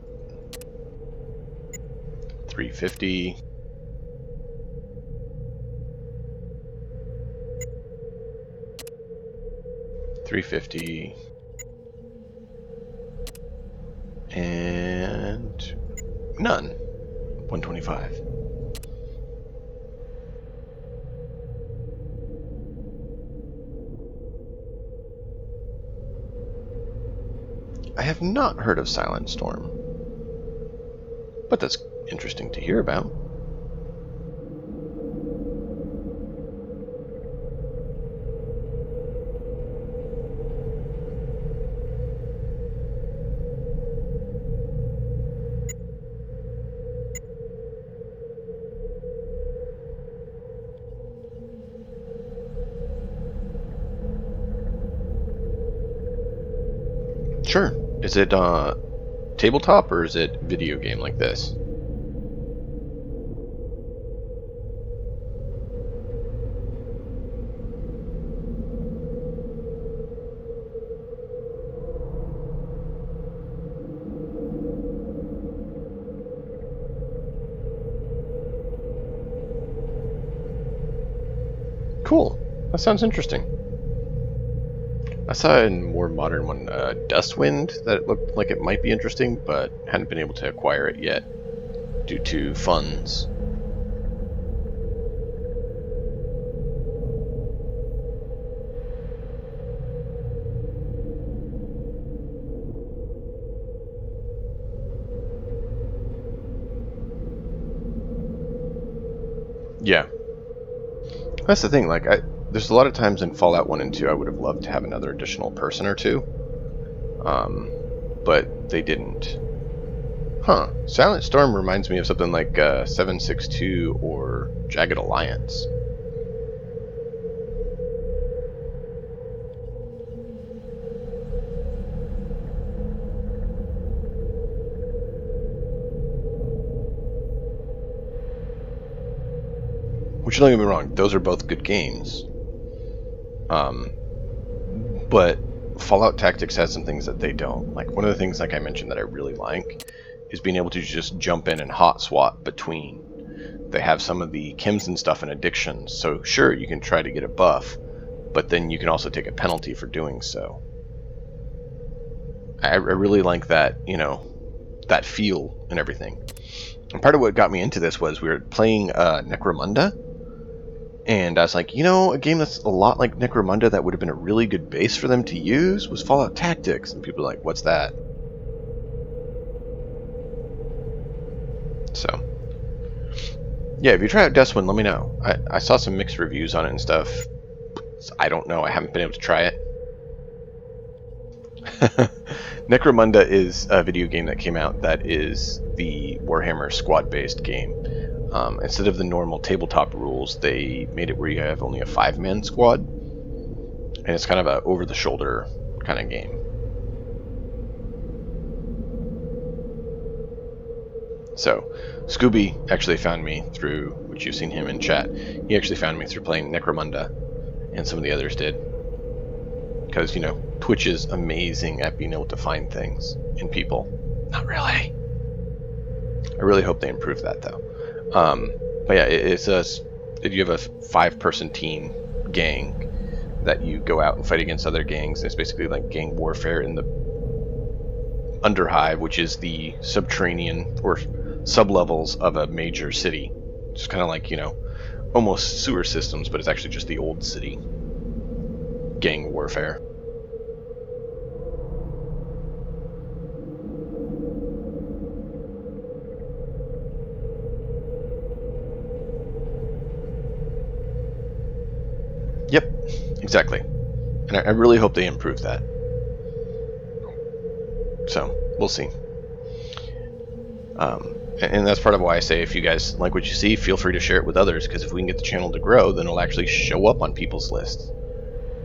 350. $350 and none. 125. I have not heard of Silent Storm, but that's interesting to hear about. Sure. Is it tabletop or is it video game like this? Cool. That sounds interesting. I saw a more modern one, Dustwind, that looked like it might be interesting, but hadn't been able to acquire it yet due to funds. Yeah. That's the thing, there's a lot of times in Fallout 1 and 2 I would have loved to have another additional person or two. But they didn't. Huh. Silent Storm reminds me of something like 762 or Jagged Alliance. Which, don't get me wrong, those are both good games. But Fallout Tactics has some things that they don't. Like, one of the things, like I mentioned, that I really like is being able to just jump in and hot swap between. They have some of the chems and stuff in addictions, so sure, you can try to get a buff, but then you can also take a penalty for doing so. I really like that, that feel and everything. And part of what got me into this was we were playing Necromunda, and I was like, a game that's a lot like Necromunda that would have been a really good base for them to use was Fallout Tactics. And people are like, what's that? So, yeah, if you try out Dustwind, let me know. I saw some mixed reviews on it and stuff. I don't know. I haven't been able to try it. Necromunda is a video game that came out that is the Warhammer squad-based game. Instead of the normal tabletop rules, they made it where you have only a 5-man squad, and it's kind of a over-the-shoulder kind of game. So, Scooby actually found me through, which you've seen him in chat, he actually found me through playing Necromunda, and some of the others did. Because, Twitch is amazing at being able to find things in people. Not really. I really hope they improve that, though. But yeah, if you have a 5-person team gang that you go out and fight against other gangs, and it's basically like gang warfare in the Underhive, which is the subterranean or sublevels of a major city. It's kind of like, almost sewer systems, but it's actually just the old city. Gang warfare. Yep, exactly. And I really hope they improve that. So, we'll see. And that's part of why I say if you guys like what you see, feel free to share it with others, because if we can get the channel to grow, then it'll actually show up on people's lists.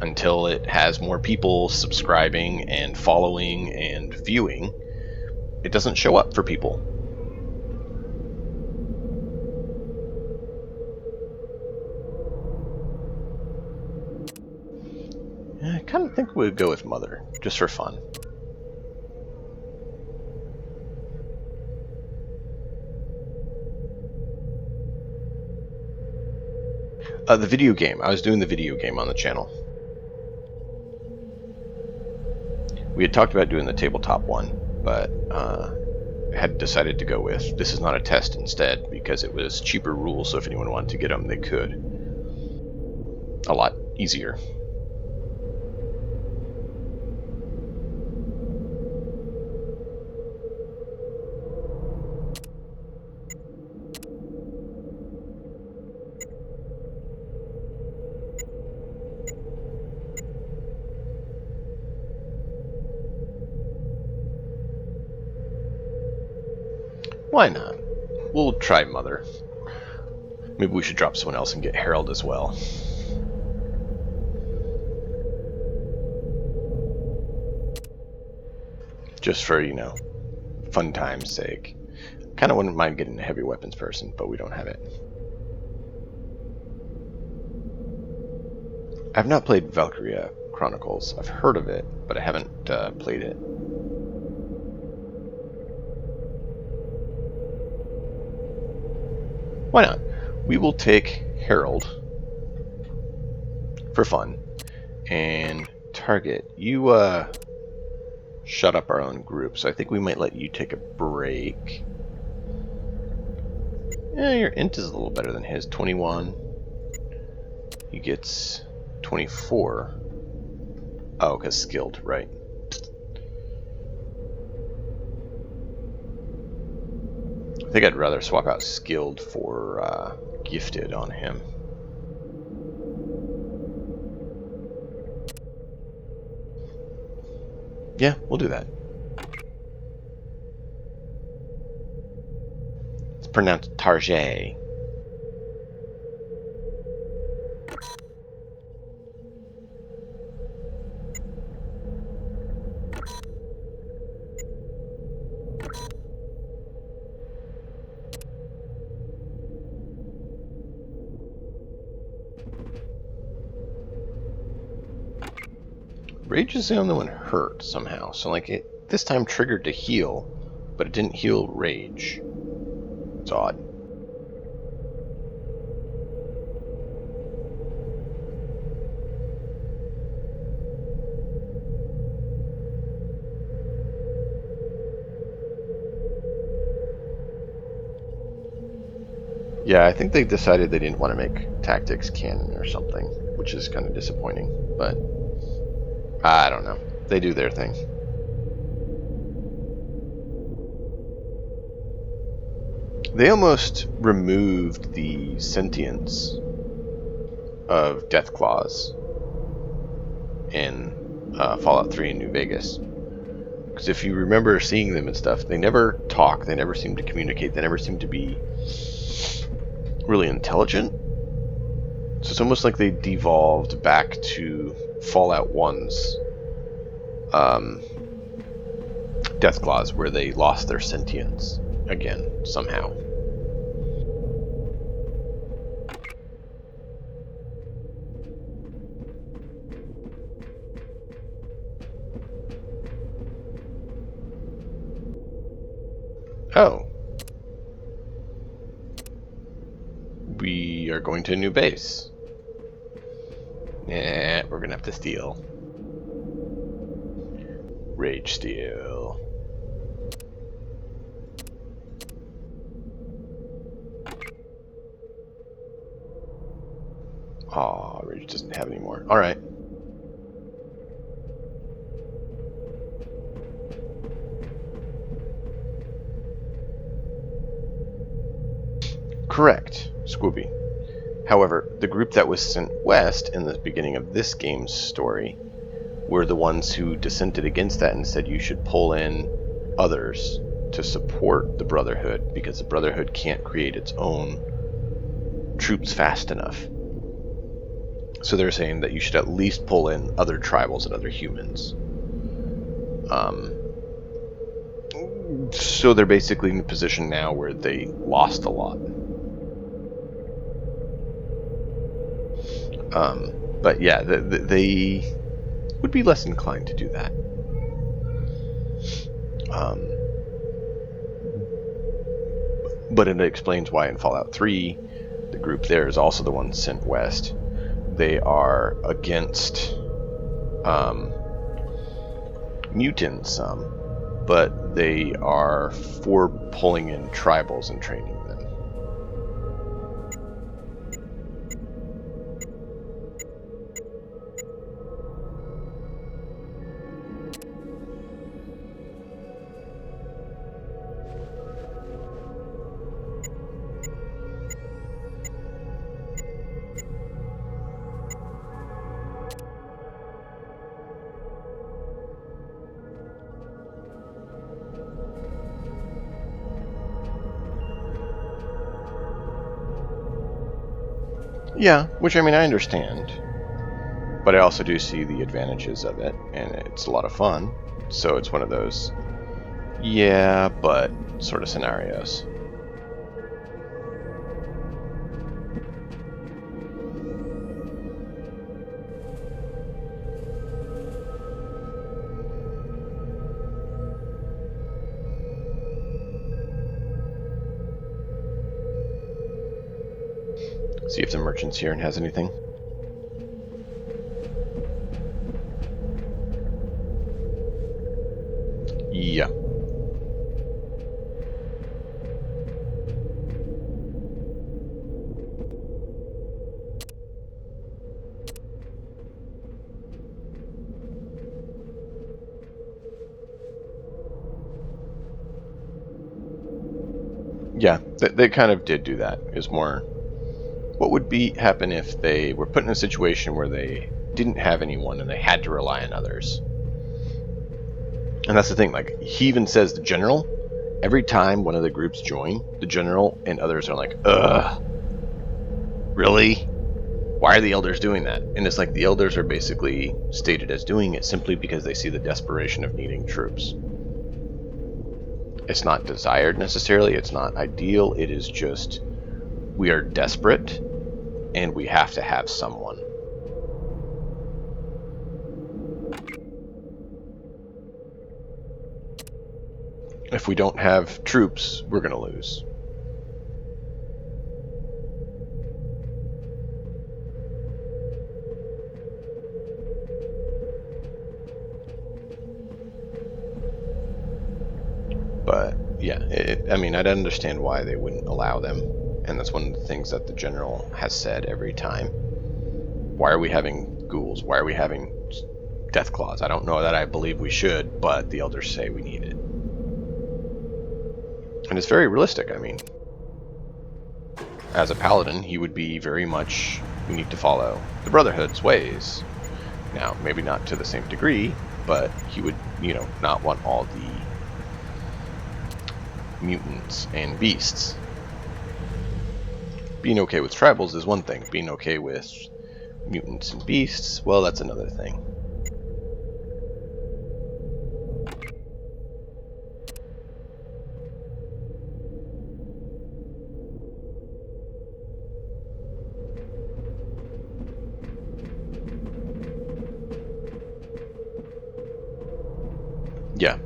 Until it has more people subscribing and following and viewing, it doesn't show up for people. I kind of think we'd go with Mother, just for fun. The video game. I was doing the video game on the channel. We had talked about doing the tabletop one, but had decided to go with This Is Not a Test instead, because it was cheaper rules, so if anyone wanted to get them, they could. A lot easier. Why not? We'll try Mother. Maybe we should drop someone else and get Harold as well. Just for, fun time's sake. Kind of wouldn't mind getting a heavy weapons person, but we don't have it. I've not played Valkyria Chronicles. I've heard of it, but I haven't played it. Why not? We will take Harold for fun. And Target, you shut up our own group, so I think we might let you take a break. Yeah, your int is a little better than his. 21. He gets 24. Oh, because skilled, right. I think I'd rather swap out skilled for gifted on him. Yeah, we'll do that. It's pronounced Target. Rage is the only one hurt somehow, so like it this time triggered to heal, but it didn't heal Rage. It's odd. Yeah, I think they decided they didn't want to make tactics canon or something, which is kind of disappointing, but I don't know. They do their thing. They almost removed the sentience of Deathclaws in Fallout 3 in New Vegas. Because if you remember seeing them and stuff, they never talk, they never seem to communicate, they never seem to be really intelligent. So it's almost like they devolved back to Fallout 1's Deathclaws, where they lost their sentience again, somehow. Oh. are going to a new base. Yeah, we're gonna have to steal. Rage steal. Aw, Rage doesn't have any more. Alright. Correct, Scooby. However, the group that was sent west in the beginning of this game's story were the ones who dissented against that and said you should pull in others to support the Brotherhood because the Brotherhood can't create its own troops fast enough. So they're saying that you should at least pull in other tribals and other humans. So they're basically in a position now where they lost a lot. But yeah, they would be less inclined to do that. But it explains why in Fallout 3, the group there is also the one sent west. They are against mutants, but they are for pulling in tribals and training them. Yeah, which I mean, I understand. But I also do see the advantages of it, and it's a lot of fun. So it's one of those, yeah, but sort of scenarios. See if the merchant's here and has anything. Yeah. Yeah, they kind of did do that. Is more what would happen if they were put in a situation where they didn't have anyone and they had to rely on others. And that's the thing, like, he even says the general, every time one of the groups join, the general and others are like, ugh, really? Why are the elders doing that? And it's like the elders are basically stated as doing it simply because they see the desperation of needing troops. It's not desired necessarily, it's not ideal, it is just, we are desperate, and we have to have someone. If we don't have troops, we're going to lose. But yeah, I mean, I'd understand why they wouldn't allow them. And that's one of the things that the general has said every time. Why are we having ghouls? Why are we having death claws? I don't know that I believe we should, but the elders say we need it. And it's very realistic. I mean, as a paladin, he would be very much, we need to follow the Brotherhood's ways. Now, maybe not to the same degree, but he would, not want all the mutants and beasts. Being okay with tribals is one thing. Being okay with mutants and beasts, well, that's another thing. Yeah.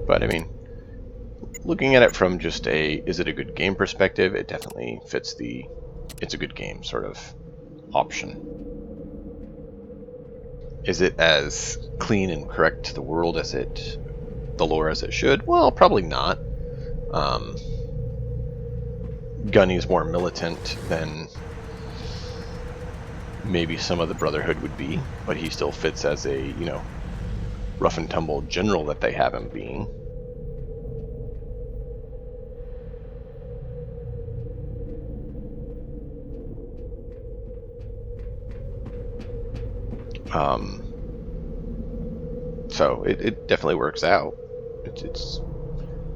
But I mean, looking at it from just is it a good game perspective, it definitely fits the it's a good game sort of option. Is it as clean and correct to the world as the lore as it should? Well, probably not. Gunny's more militant than maybe some of the Brotherhood would be, but he still fits as a, rough and tumble general that they have him being. So it definitely works out. It's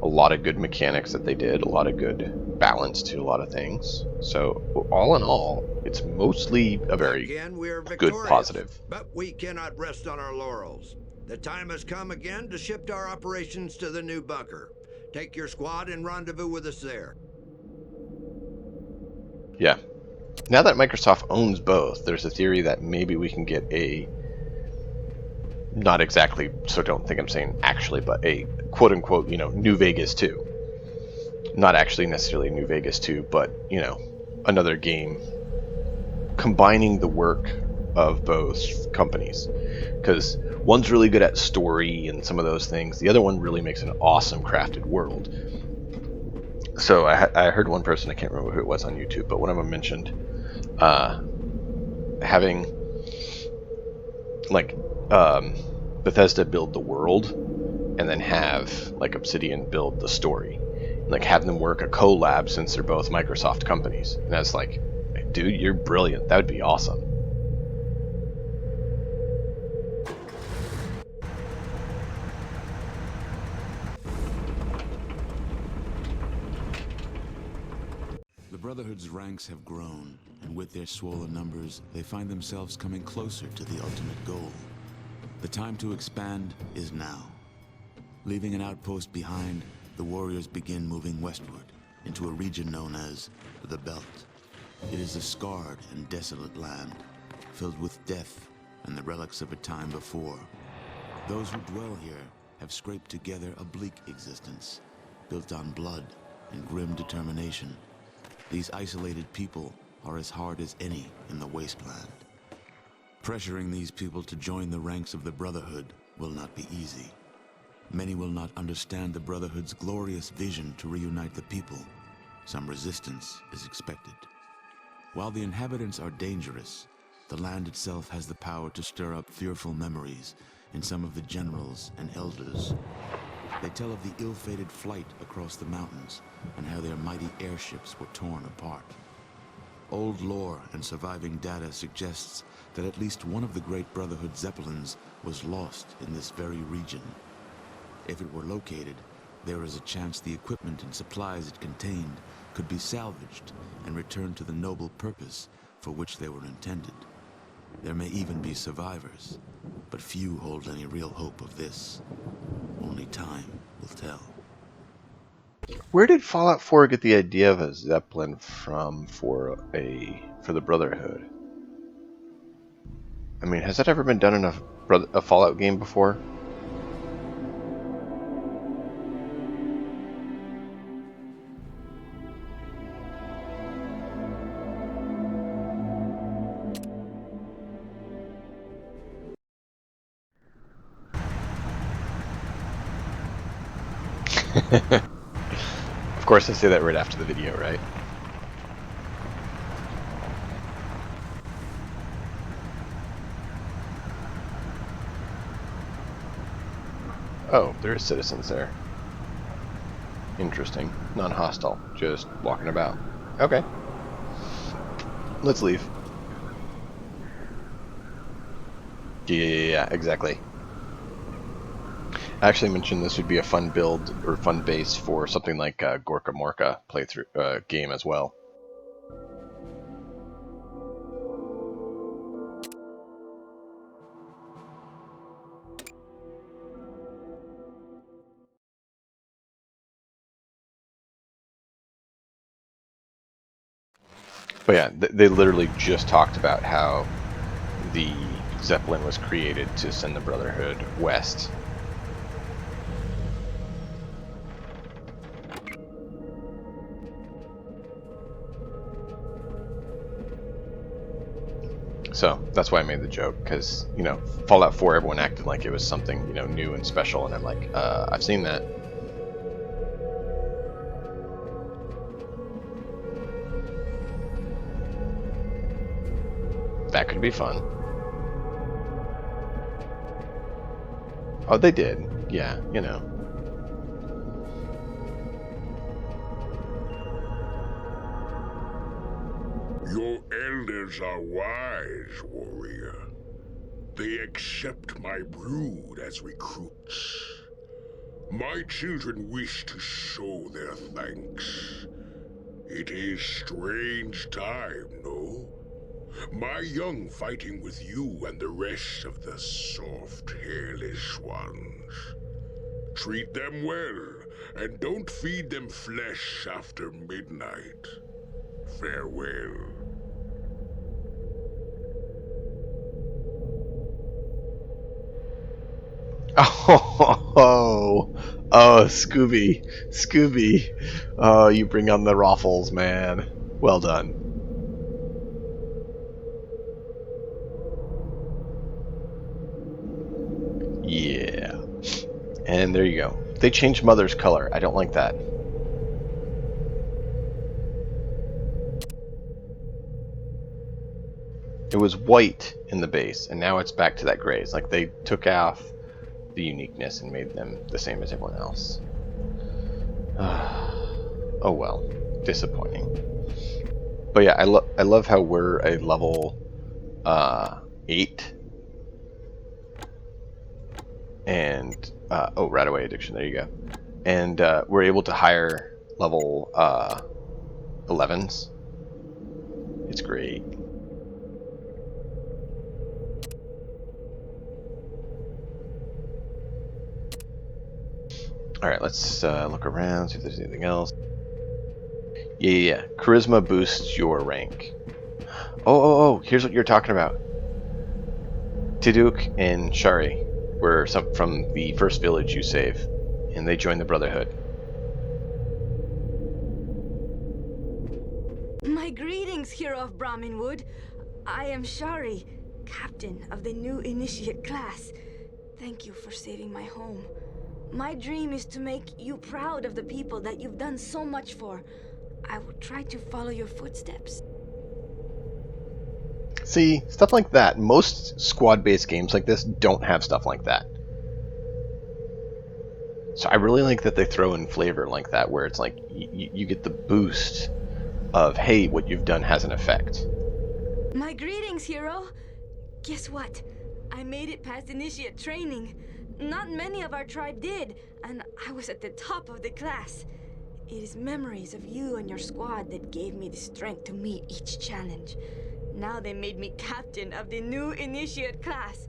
a lot of good mechanics that they did, a lot of good balance to a lot of things. So all in all, it's mostly a very Again, we are good victorious, positive. but we cannot rest on our laurels. The time has come again to shift our operations to the new bunker. Take your squad and rendezvous with us there. Yeah. Now that Microsoft owns both, there's a theory that maybe we can get not exactly, so don't think I'm saying actually, but a quote-unquote, New Vegas 2. Not actually necessarily New Vegas 2, but, another game combining the work of both companies. Because one's really good at story and some of those things. The other one really makes an awesome crafted world. So I heard one person, I can't remember who it was on YouTube, but one of them mentioned having Bethesda build the world and then have Obsidian build the story, and have them work a collab since they're both Microsoft companies. And that's dude, you're brilliant. That would be awesome. The Brotherhood's ranks have grown, and with their swollen numbers, they find themselves coming closer to the ultimate goal. The time to expand is now. Leaving an outpost behind, the warriors begin moving westward into a region known as the Belt. It is a scarred and desolate land, filled with death and the relics of a time before. Those who dwell here have scraped together a bleak existence, built on blood and grim determination. These isolated people are as hard as any in the wasteland. Pressuring these people to join the ranks of the Brotherhood will not be easy. Many will not understand the Brotherhood's glorious vision to reunite the people. Some resistance is expected. While the inhabitants are dangerous, the land itself has the power to stir up fearful memories in some of the generals and elders. They tell of the ill-fated flight across the mountains and how their mighty airships were torn apart. Old lore and surviving data suggests that at least one of the great Brotherhood Zeppelins was lost in this very region. If it were located, there is a chance the equipment and supplies it contained could be salvaged and returned to the noble purpose for which they were intended. There may even be survivors, but few hold any real hope of this. Only time will tell. Where did Fallout 4 get the idea of a Zeppelin from for the Brotherhood? I mean, has that ever been done in a Fallout game before? Of course, I say that right after the video, right? Oh, there are citizens there. Interesting. Non-hostile. Just walking about. Okay. Let's leave. Yeah, exactly. I actually mentioned this would be a fun build or fun base for something like a Gorka Morka playthrough game as well. But yeah, they literally just talked about how the Zeppelin was created to send the Brotherhood west. So that's why I made the joke, because, you know, Fallout 4, everyone acted like it was something, you know, new and special, and I'm like, I've seen that. That could be fun. Oh, they did. Yeah, you know. Your elders are wise, warrior. They accept my brood as recruits. My children wish to show their thanks. It is strange time, no? My young fighting with you and the rest of the soft, hairless ones. Treat them well, and don't feed them flesh after midnight. Farewell. Oh, Scooby. Oh, you bring on the ruffles, man. Well done. Yeah. And there you go. They changed Mother's color. I don't like that. It was white in the base, and now it's back to that gray. It's like they took off the uniqueness and made them the same as everyone else. Oh well. Disappointing. But yeah, I love how we're a level 8. And oh, Radaway addiction, there you go. And we're able to hire level 11s. It's great. Alright, let's look around, see if there's anything else. Yeah. Charisma boosts your rank. Oh, here's what you're talking about. Tiduk and Shari were some from the first village you save, and they joined the Brotherhood. My greetings, hero of Brahminwood. I am Shari, captain of the new initiate class. Thank you for saving my home. My dream is to make you proud of the people that you've done so much for. I will try to follow your footsteps. See, stuff like that. Most squad-based games like this don't have stuff like that. So I really like that they throw in flavor like that, where it's like you get the boost of, hey, what you've done has an effect. My greetings, hero. Guess what? I made it past initiate training. Not many of our tribe did, and I was at the top of the class. It is memories of you and your squad that gave me the strength to meet each challenge. Now they made me captain of the new initiate class.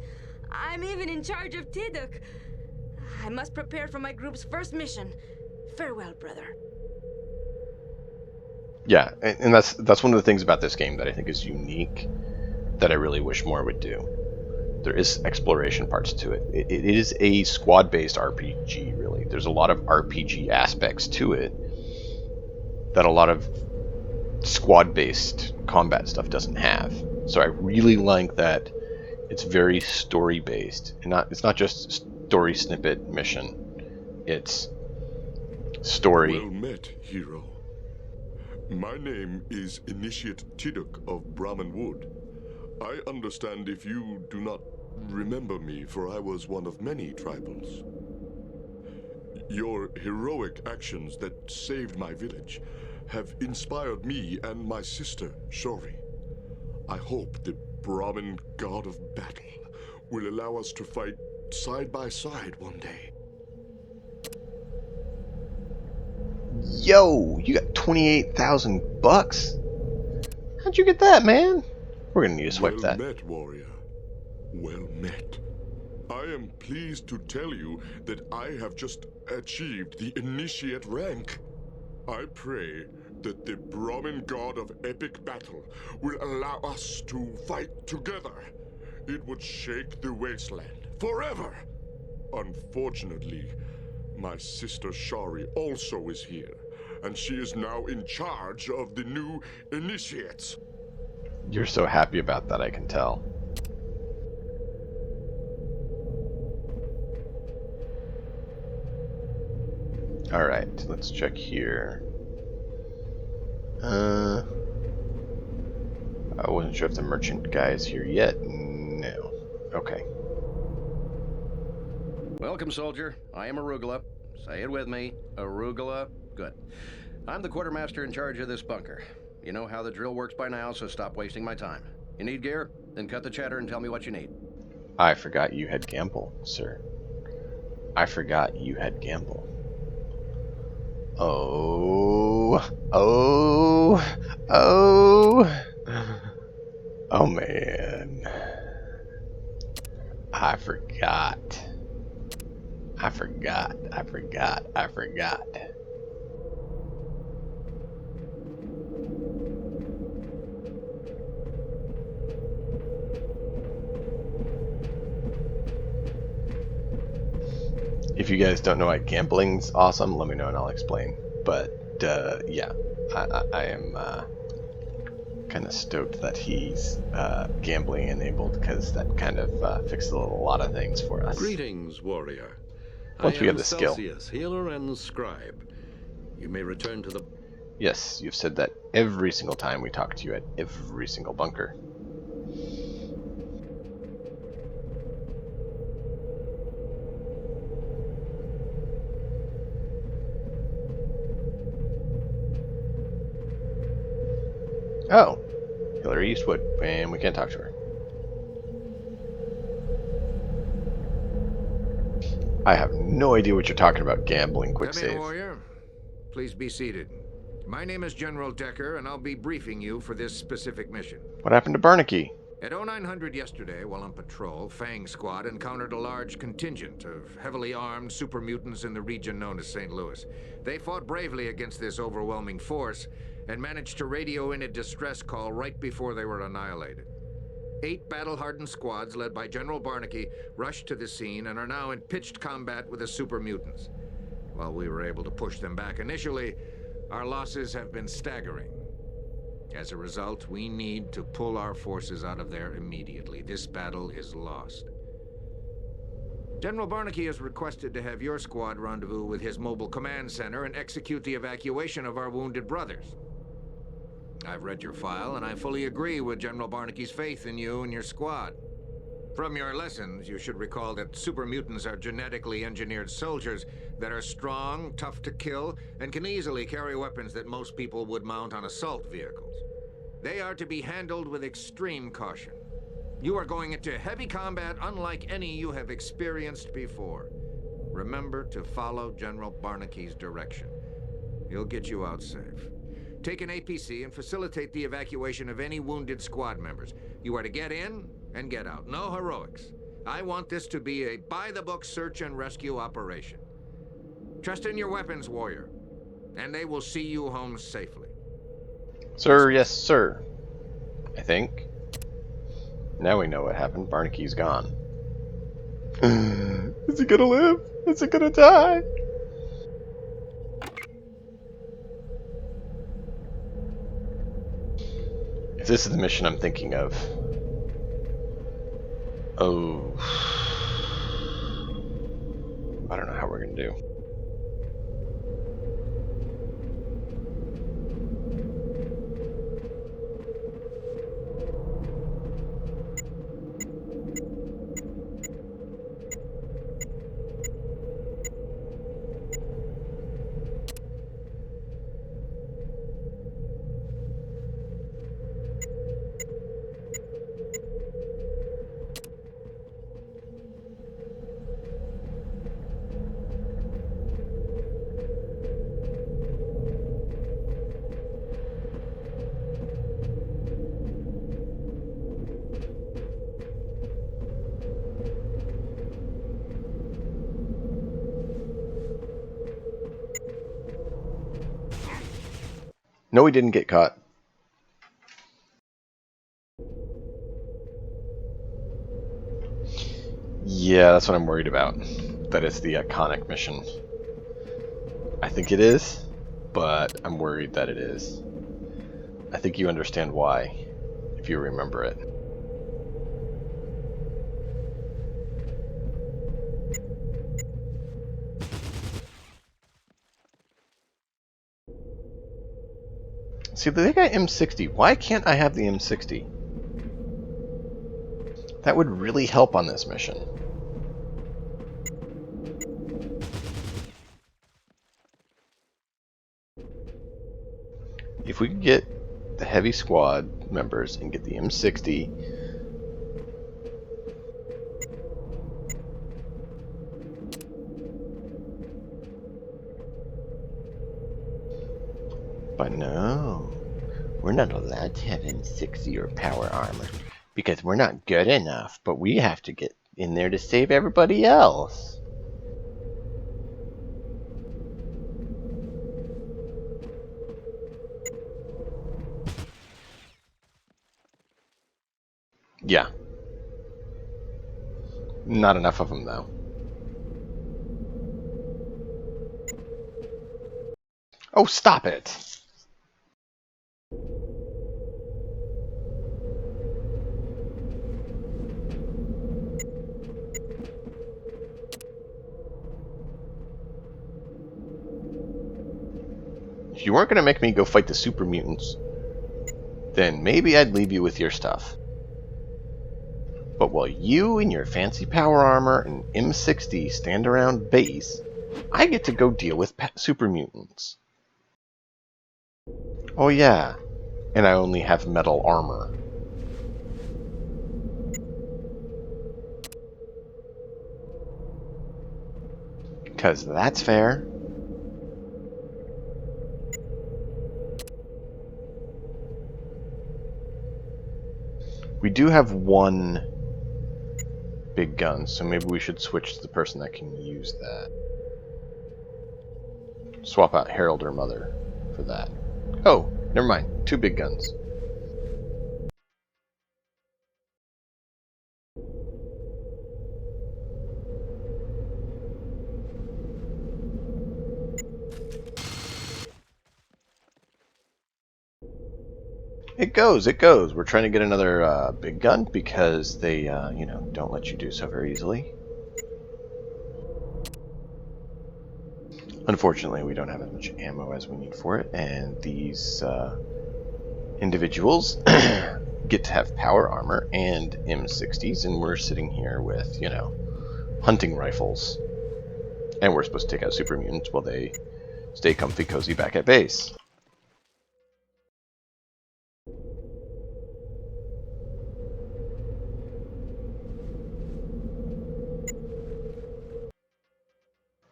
I'm even in charge of Tiduk. I must prepare for my group's first mission. Farewell, brother. Yeah, and that's one of the things about this game that I think is unique, that I really wish more would do. There is exploration parts to it. It is a squad-based RPG, really. There's a lot of RPG aspects to it that a lot of squad-based combat stuff doesn't have. So I really like that it's very story-based, and it's not just story snippet mission. It's story. Well met, hero. My name is Initiate Tiduk of Brahminwood. I understand if you do not remember me, for I was one of many tribals. Your heroic actions that saved my village have inspired me and my sister, Shori. I hope the Brahmin god of battle will allow us to fight side by side one day. Yo, you got 28,000 bucks? How'd you get that, man? We're gonna need to swipe that. Well met, warrior. Well met. I am pleased to tell you that I have just achieved the initiate rank. I pray that the Brahmin god of epic battle will allow us to fight together. It would shake the wasteland forever. Unfortunately, my sister Shari also is here, and she is now in charge of the new initiates. You're so happy about that, I can tell. Alright, let's check here. I wasn't sure if the merchant guy is here yet. No. Okay. Welcome, soldier. I am Arugula. Say it with me. Arugula. Good. I'm the quartermaster in charge of this bunker. You know how the drill works by now, so stop wasting my time. You need gear? Then cut the chatter and tell me what you need. I forgot you had gamble, sir. I forgot you had gamble. Oh. Oh, man. I forgot. If you guys don't know why gambling's awesome, let me know and I'll explain. But, yeah, I am kind of stoked that he's gambling enabled, because that kind of fixes a lot of things for us. Greetings, warrior. Once we I am have the skill. Celsius, healer and scribe. You may return to the... Yes, you've said that every single time we talk to you at every single bunker. Oh, Hillary Eastwood, and we can't talk to her. I have no idea what you're talking about, gambling. Quick Come in, save. warrior. Please be seated. My name is General Decker, and I'll be briefing you for this specific mission. What happened to Barnaky? At 0900 yesterday, while on patrol, Fang Squad encountered a large contingent of heavily armed super mutants in the region known as St. Louis. They fought bravely against this overwhelming force and managed to radio in a distress call right before they were annihilated. 8 battle-hardened squads led by General Barnaky rushed to the scene and are now in pitched combat with the super mutants. While we were able to push them back initially, our losses have been staggering. As a result, we need to pull our forces out of there immediately. This battle is lost. General Barnaky has requested to have your squad rendezvous with his mobile command center and execute the evacuation of our wounded brothers. I've read your file, and I fully agree with General Barnaky's faith in you and your squad. From your lessons, you should recall that super mutants are genetically engineered soldiers that are strong, tough to kill, and can easily carry weapons that most people would mount on assault vehicles. They are to be handled with extreme caution. You are going into heavy combat unlike any you have experienced before. Remember to follow General Barnaky's direction. He'll get you out safe. Take an APC and facilitate the evacuation of any wounded squad members. You are to get in and get out. No heroics. I want this to be a by-the-book search and rescue operation. Trust in your weapons, warrior, and they will see you home safely. Sir, yes, sir. I think. Now we know what happened. Barnaky's gone. Is he gonna live? Is he gonna die? If this is the mission I'm thinking of. Oh. I don't know how we're gonna do. No, he didn't get caught. Yeah, that's what I'm worried about. That it's the iconic mission. I think it is, but I'm worried that it is. I think you understand why if you remember it. See, they got M60. Why can't I have the M60? That would really help on this mission. If we could get the heavy squad members and get the M60, but no, we're not allowed to have M60 or power armor because we're not good enough, but we have to get in there to save everybody else. Yeah. Not enough of them, though. Oh, stop it! If you weren't going to make me go fight the super mutants, then maybe I'd leave you with your stuff. But while you and your fancy power armor and M60 stand around base, I get to go deal with super mutants. Oh yeah, and I only have metal armor. Because that's fair. We do have one big gun, so maybe we should switch to the person that can use that. Swap out Harold or Mother for that. Oh, never mind. 2 big guns. It goes, it goes. We're trying to get another big gun because they, you know, don't let you do so very easily. Unfortunately, we don't have as much ammo as we need for it, and these individuals get to have power armor and M60s, and we're sitting here with, you know, hunting rifles. And we're supposed to take out super mutants while they stay comfy cozy back at base.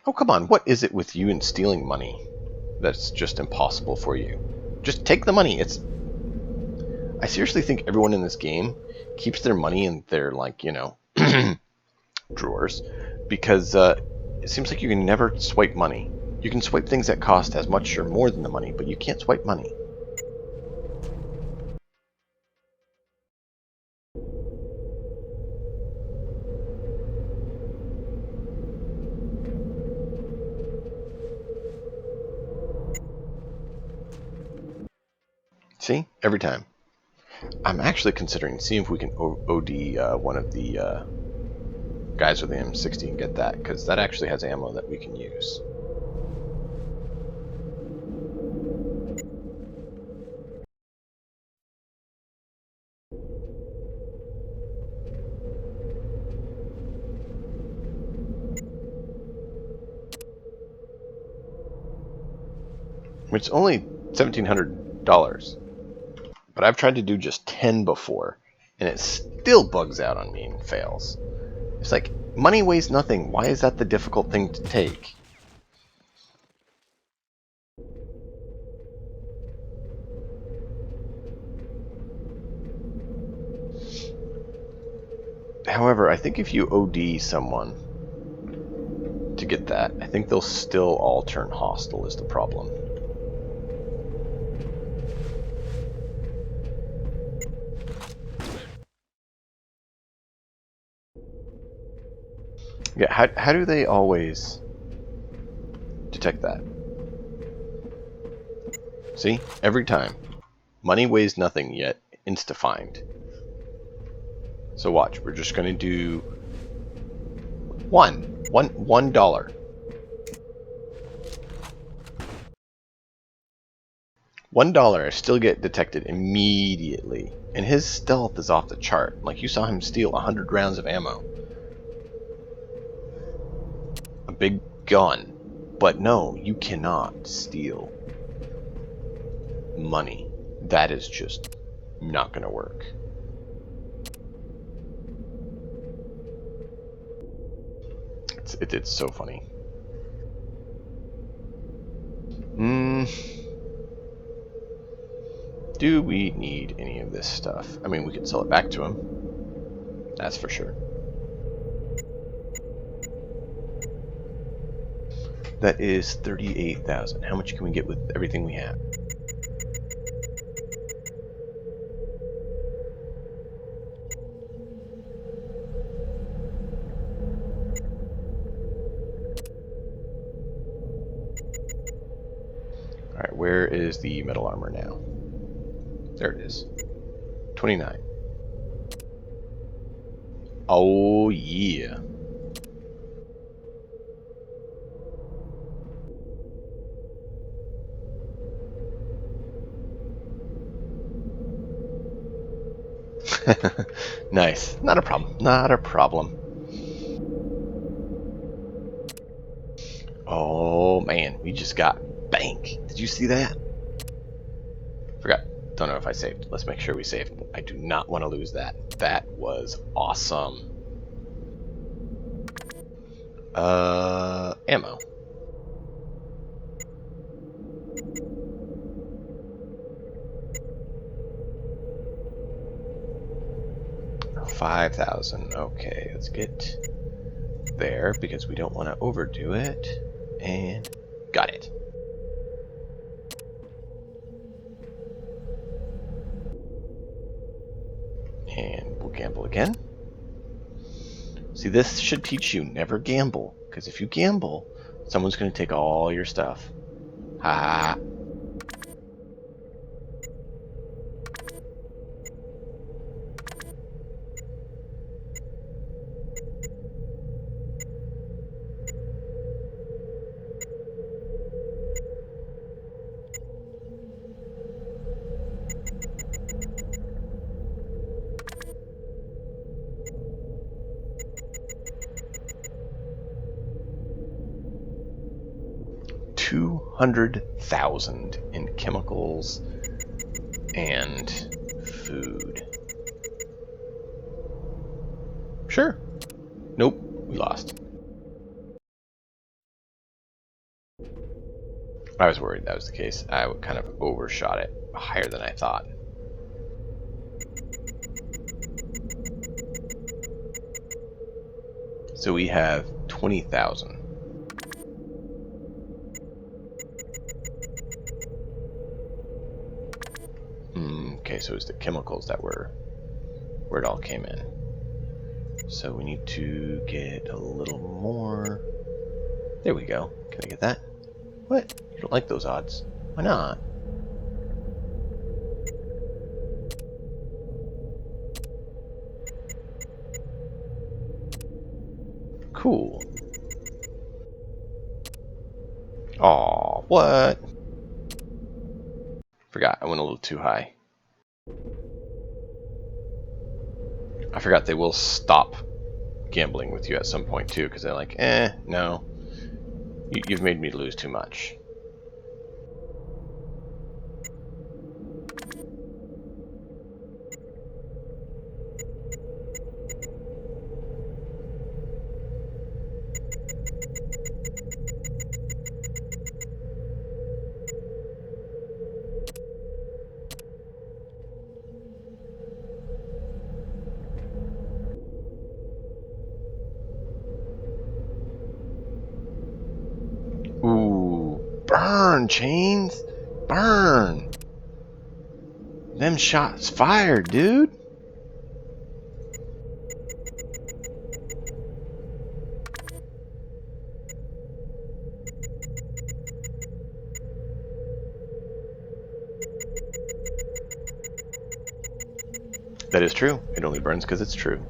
Oh, come on, what is it with you and stealing money that's just impossible for you? Just take the money. I seriously think everyone in this game keeps their money in their, like, you know, drawers, because it seems like you can never swipe money. You can swipe things that cost as much or more than the money, but you can't swipe money. See? Every time. I'm actually considering seeing if we can OD one of the guys with the M60 and get that, because that actually has ammo that we can use. It's only $1,700, but I've tried to do just 10 before, and it still bugs out on me and fails. It's like, money weighs nothing. Why is that the difficult thing to take? However, I think if you OD someone to get that, I think they'll still all turn hostile is the problem. Yeah, how do they always detect that? See? Every time. Money weighs nothing, yet insta-find. So watch, we're just going to do $1. $1 I still get detected immediately, and his stealth is off the chart. Like, you saw him steal 100 rounds of ammo. A big gun. But no, you cannot steal money. That is just not going to work. It's so funny. Do we need any of this stuff? I mean, we could sell it back to him. That's for sure. That is 38,000. How much can we get with everything we have? Alright, where is the metal armor now? There it is. 29. Oh, yeah. Nice. Not a problem. Not a problem. Oh, man. We just got bank. Did you see that? Forgot. Don't know if I saved. Let's make sure we saved. I do not want to lose that. That was awesome. Ammo. $5,000. Okay, let's get there because we don't want to overdo it. And got it. And we'll gamble again. See, this should teach you never gamble, because if you gamble, someone's going to take all your stuff. Ha ha. $200,000 in chemicals and food. Sure. Nope, we lost. I was worried that was the case. I kind of overshot it higher than I thought. So we have 20,000. Okay, so it's the chemicals that were where it all came in. So we need to get a little more. There we go. Can I get that? What? You don't like those odds? Why not? Cool. Aw, what? Forgot, I went a little too high. I forgot they will stop gambling with you at some point too, because they're like, no. You've made me lose too much. Ooh, burn, Chains! Burn! Them shots fired, dude! That is true. It only burns because it's true.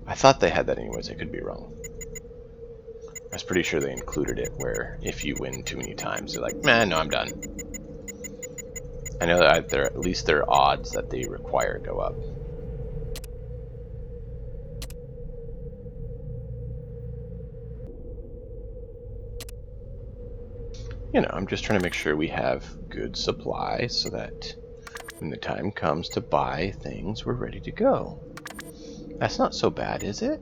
I thought they had that anyways. I could be wrong. I was pretty sure they included it where if you win too many times, they're like, man, no, I'm done. I know that at least their odds that they require go up. You know, I'm just trying to make sure we have good supply so that when the time comes to buy things, we're ready to go. That's not so bad, is it?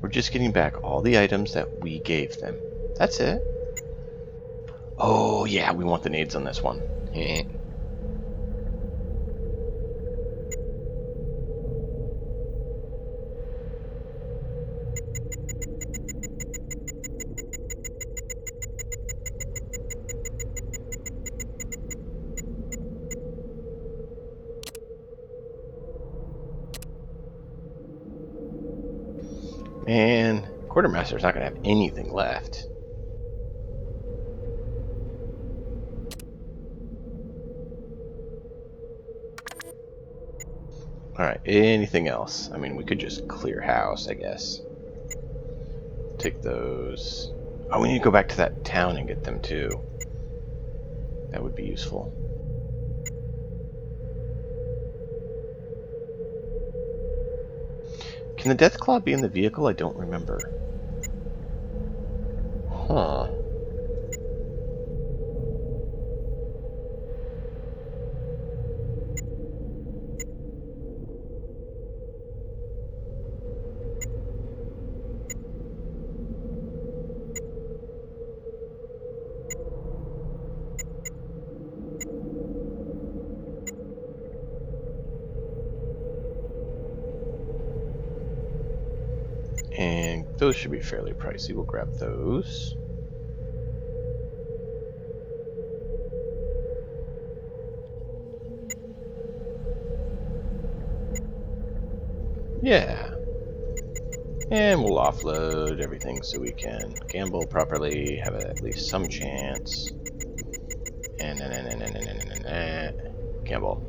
We're just getting back all the items that we gave them. That's it. Oh, yeah, we want the nades on this one. Man, Quartermaster's not going to have anything left. Alright, anything else? I mean, we could just clear house, I guess. Take those. Oh, we need to go back to that town and get them too. That would be useful. Can the Deathclaw be in the vehicle? I don't remember. Huh. And those should be fairly pricey. We'll grab those. Yeah. And we'll offload everything so we can gamble properly, have at least some chance. And gamble.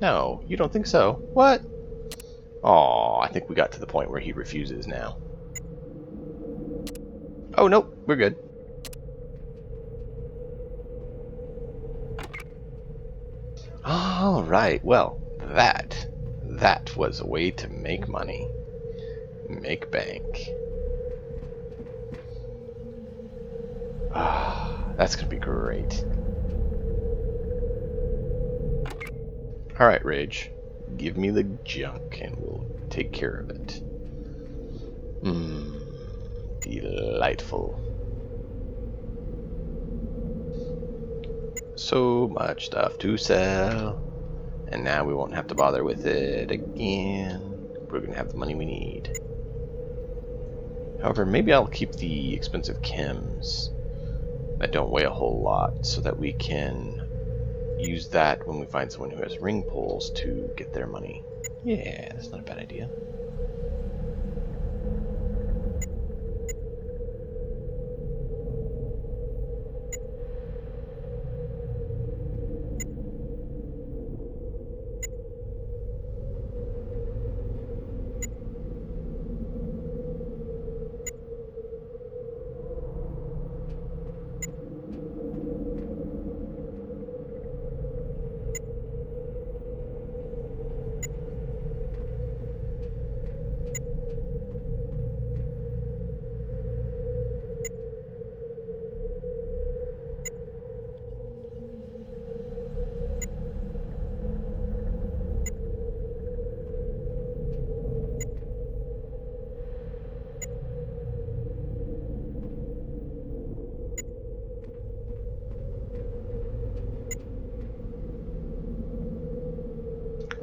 No, you don't think so? What? Oh, I think we got to the point where he refuses now. Oh, nope, we're good. All right, well, that was a way to make money. Make bank. Ah, that's gonna be great. All right, Rage, give me the junk and we'll take care of it. Delightful. So much stuff to sell, and now we won't have to bother with it again. We're gonna have the money we need. However, maybe I'll keep the expensive chems that don't weigh a whole lot so that we can use that when we find someone who has ring pulls to get their money. Yeah, that's not a bad idea.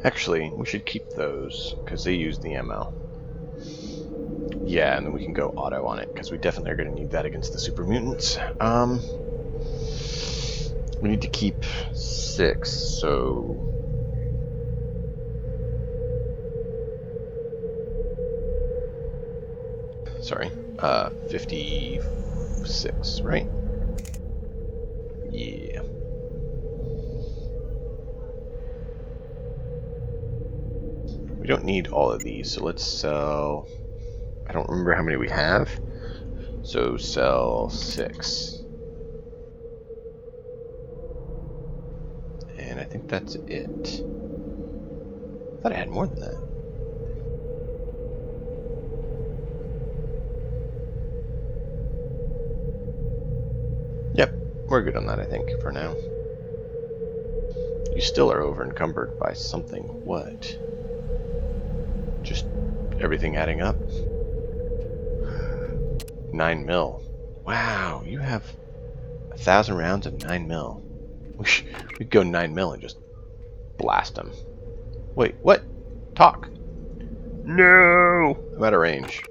Actually, we should keep those, because they use the ammo. Yeah, and then we can go auto on it, because we definitely are going to need that against the super mutants. We need to keep 6, so... Sorry, 56, right? Yeah. We don't need all of these, so let's sell... I don't remember how many we have, so sell 6. And I think that's it. I thought I had more than that. Yep, we're good on that, I think, for now. You still are over encumbered by something. What? Just everything adding up? 9 mil. Wow, you have 1,000 rounds of 9 mil. We'd go 9 mil and just blast them. Wait, what? Talk. No! I'm out of range.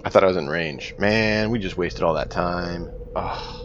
I thought I was in range. Man, we just wasted all that time. Ugh.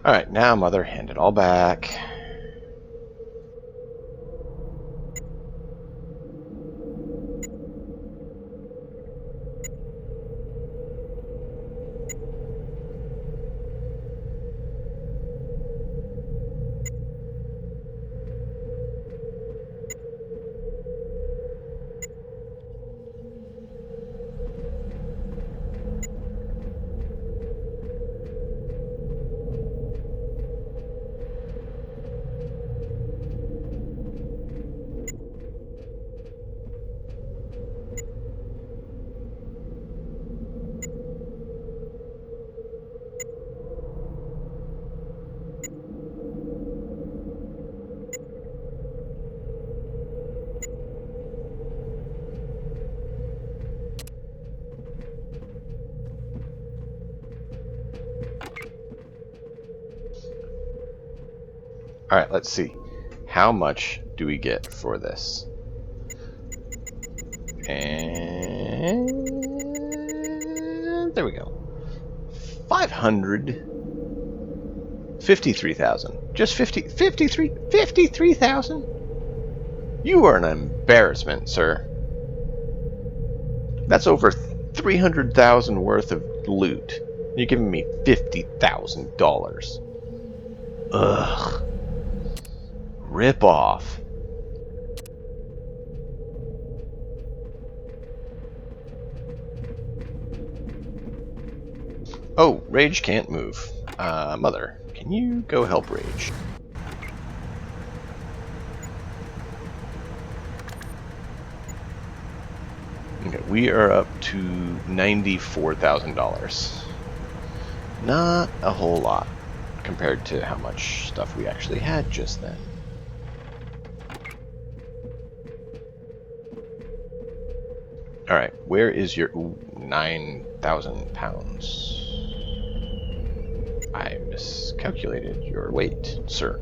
Alright, now, Mother, hand it all back. Alright, let's see. How much do we get for this? And there we go. 553,000. Just 53,000? You are an embarrassment, sir. That's over 300,000 worth of loot. You're giving me $50,000. Ugh. Rip off. Oh, Rage can't move. Mother, can you go help Rage? Okay, we are up to $94,000. Not a whole lot compared to how much stuff we actually had just then. Alright, where is your... Ooh, 9,000 pounds. I miscalculated your weight, sir.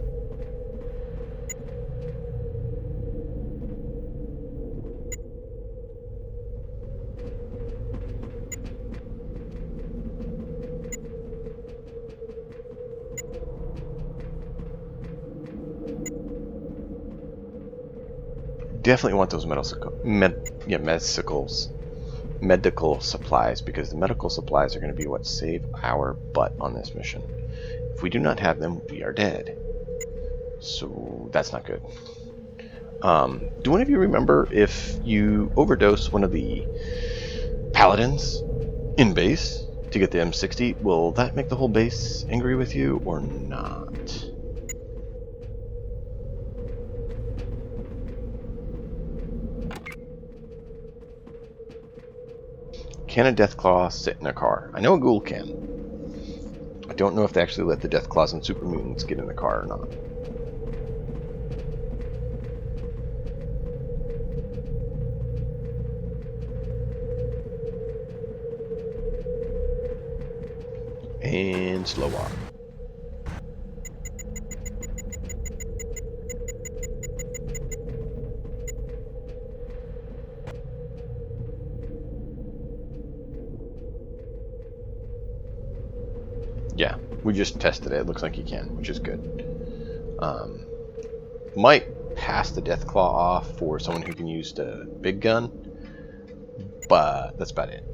definitely want those medical supplies, because the medical supplies are going to be what save our butt on this mission. If we do not have them, we are dead. So that's not good. Do any of you remember if you overdose one of the paladins in base to get the M60, will that make the whole base angry with you or not? Can a Deathclaw sit in a car? I know a ghoul can. I don't know if they actually let the Deathclaws and Super Mutants get in the car or not. And slow walk. Yeah, we just tested it. It looks like you can, which is good. Might pass the Deathclaw off for someone who can use the big gun, but that's about it.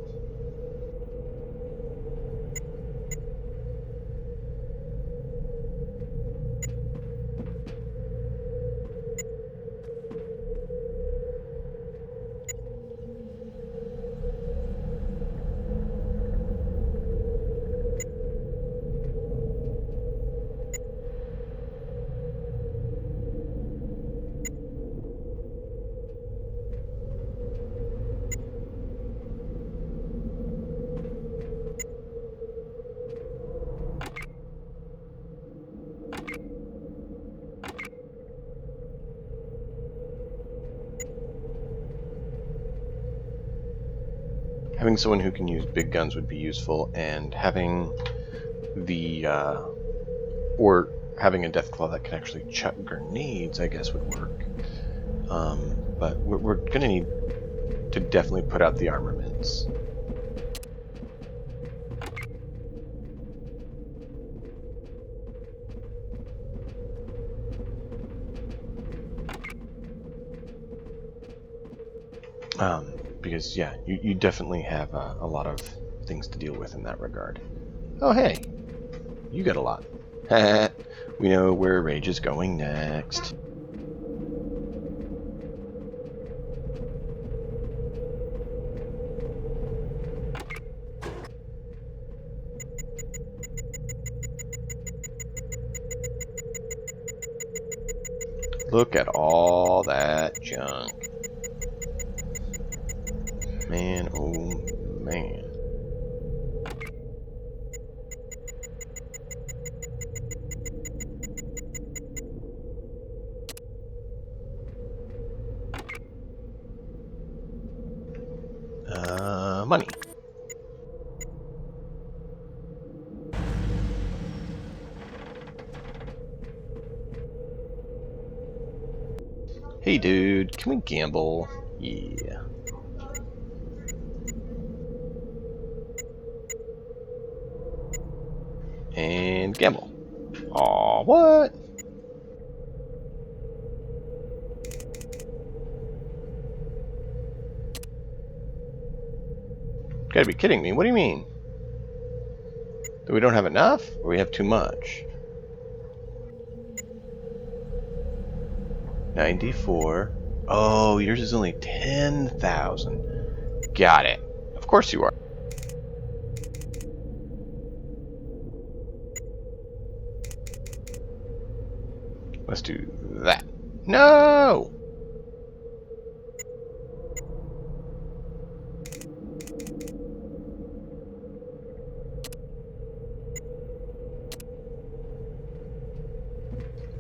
Having someone who can use big guns would be useful, and having the or having a Deathclaw that can actually chuck grenades, I guess, would work. But we're gonna need to definitely put out the armaments. Because, yeah, you definitely have a lot of things to deal with in that regard. Oh, hey, you got a lot. We know where Rage is going next. Look at all that junk. Man, oh man. Money. Hey dude, can we gamble? Yeah. And gamble. Aw, what? Gotta be kidding me. What do you mean? That we don't have enough? Or we have too much? 94. Oh, yours is only 10,000. Got it. Of course you are. Let's do that. No!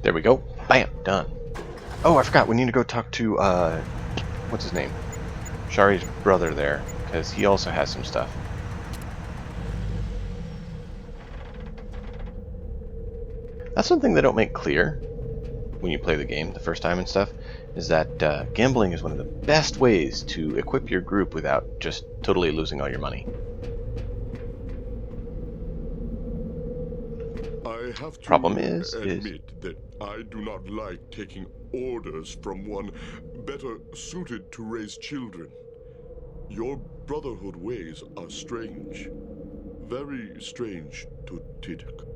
There we go. Bam, done. Oh, I forgot. We need to go talk to, what's his name? Shari's brother there, because he also has some stuff. That's something they don't make clear when you play the game the first time and stuff, is that gambling is one of the best ways to equip your group without just totally losing all your money. I have Problem to is admit that I do not like taking orders from one better suited to raise children. Your Brotherhood ways are strange. Very strange to Tiddock.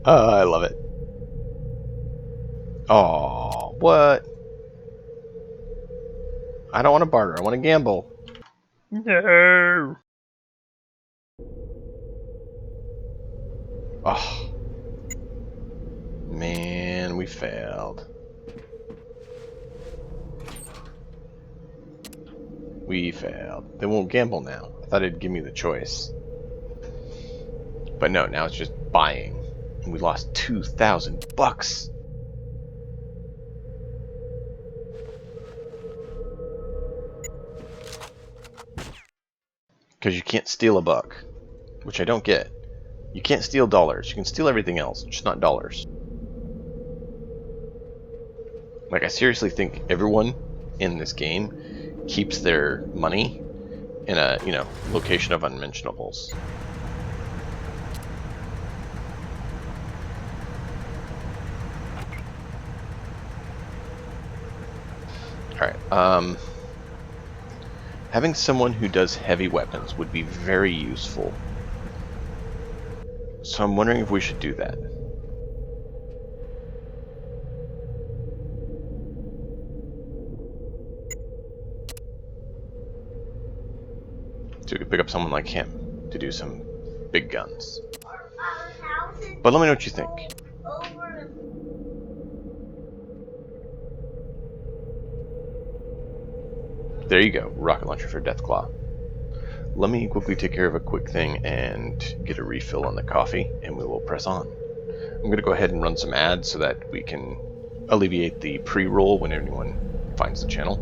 Oh, I love it. Oh, what? I don't want to barter. I want to gamble. No. Oh, man, we failed. We failed. They won't gamble now. I thought it'd give me the choice. But no, now it's just buying. And we lost 2,000 bucks. Because you can't steal a buck. Which I don't get. You can't steal dollars. You can steal everything else, just not dollars. Like, I seriously think everyone in this game keeps their money in a, location of unmentionables. Alright, having someone who does heavy weapons would be very useful. So I'm wondering if we should do that. So we could pick up someone like him to do some big guns. But let me know what you think. There you go, rocket launcher for Deathclaw. Let me quickly take care of a quick thing and get a refill on the coffee, and we will press on. I'm going to go ahead and run some ads so that we can alleviate the pre-roll when anyone finds the channel.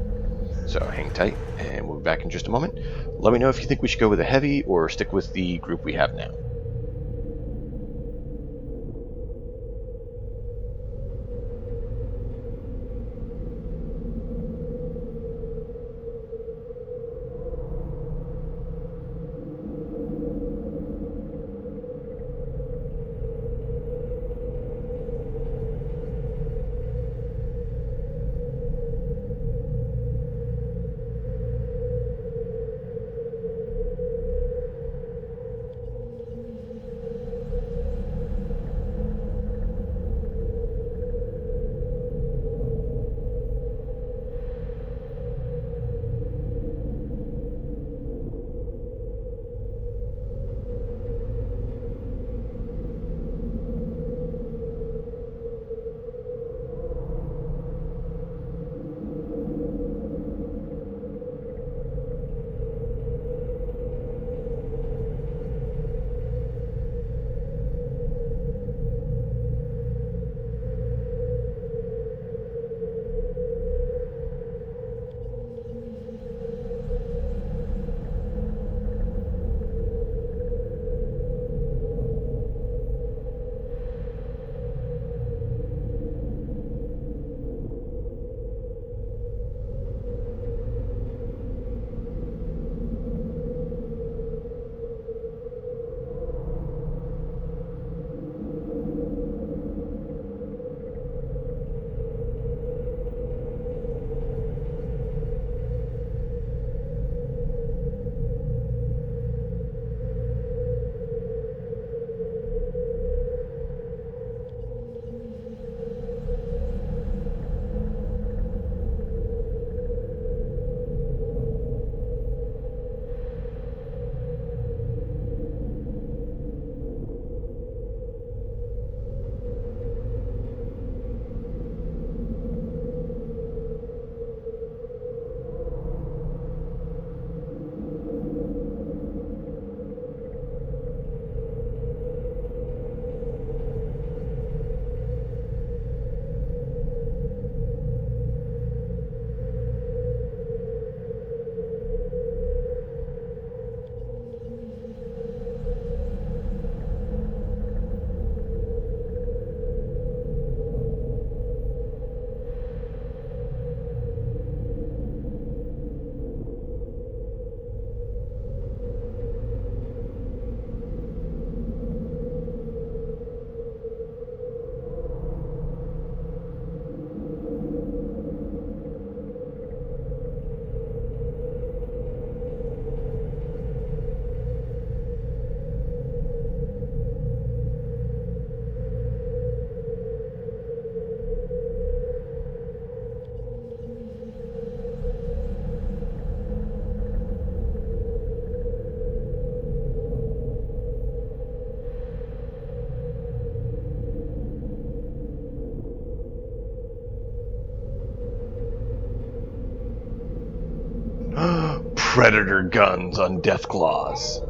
So hang tight, and we'll be back in just a moment. Let me know if you think we should go with a heavy or stick with the group we have now. Predator guns on Deathclaws.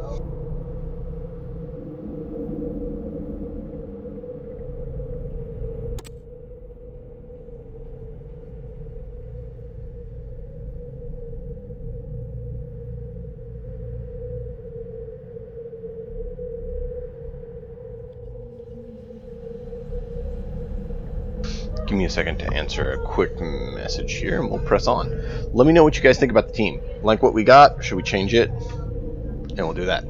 Give me a second to answer a quick message here, and we'll press on. Let me know what you guys think about the team. Like what we got, or should we change it? And we'll do that.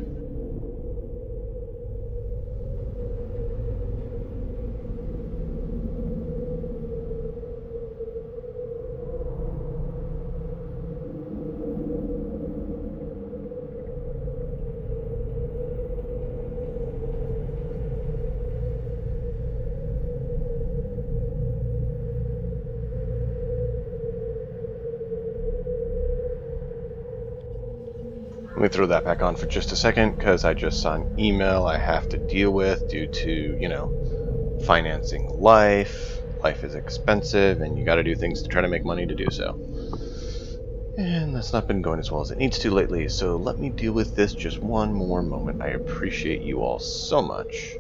Let me throw that back on for just a second, because I just saw an email I have to deal with due to, financing life. Life is expensive, and you gotta do things to try to make money to do so. And that's not been going as well as it needs to lately, so let me deal with this just one more moment. I appreciate you all so much.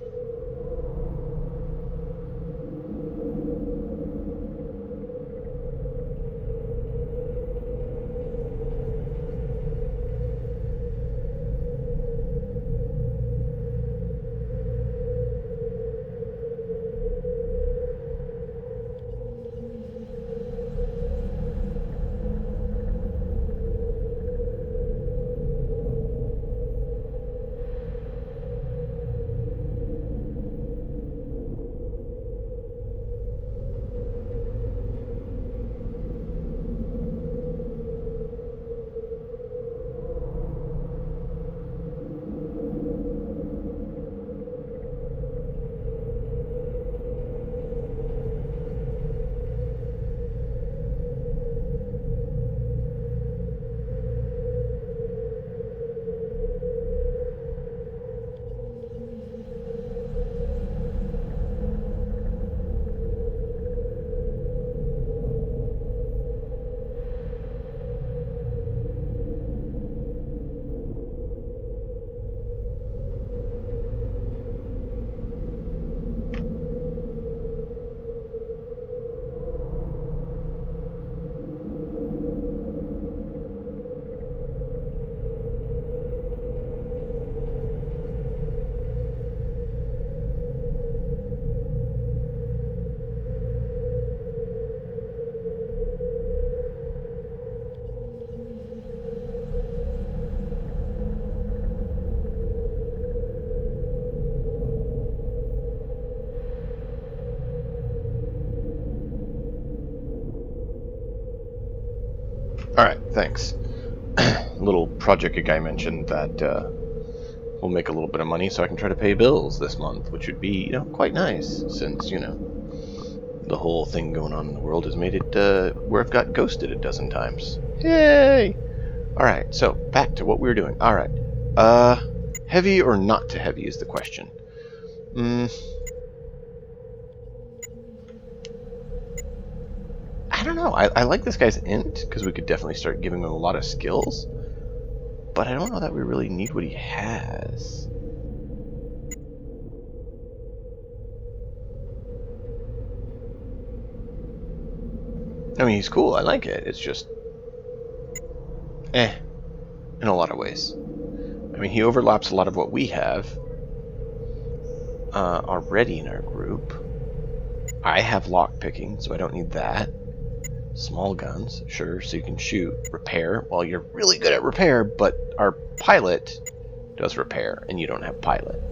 Alright, thanks. Little project a guy mentioned that we'll make a little bit of money so I can try to pay bills this month, which would be, quite nice, since, the whole thing going on in the world has made it where I've got ghosted a dozen times. Yay! Alright, so back to what we were doing. Alright. Heavy or not too heavy is the question. I don't know. I like this guy's int, because we could definitely start giving him a lot of skills. But I don't know that we really need what he has. I mean, he's cool. I like it. It's just... in a lot of ways. I mean, he overlaps a lot of what we have already in our group. I have lockpicking, so I don't need that. Small guns, sure, so you can shoot. Repair, well, you're really good at repair, but our pilot does repair, and you don't have pilot.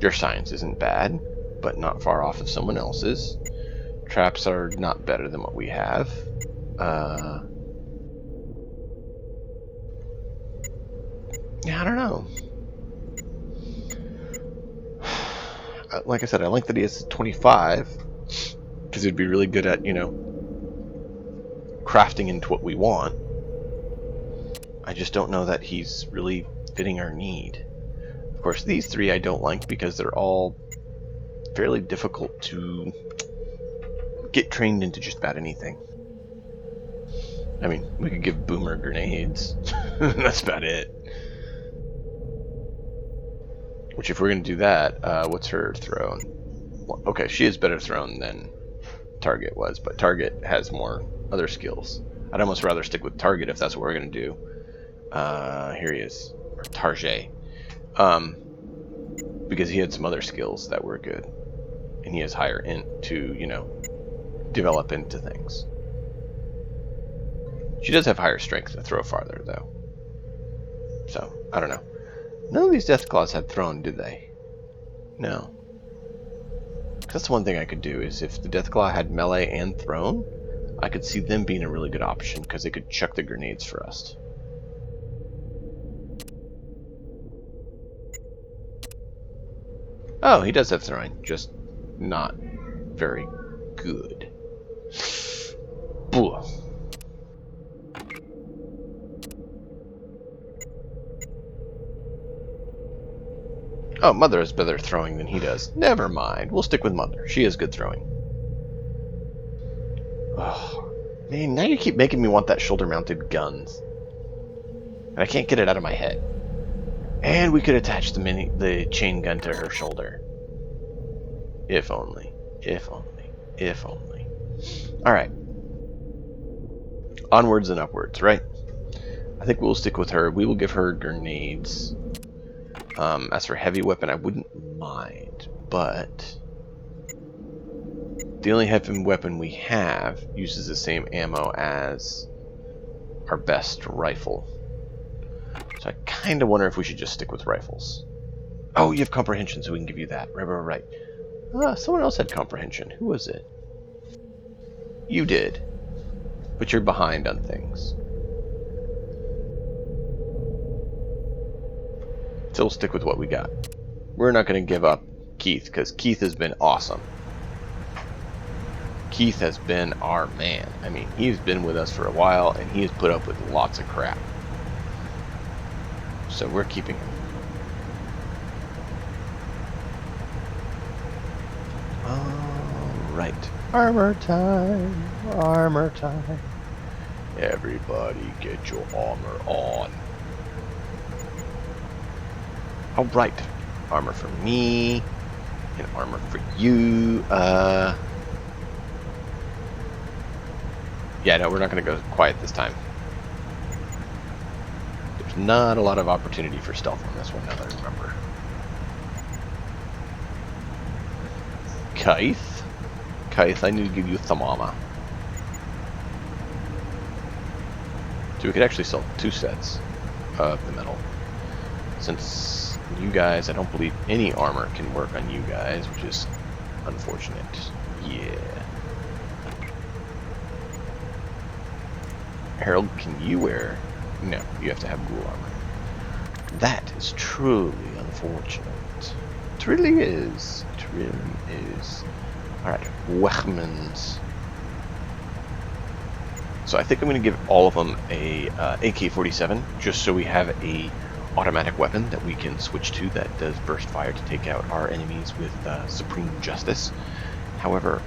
Your science isn't bad, but not far off of someone else's. Traps are not better than what we have. Yeah, I don't know. Like I said, I like that he has 25, because he'd be really good at, crafting into what we want. I just don't know that he's really fitting our need. Of course, these three I don't like because they're all fairly difficult to get trained into just about anything. I mean, we could give Boomer grenades. That's about it. Which, if we're going to do that, what's her throw? Well, okay, she is better thrown than Target was, but Target has more other skills. I'd almost rather stick with Target if that's what we're going to do. Here he is. Or Target. Because he had some other skills that were good. And he has higher int to, you know, develop into things. She does have higher strength to throw farther, though. So, I don't know. None of these Deathclaws had thrown, did they? No. That's the one thing I could do, is if the Deathclaw had melee and thrown, I could see them being a really good option, because they could chuck the grenades for us. Oh, he does have throwing, just not very good. Blah. Oh, Mother has better throwing than he does. Never mind. We'll stick with Mother. She has good throwing. Oh, man, now you keep making me want that shoulder-mounted guns. And I can't get it out of my head. And we could attach the chain gun to her shoulder. If only. If only. If only. Alright. Onwards and upwards, right? I think we'll stick with her. We will give her grenades. As for heavy weapon, I wouldn't mind, but the only heavy weapon we have uses the same ammo as our best rifle. So I kind of wonder if we should just stick with rifles. Oh, you have comprehension, so we can give you that. Right. Someone else had comprehension. Who was it? You did. But you're behind on things. So we'll stick with what we got. We're not going to give up Keith, because Keith has been awesome. Keith has been our man. I mean, he's been with us for a while, and he has put up with lots of crap. So we're keeping him. Alright. Armor time. Armor time. Everybody get your armor on. Alright. Armor for me. And armor for you. Yeah, no, we're not going to go quiet this time. There's not a lot of opportunity for stealth on this one, now that I remember. Keith? Keith, I need to give you some armor. So we could actually sell 2 sets of the metal. Since you guys, I don't believe any armor can work on you guys, which is unfortunate. Yeah. Harold, can you wear... No, you have to have ghoul armor. That is truly unfortunate. It really is. It really is. Alright, weapons. So I think I'm going to give all of them a AK-47, just so we have a automatic weapon that we can switch to that does burst fire to take out our enemies with supreme justice. However,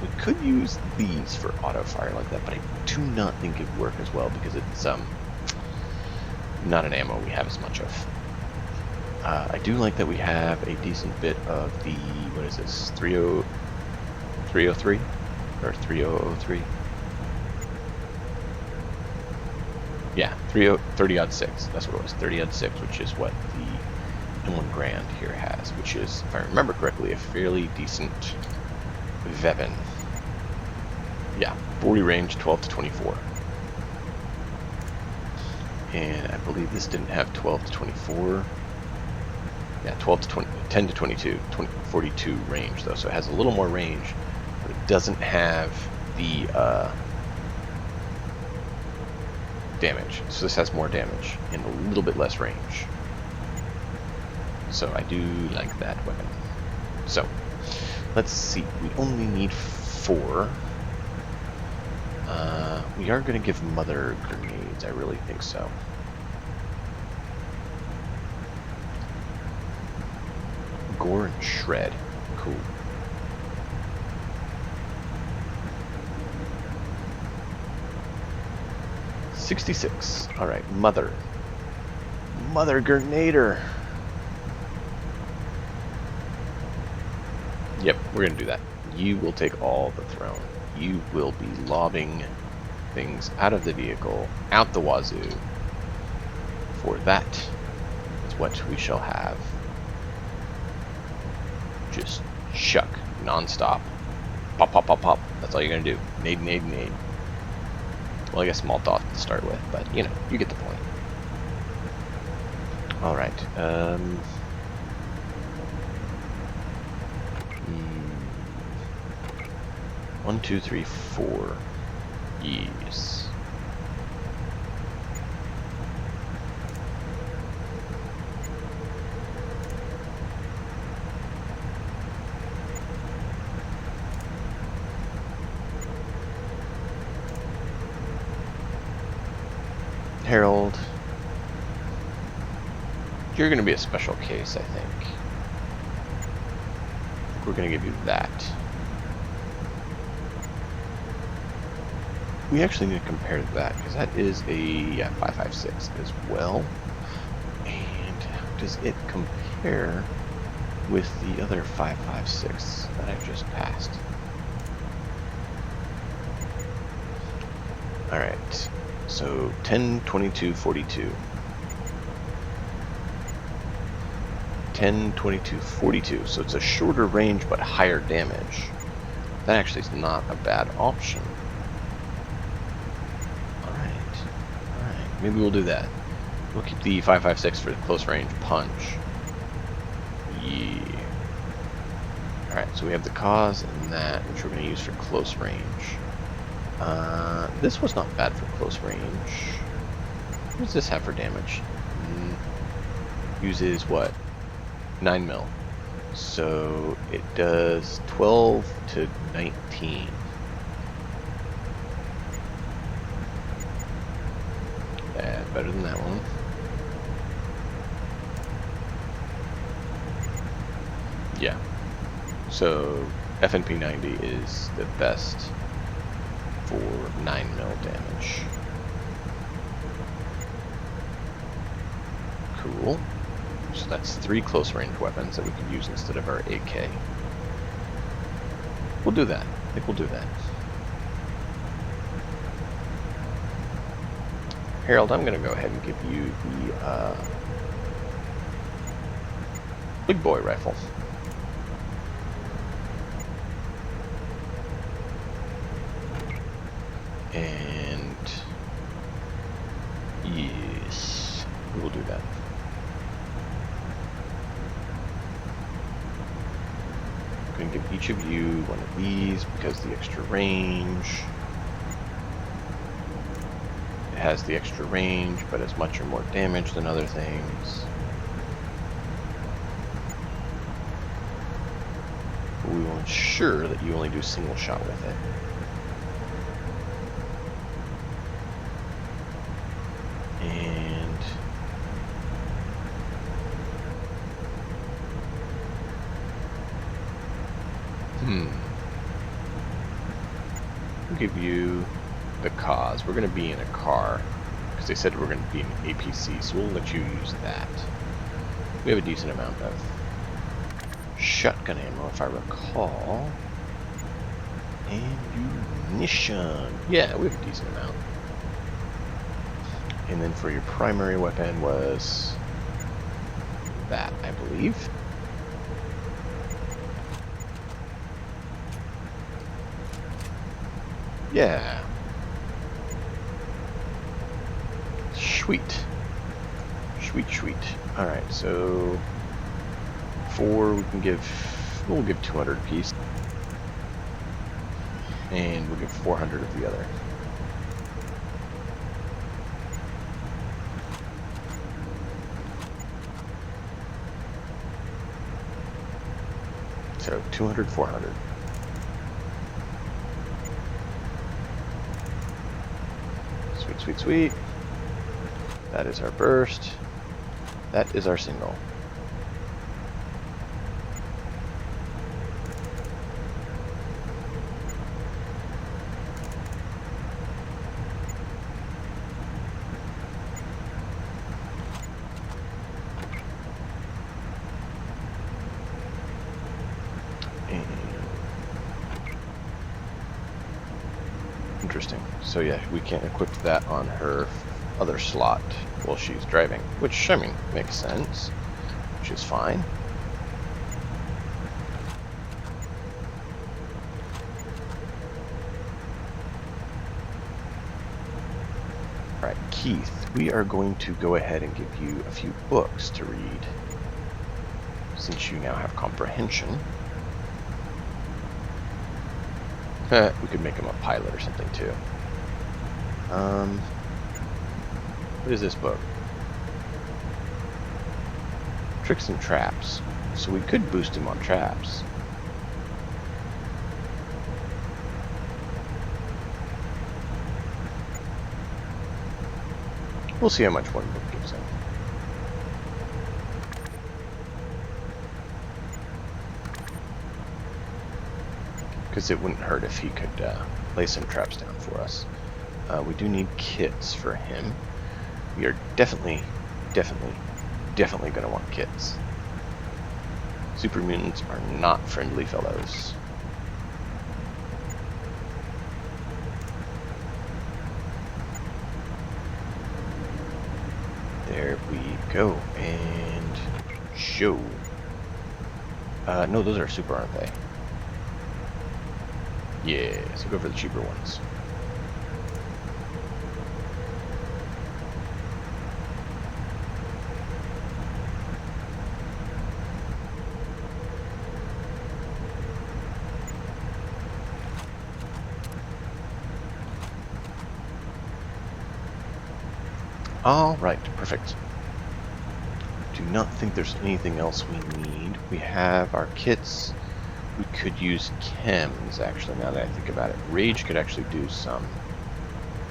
we could use these for auto fire like that, but I do not think it'd work as well because it's not an ammo we have as much of. I do like that we have a decent bit of the, what is this, 303? Or 3003? Yeah, 30-06, that's what it was, 30-06, which is what the M1 Grand here has, which is, if I remember correctly, a fairly decent weapon. Yeah, 40 range, 12 to 24. And I believe this didn't have 12 to 24. Yeah, 12 to 20, 10 to 22, 42 range though, so it has a little more range, but it doesn't have the damage. So this has more damage and a little bit less range. So I do like that weapon. So let's see, we only need 4. We are going to give Mother grenades, I really think so. Gore and Shred, cool. 66. Alright, Mother. Mother Grenader. Yep, we're gonna do that. You will take all the throne. You will be lobbing things out of the vehicle, out the wazoo. For that is what we shall have. Just chuck, non-stop. Pop, pop, pop, pop. That's all you're gonna do. Nade, nade, nade. Well, I guess Molotov to start with, but you know, you get the point. Alright, 1, 2, 3, 4. Yes. Harold, you're going to be a special case, I think. We're going to give you that. We actually need to compare that, because that is a 556 as well. And how does it compare with the other 556 that I just passed? Alright, so 10, 22, 42. 10, 22, 42. So it's a shorter range but higher damage. That actually is not a bad option. Alright, maybe we'll do that. We'll keep the 556 for the close range punch. Yeah. Alright, so we have the cause and that, which we're going to use for close range. This was not bad for close range. What does this have for damage? Uses what? 9 mil. So it does 12 to 19. Better than that one. Yeah. So FNP 90 is the best for 9 mil damage. Cool. So that's 3 close range weapons that we could use instead of our AK. We'll do that. I think we'll do that. Harold, I'm going to go ahead and give you the big boy rifle. And yes, we will do that. I'm going to give each of you one of these because the extra range. It has the extra range, but has much or more damage than other things. But we will ensure that you only do single shot with it. We'll give you the cause. We're going to be in a car because they said we're going to be in an APC, so we'll let you use that. We have a decent amount of shotgun ammo, if I recall. Ammunition. Yeah, we have a decent amount. And then for your primary weapon was that, I believe. Yeah. Sweet. Sweet, sweet. Alright, so 4 we'll give 200 apiece. And we'll give 400 of the other. So 200, 400. Sweet, sweet, sweet. That is our burst. That is our single. So yeah, we can't equip that on her other slot while she's driving, which, I mean, makes sense, which is fine. Alright, Keith, we are going to go ahead and give you a few books to read, since you now have comprehension. We could make him a pilot or something, too. What is this book? Tricks and Traps. So we could boost him on traps. We'll see how much one book gives him. Because it wouldn't hurt if he could lay some traps down for us. We do need kits for him. We are definitely going to want kits. Super mutants are not friendly fellows. There we go. And show. No, those are super, aren't they? Yeah, so go for the cheaper ones. Alright, perfect. Do not think there's anything else we need. We have our kits. We could use chems, actually, now that I think about it. Rage could actually do some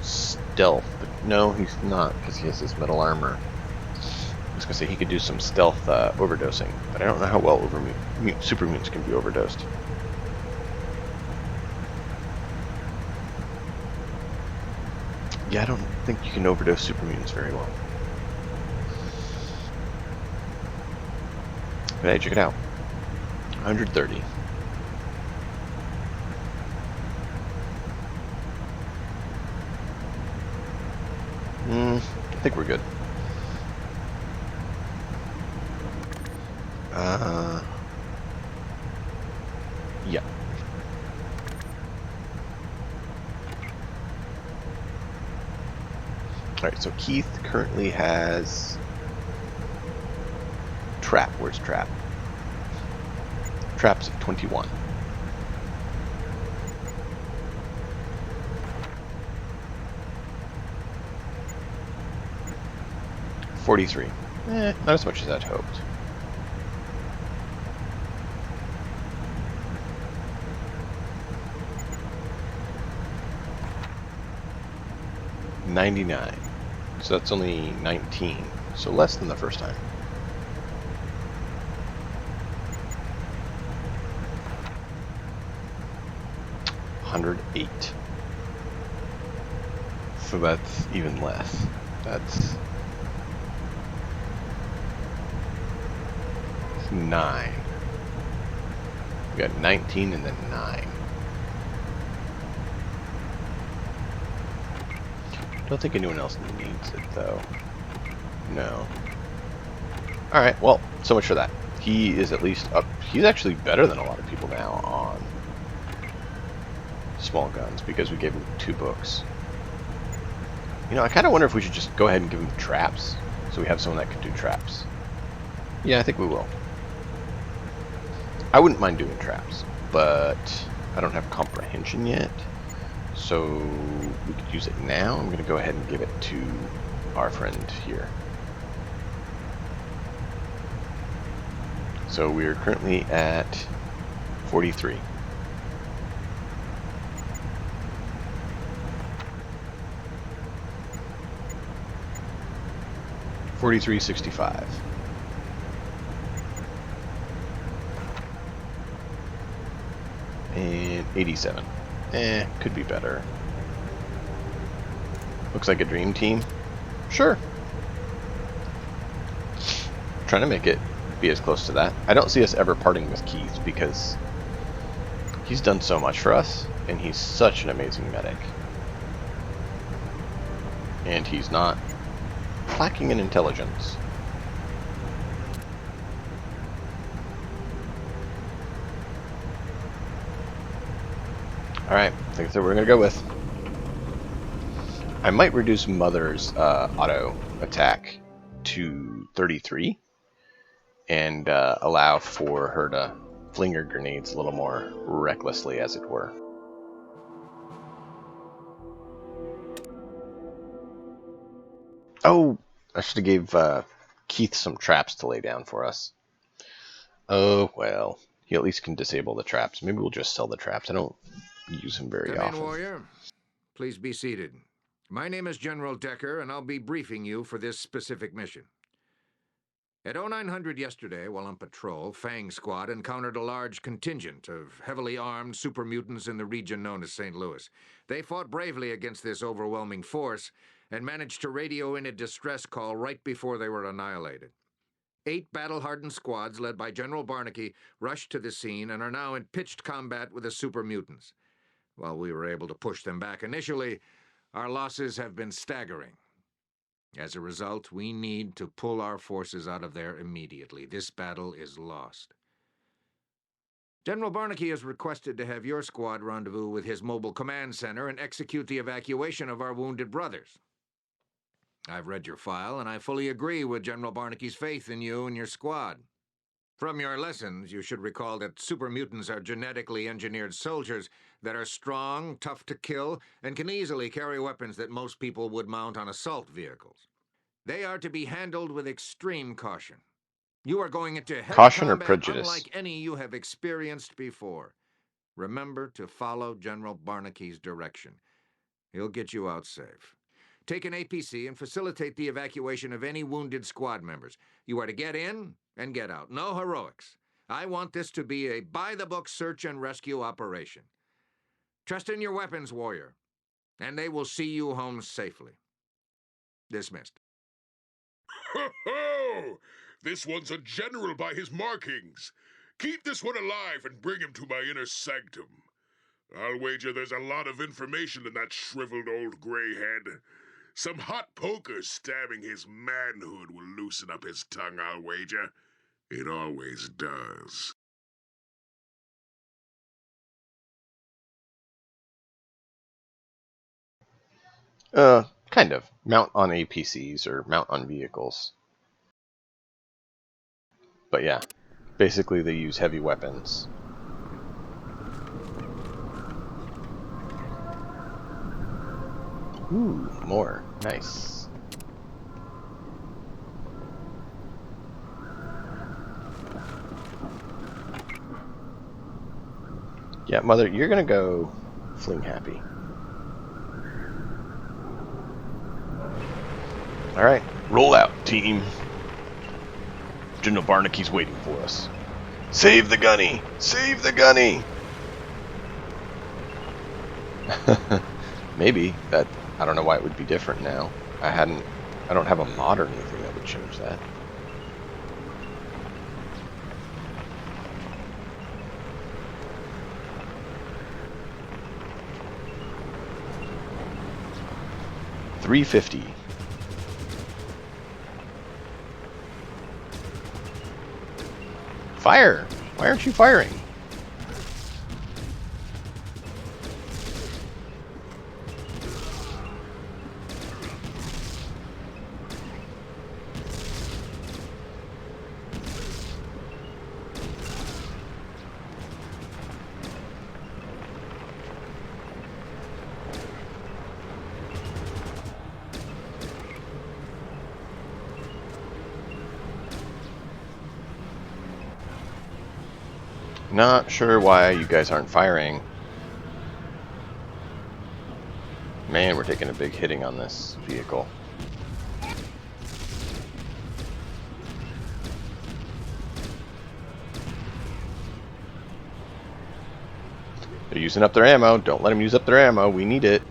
stealth, but no, he's not, because he has his metal armor. I was going to say he could do some stealth overdosing, but I don't know how well super mutants can be overdosed. Yeah, I don't think you can overdose super mutants very well. But hey, check it out. 130. I think we're good. Yeah. Alright, so Keith currently has Trap. Where's Trap? Trap's at 21. $43. Not as much as I'd hoped. $99. So that's only 19. So less than the first time. $108. So that's even less. That's 9. We got 19 and then 9. Don't think anyone else needs it though. No. Alright, well, so much for that. He is at least up. He's actually better than a lot of people now on small guns because we gave him 2 books. You know, I kind of wonder if we should just go ahead and give him traps so we have someone that can do traps. Yeah, I think we will. I wouldn't mind doing traps, but I don't have comprehension yet, so we could use it now. I'm going to go ahead and give it to our friend here. So we are currently at 43. $43.65. And 87. Could be better. Looks like a dream team. Sure. Trying to make it be as close to that. I don't see us ever parting with Keith because he's done so much for us, and he's such an amazing medic. And he's not lacking in intelligence. Alright, I think that's what we're going to go with. I might reduce Mother's auto attack to 33 and allow for her to fling her grenades a little more recklessly, as it were. Oh, I should have gave Keith some traps to lay down for us. Oh, well. He at least can disable the traps. Maybe we'll just sell the traps. I don't use them very Come often. in, warrior. Please be seated. My name is General Decker, and I'll be briefing you for this specific mission. At 0900 yesterday, while on patrol, Fang Squad encountered a large contingent of heavily armed super mutants in the region known as St. Louis. They fought bravely against this overwhelming force and managed to radio in a distress call right before they were annihilated. 8 battle-hardened squads led by General Barnaky rushed to the scene and are now in pitched combat with the super mutants. While we were able to push them back initially, our losses have been staggering. As a result, we need to pull our forces out of there immediately. This battle is lost. General Barnaky has requested to have your squad rendezvous with his mobile command center and execute the evacuation of our wounded brothers. I've read your file, and I fully agree with General Barnaky's faith in you and your squad. From your lessons, you should recall that super mutants are genetically engineered soldiers that are strong, tough to kill, and can easily carry weapons that most people would mount on assault vehicles. They are to be handled with extreme caution. You are going into heavy Caution or combat prejudice? unlike any you have experienced before. Remember to follow General Barnaky's direction. He'll get you out safe. Take an APC and facilitate the evacuation of any wounded squad members. You are to get in and get out. No heroics. I want this to be a by-the-book search and rescue operation. Trust in your weapons, warrior, and they will see you home safely. Dismissed. Ho ho! This one's a general by his markings. Keep this one alive and bring him to my inner sanctum. I'll wager there's a lot of information in that shriveled old gray head. Some hot poker stabbing his manhood will loosen up his tongue, I'll wager. It always does. Kind of. Mount on APCs or mount on vehicles. But yeah, basically they use heavy weapons. Ooh, more. Nice. Yeah, Mother, you're gonna go fling happy. Alright, roll out, team. General Barnaky's waiting for us. Save the gunny! Save the gunny! Maybe. That, I don't know why it would be different now. I don't have a mod or anything that would change that. $350. Fire! Why aren't you firing? Not sure why you guys aren't firing. Man, we're taking a big hitting on this vehicle. They're using up their ammo. Don't let them use up their ammo. We need it.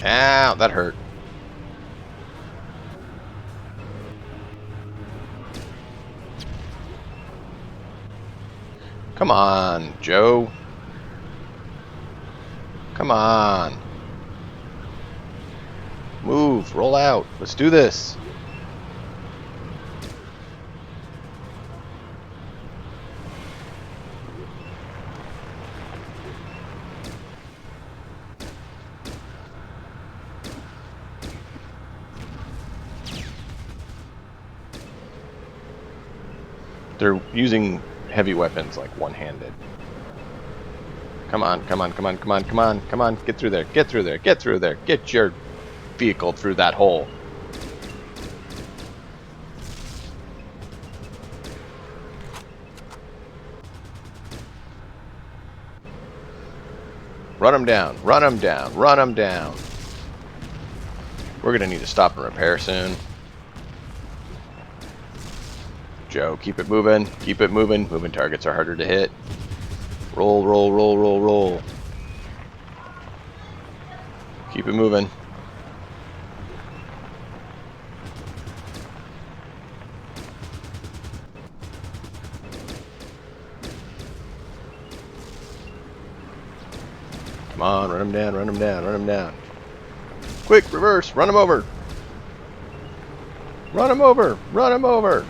Ow, that hurt. Come on, Joe. Come on. Move, roll out. Let's do this. They're using heavy weapons like one-handed. Come on, come on, come on, come on, come on, come on. Get through there, get through there, get through there. Get your vehicle through that hole. Run them down, run them down, run them down. We're going to need to stop and repair soon. Joe, keep it moving. Keep it moving. Moving targets are harder to hit. Roll, roll, roll, roll, roll. Keep it moving. Come on, run them down, run them down, run them down. Quick, reverse, run them over. Run them over, run them over.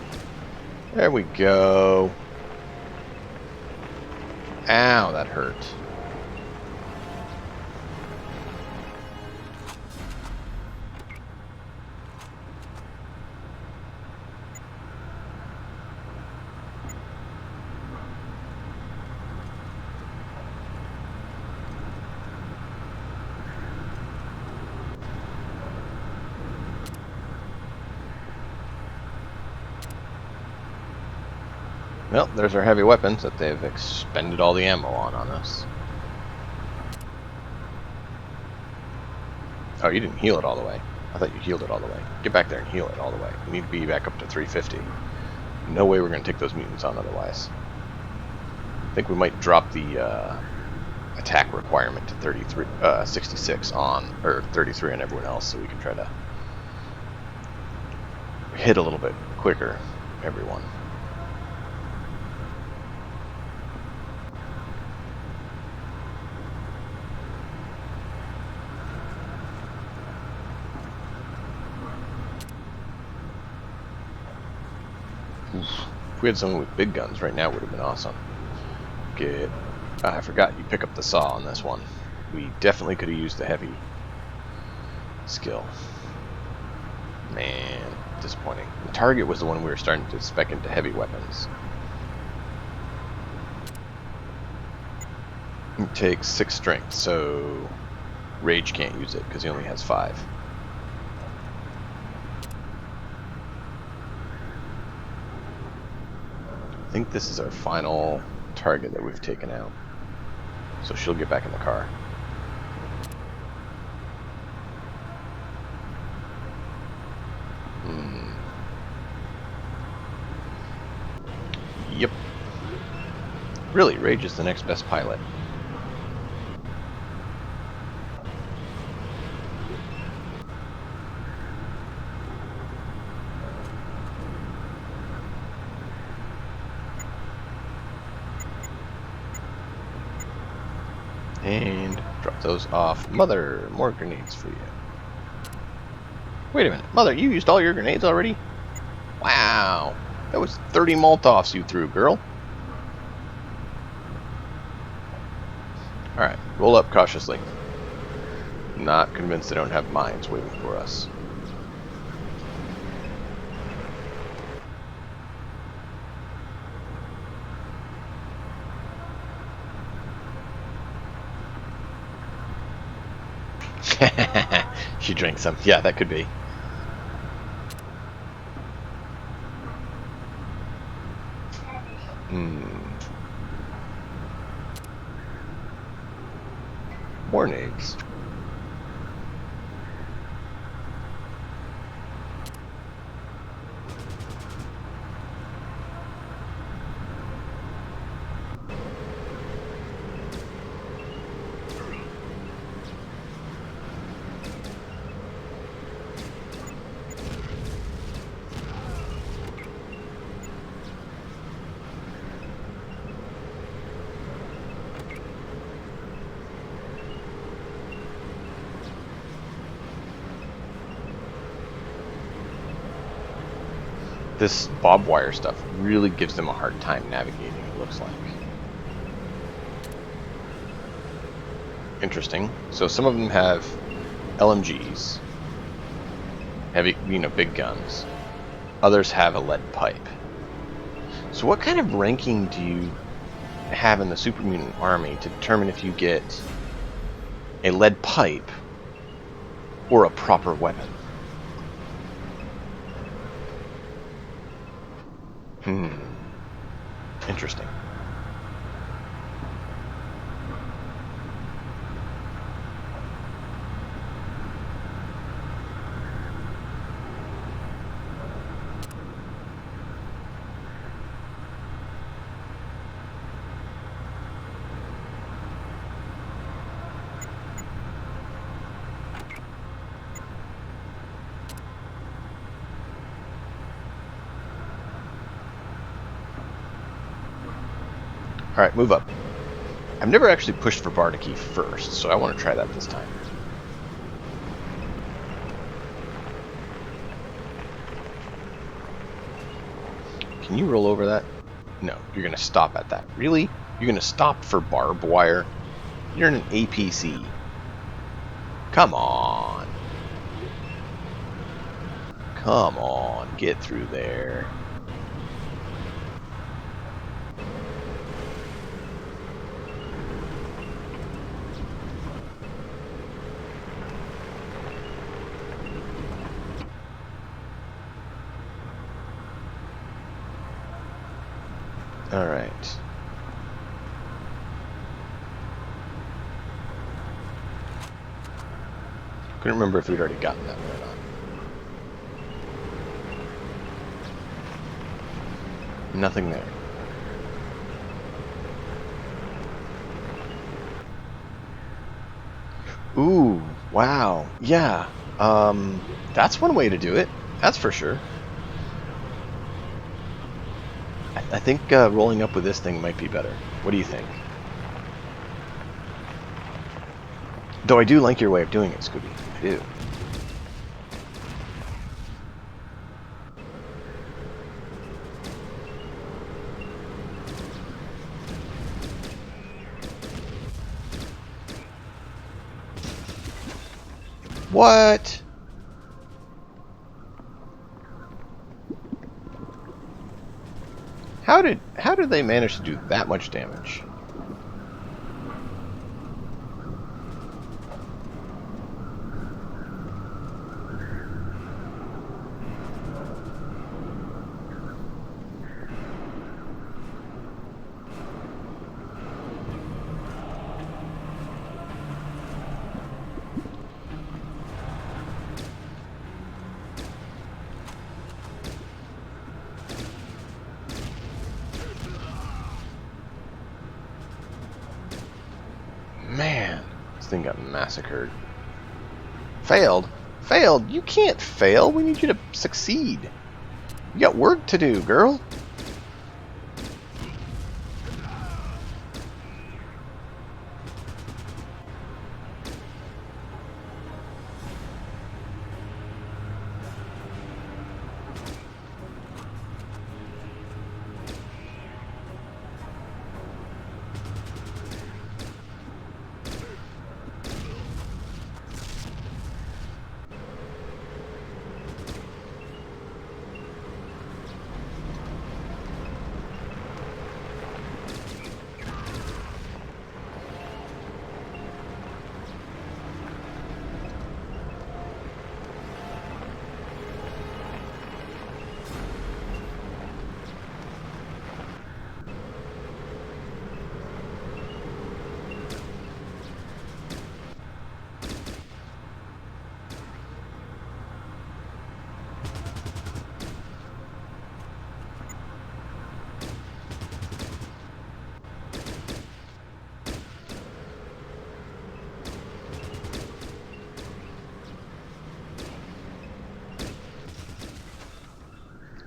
There we go. Ow, that hurt. Well, there's our heavy weapons that they've expended all the ammo on us. Oh, you didn't heal it all the way. I thought you healed it all the way. Get back there and heal it all the way. We need to be back up to 350. No way we're going to take those mutants on otherwise. I think we might drop the attack requirement to 66 on, or 33 on everyone else, so we can try to hit a little bit quicker, everyone. If we had someone with big guns right now, it would have been awesome. Get... I forgot, you pick up the saw on this one. We definitely could have used the heavy skill. Man, disappointing. The target was the one we were starting to spec into heavy weapons. It takes 6 strength, so Rage can't use it because he only has 5. I think this is our final target that we've taken out. So she'll get back in the car. Yep. Really, Rage is the next best pilot. And drop those off. Mother, more grenades for you. Wait a minute. Mother, you used all your grenades already? Wow. That was 30 Molotovs you threw, girl. Alright, roll up cautiously. Not convinced they don't have mines waiting for us. She drinks some. Yeah, that could be. More nades. This barbed wire stuff really gives them a hard time navigating, it looks like. Interesting. So some of them have LMGs, heavy, big guns. Others have a lead pipe. So what kind of ranking do you have in the super mutant army to determine if you get a lead pipe or a proper weapon? Interesting. Alright, move up. I've never actually pushed for Barnaky first, so I want to try that this time. Can you roll over that? No, you're going to stop at that. Really? You're going to stop for barbed wire? You're in an APC. Come on. Come on, get through there. All right. Couldn't remember if we'd already gotten that one or not. Nothing there. Ooh, wow. Yeah. That's one way to do it. That's for sure. I think rolling up with this thing might be better. What do you think? Though I do like your way of doing it, Scooby. I do. What? How did they manage to do that much damage? Man, this thing got massacred. Failed? Failed? You can't fail. We need you to succeed. You got work to do, girl.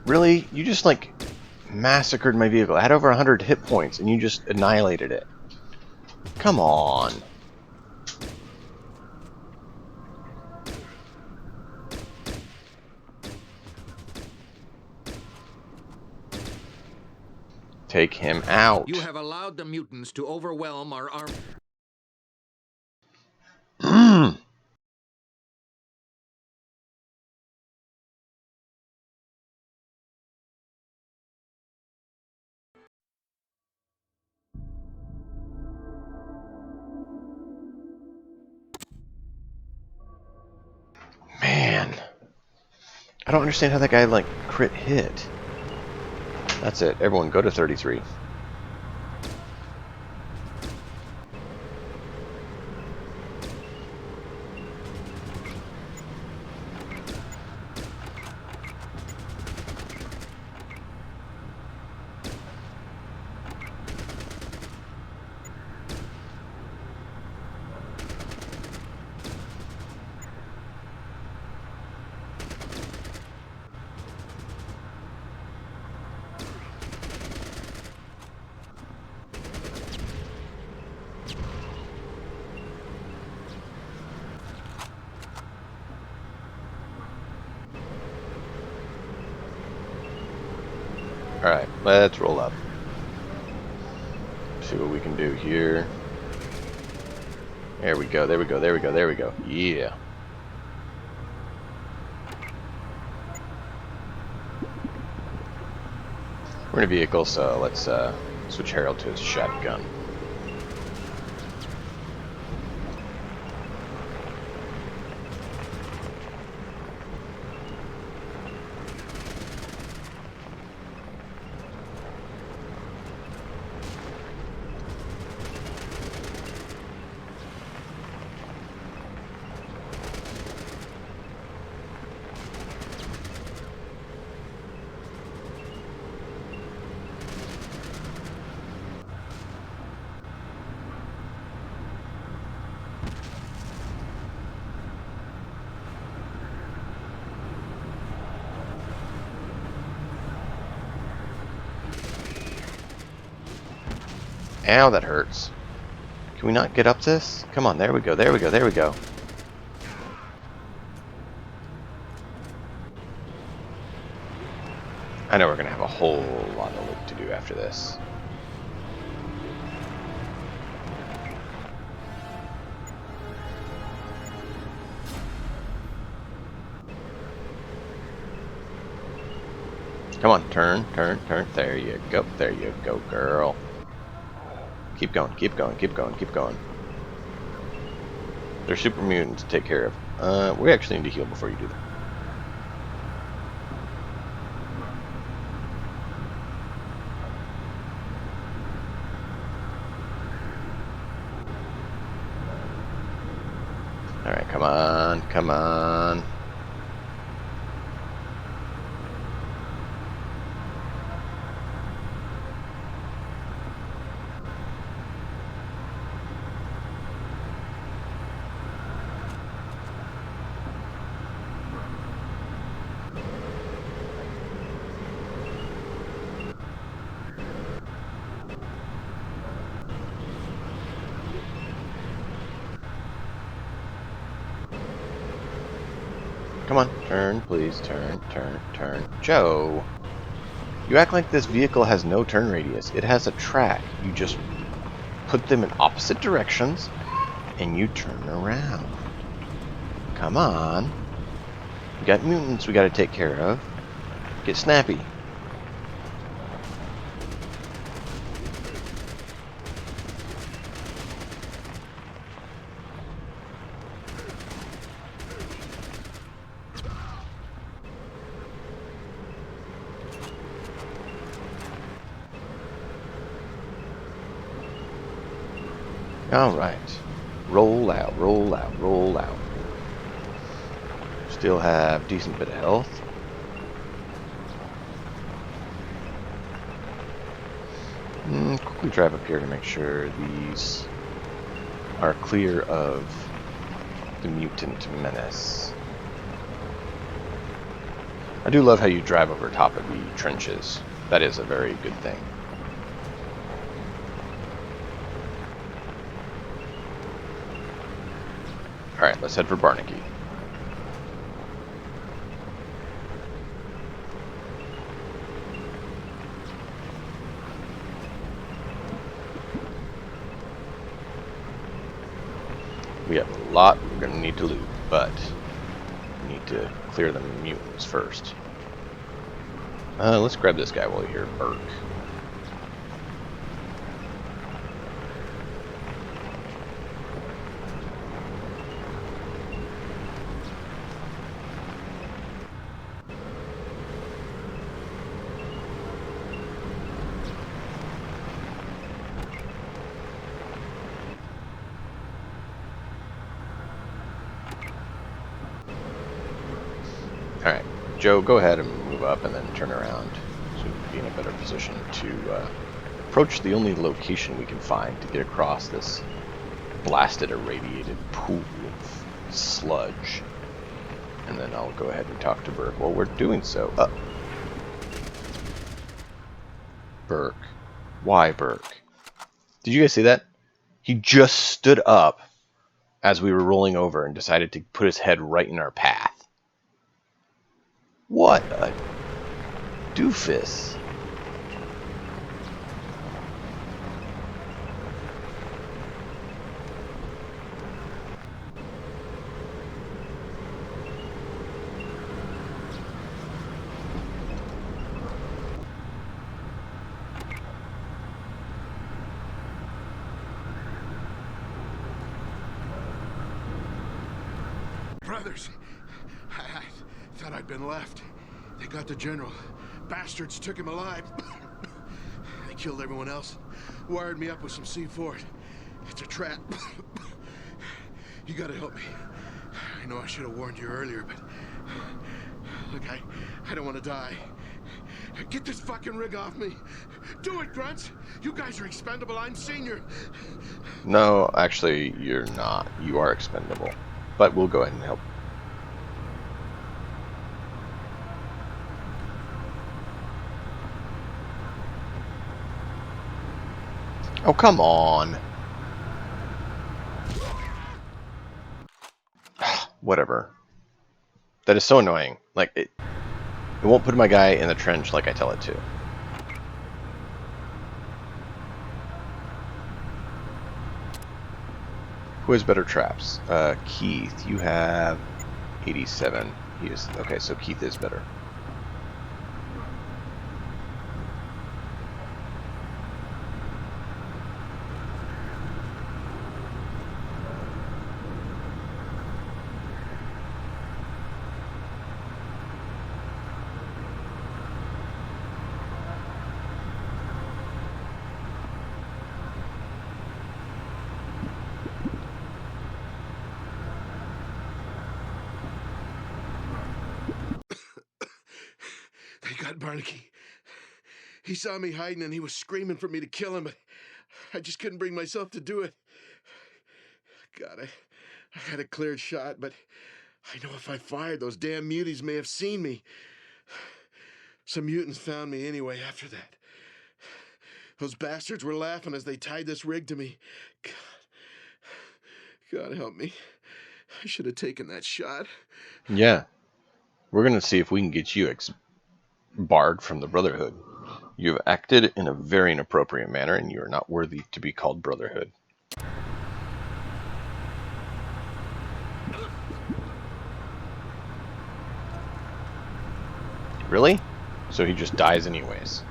Really? You just, like, massacred my vehicle. I had over 100 hit points, and you just annihilated it. Come on. Take him out. You have allowed the mutants to overwhelm our army. Man. I don't understand how that guy, like, crit hit. That's it. Everyone go to 33. Alright, let's roll up. See what we can do here. There we go, there we go, there we go, there we go. Yeah. We're in a vehicle, so let's switch Harold to his shotgun. Ow, that hurts. Can we not get up this? Come on, there we go, there we go, there we go. I know we're going to have a whole lot of work to do after this. Come on, turn, turn, turn. There you go, girl. Keep going, keep going, keep going, keep going. They're super mutants to take care of. We actually need to heal before you do that. Alright, come on, come on. Come on, turn, please, turn, turn, turn. Joe, you act like this vehicle has no turn radius. It has a track. You just put them in opposite directions, and you turn around. Come on. We got mutants we got to take care of. Get snappy. Alright. Roll out, roll out, roll out. Still have a decent bit of health. Quickly drive up here to make sure these are clear of the mutant menace. I do love how you drive over top of the trenches. That is a very good thing. Alright, let's head for Barnaky. lot we're going to need to loot, but we need to clear the mutants first. Let's grab this guy while you're here, Burke. Alright, Joe, go ahead and move up and then turn around so we can be in a better position to approach the only location we can find to get across this blasted, irradiated pool of sludge. And then I'll go ahead and talk to Burke while we're doing so. Burke. Why Burke? Did you guys see that? He just stood up as we were rolling over and decided to put his head right in our path. What a doofus. Brothers, I thought I'd been left. They got the general. Bastards took him alive. They killed everyone else. Wired me up with some C4. It's a trap. You gotta help me. I know I should have warned you earlier, but... Look, I don't want to die. Get this fucking rig off me. Do it, Grunts. You guys are expendable. I'm senior. No, actually, you're not. You are expendable. But we'll go ahead and help. Oh, come on. Whatever. That is so annoying. Like, it won't put my guy in the trench like I tell it to. Who has better traps? Keith, you have 87. He is, okay, so Keith is better. They got Barnaky. He saw me hiding and he was screaming for me to kill him, but I just couldn't bring myself to do it. God, I had a cleared shot, but I know if I fired, those damn muties may have seen me. Some mutants found me anyway after that. Those bastards were laughing as they tied this rig to me. God help me. I should have taken that shot. Yeah. We're going to see if we can get you barred from the Brotherhood. You have acted in a very inappropriate manner, and you are not worthy to be called Brotherhood. Really? So he just dies anyways.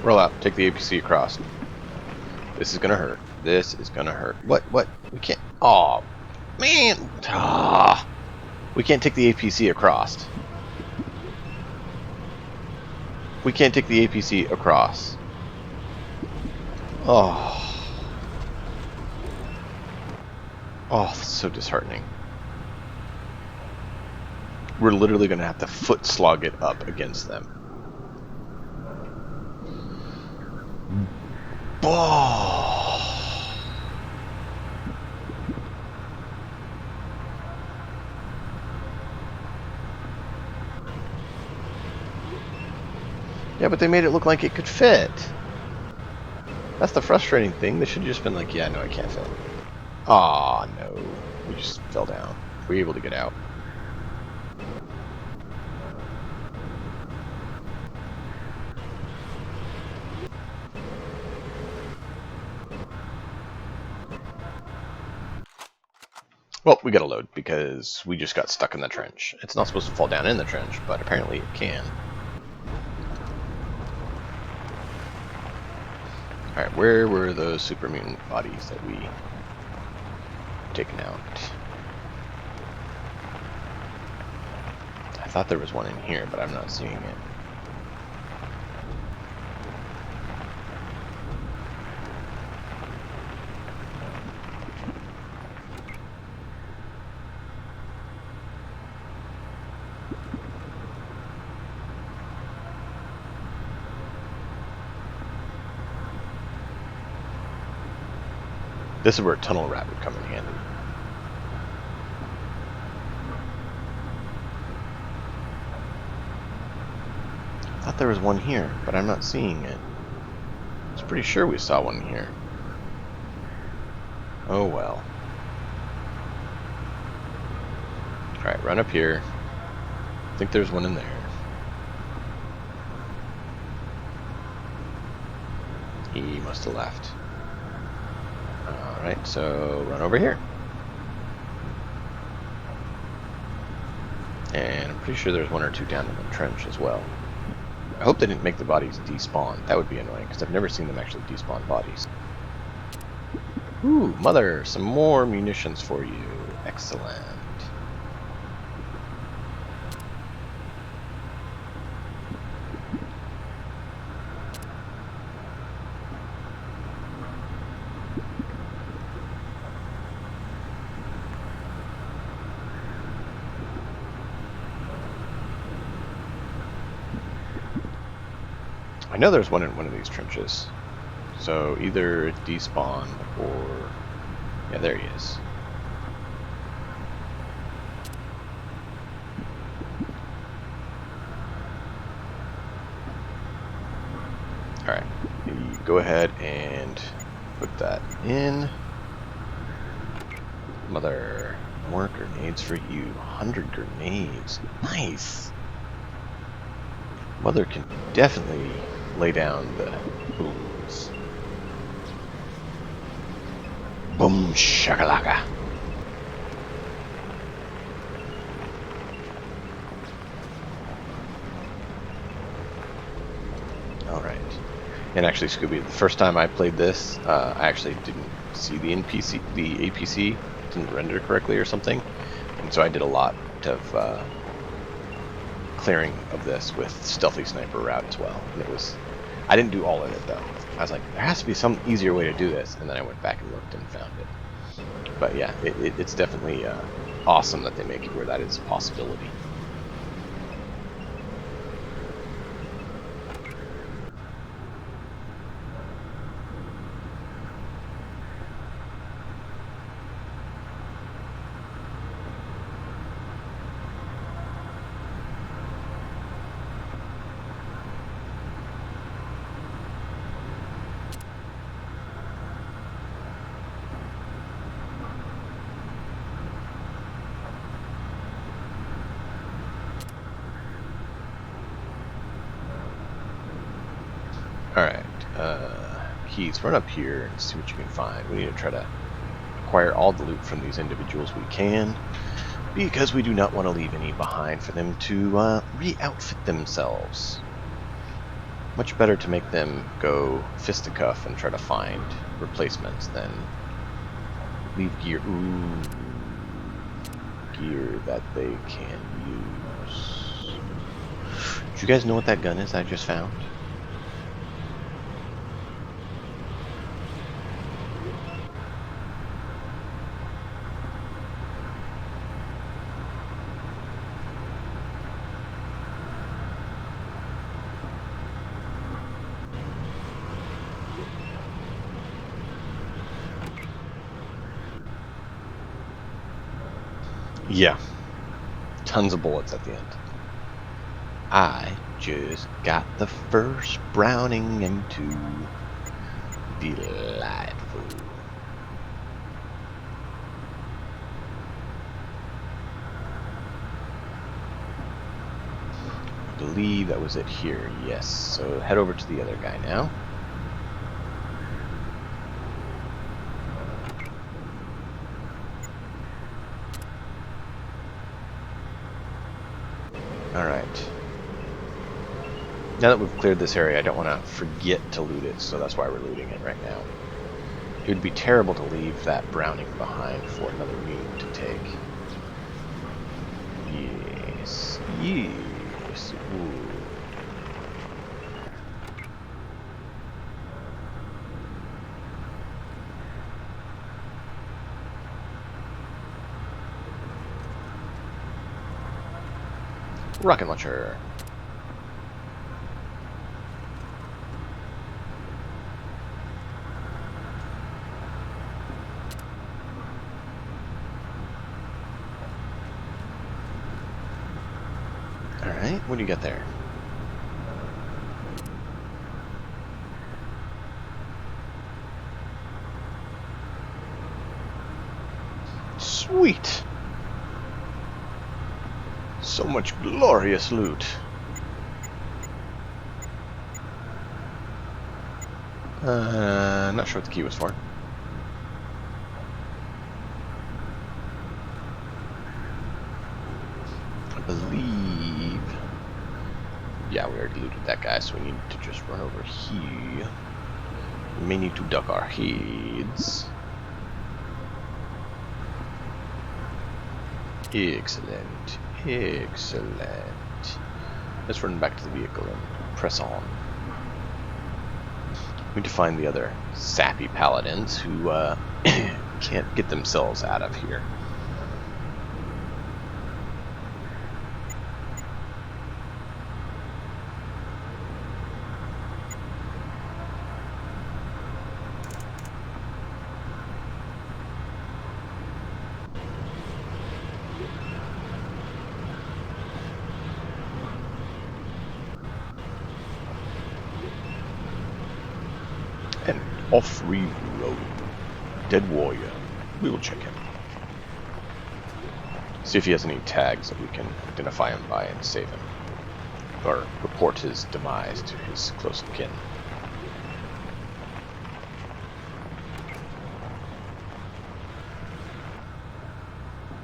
Roll out. Take the APC across. This is gonna hurt. This is gonna hurt. What? We can't... Aw, man! Ah. We can't take the APC across. We can't take the APC across. Oh. Oh, that's so disheartening. We're literally gonna have to foot slog it up against them. Oh. Yeah, but they made it look like it could fit. That's the frustrating thing. They should have just been like, yeah, no, I can't fit. Aw, no. We just fell down. Were you able to get out? Well, we gotta load because we just got stuck in the trench. It's not supposed to fall down in the trench, but apparently it can. Alright, where were those super mutant bodies that we taken out? I thought there was one in here, but I'm not seeing it. This is where a tunnel rat would come in handy. I thought there was one here, but I'm not seeing it. I was pretty sure we saw one here. Oh well. Alright, run up here. I think there's one in there. He must have left. Alright, so run over here. And I'm pretty sure there's one or two down in the trench as well. I hope they didn't make the bodies despawn. That would be annoying, because I've never seen them actually despawn bodies. Ooh, mother, some more munitions for you. Excellent. I know there's one in one of these trenches. So either it despawned or... yeah, there he is. Alright, you go ahead and put that in. Mother, more grenades for you. 100 grenades. Nice! Mother can definitely lay down the booms. Boom shakalaka. Alright. And actually, Scooby, the first time I played this, I actually didn't see the APC didn't render correctly or something. And so I did a lot of clearing of this with Stealthy Sniper route as well. And it was... I didn't do all of it though. I was like, there has to be some easier way to do this, and then I went back and looked and found it. But yeah, it's definitely awesome that they make it where that is a possibility. Alright, Keys, run up here and see what you can find. We need to try to acquire all the loot from these individuals we can, because we do not want to leave any behind for them to re-outfit themselves. Much better to make them go fisticuff and try to find replacements than leave gear that they can use. Do you guys know what that gun is I just found? Yeah, tons of bullets at the end. I just got the first Browning M2. Delightful. I believe that was it here, yes. So head over to the other guy now. Now that we've cleared this area, I don't want to forget to loot it, so that's why we're looting it right now. It would be terrible to leave that Browning behind for another mute to take. Yes. Yes. Ooh. Rocket launcher. Alright, what do you got there? Sweet! So much glorious loot. Not sure what the key was for. I believe... Yeah, we already looted that guy, so we need to just run over here. We may need to duck our heads. Excellent. Excellent. Let's run back to the vehicle and press on. We need to find the other sappy paladins who can't get themselves out of here. And off we roll. Dead warrior. We will check him. See if he has any tags that we can identify him by and save him. Or report his demise to his close kin.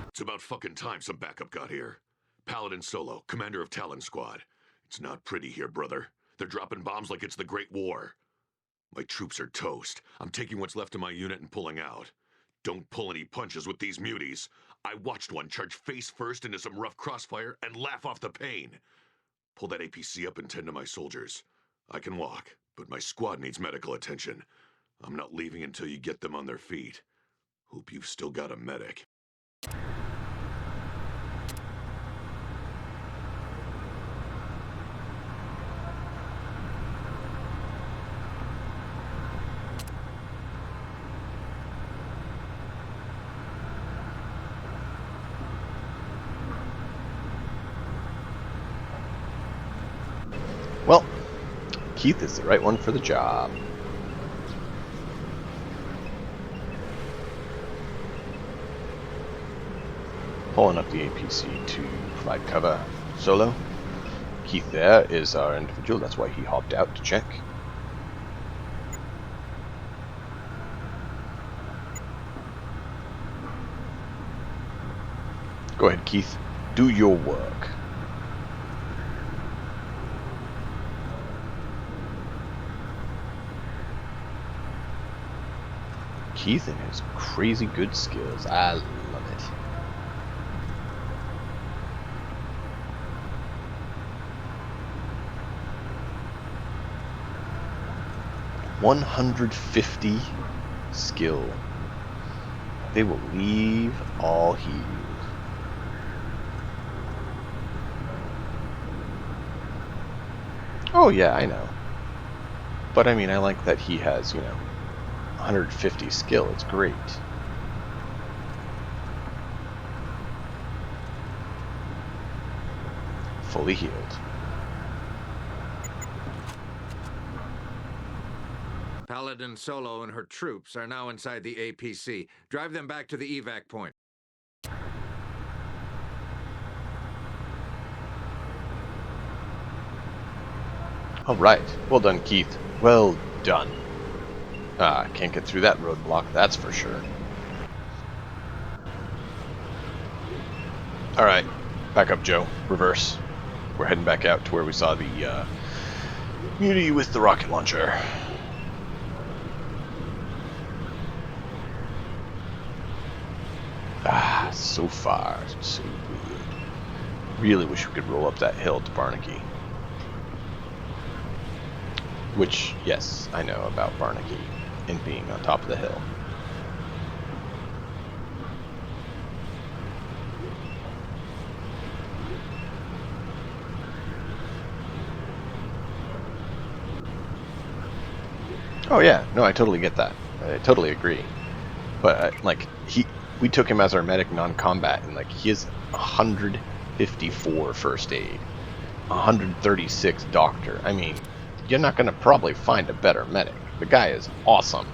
It's about fucking time some backup got here. Paladin Solo, commander of Talon Squad. It's not pretty here, brother. They're dropping bombs like it's the Great War. My troops are toast. I'm taking what's left of my unit and pulling out. Don't pull any punches with these muties. I watched one charge face first into some rough crossfire and laugh off the pain. Pull that APC up and tend to my soldiers. I can walk, but my squad needs medical attention. I'm not leaving until you get them on their feet. Hope you've still got a medic. Well, Keith is the right one for the job. Pulling up the APC to provide cover. Solo. Keith there is our individual, that's why he hopped out to check. Go ahead, Keith. Do your work. Keith and his crazy good skills. I love it. $150 skill. They will leave all healed. Oh yeah, I know. But I mean, I like that he has, 150 skill. It's great. Fully healed. Paladin Solo and her troops are now inside the APC. Drive them back to the evac point. All right. Well done, Keith. Well done. Can't get through that roadblock, that's for sure. Alright, back up, Joe. Reverse. We're heading back out to where we saw the Beauty with the rocket launcher. Ah, so far, so good. Really wish we could roll up that hill to Barnaky. Which, yes, I know about Barnaky and being on top of the hill. Oh yeah, no, I totally get that. I totally agree. But like we took him as our medic non-combat, and like he has 154 first aid, 136 doctor. I mean, you're not gonna probably find a better medic. The guy is awesome.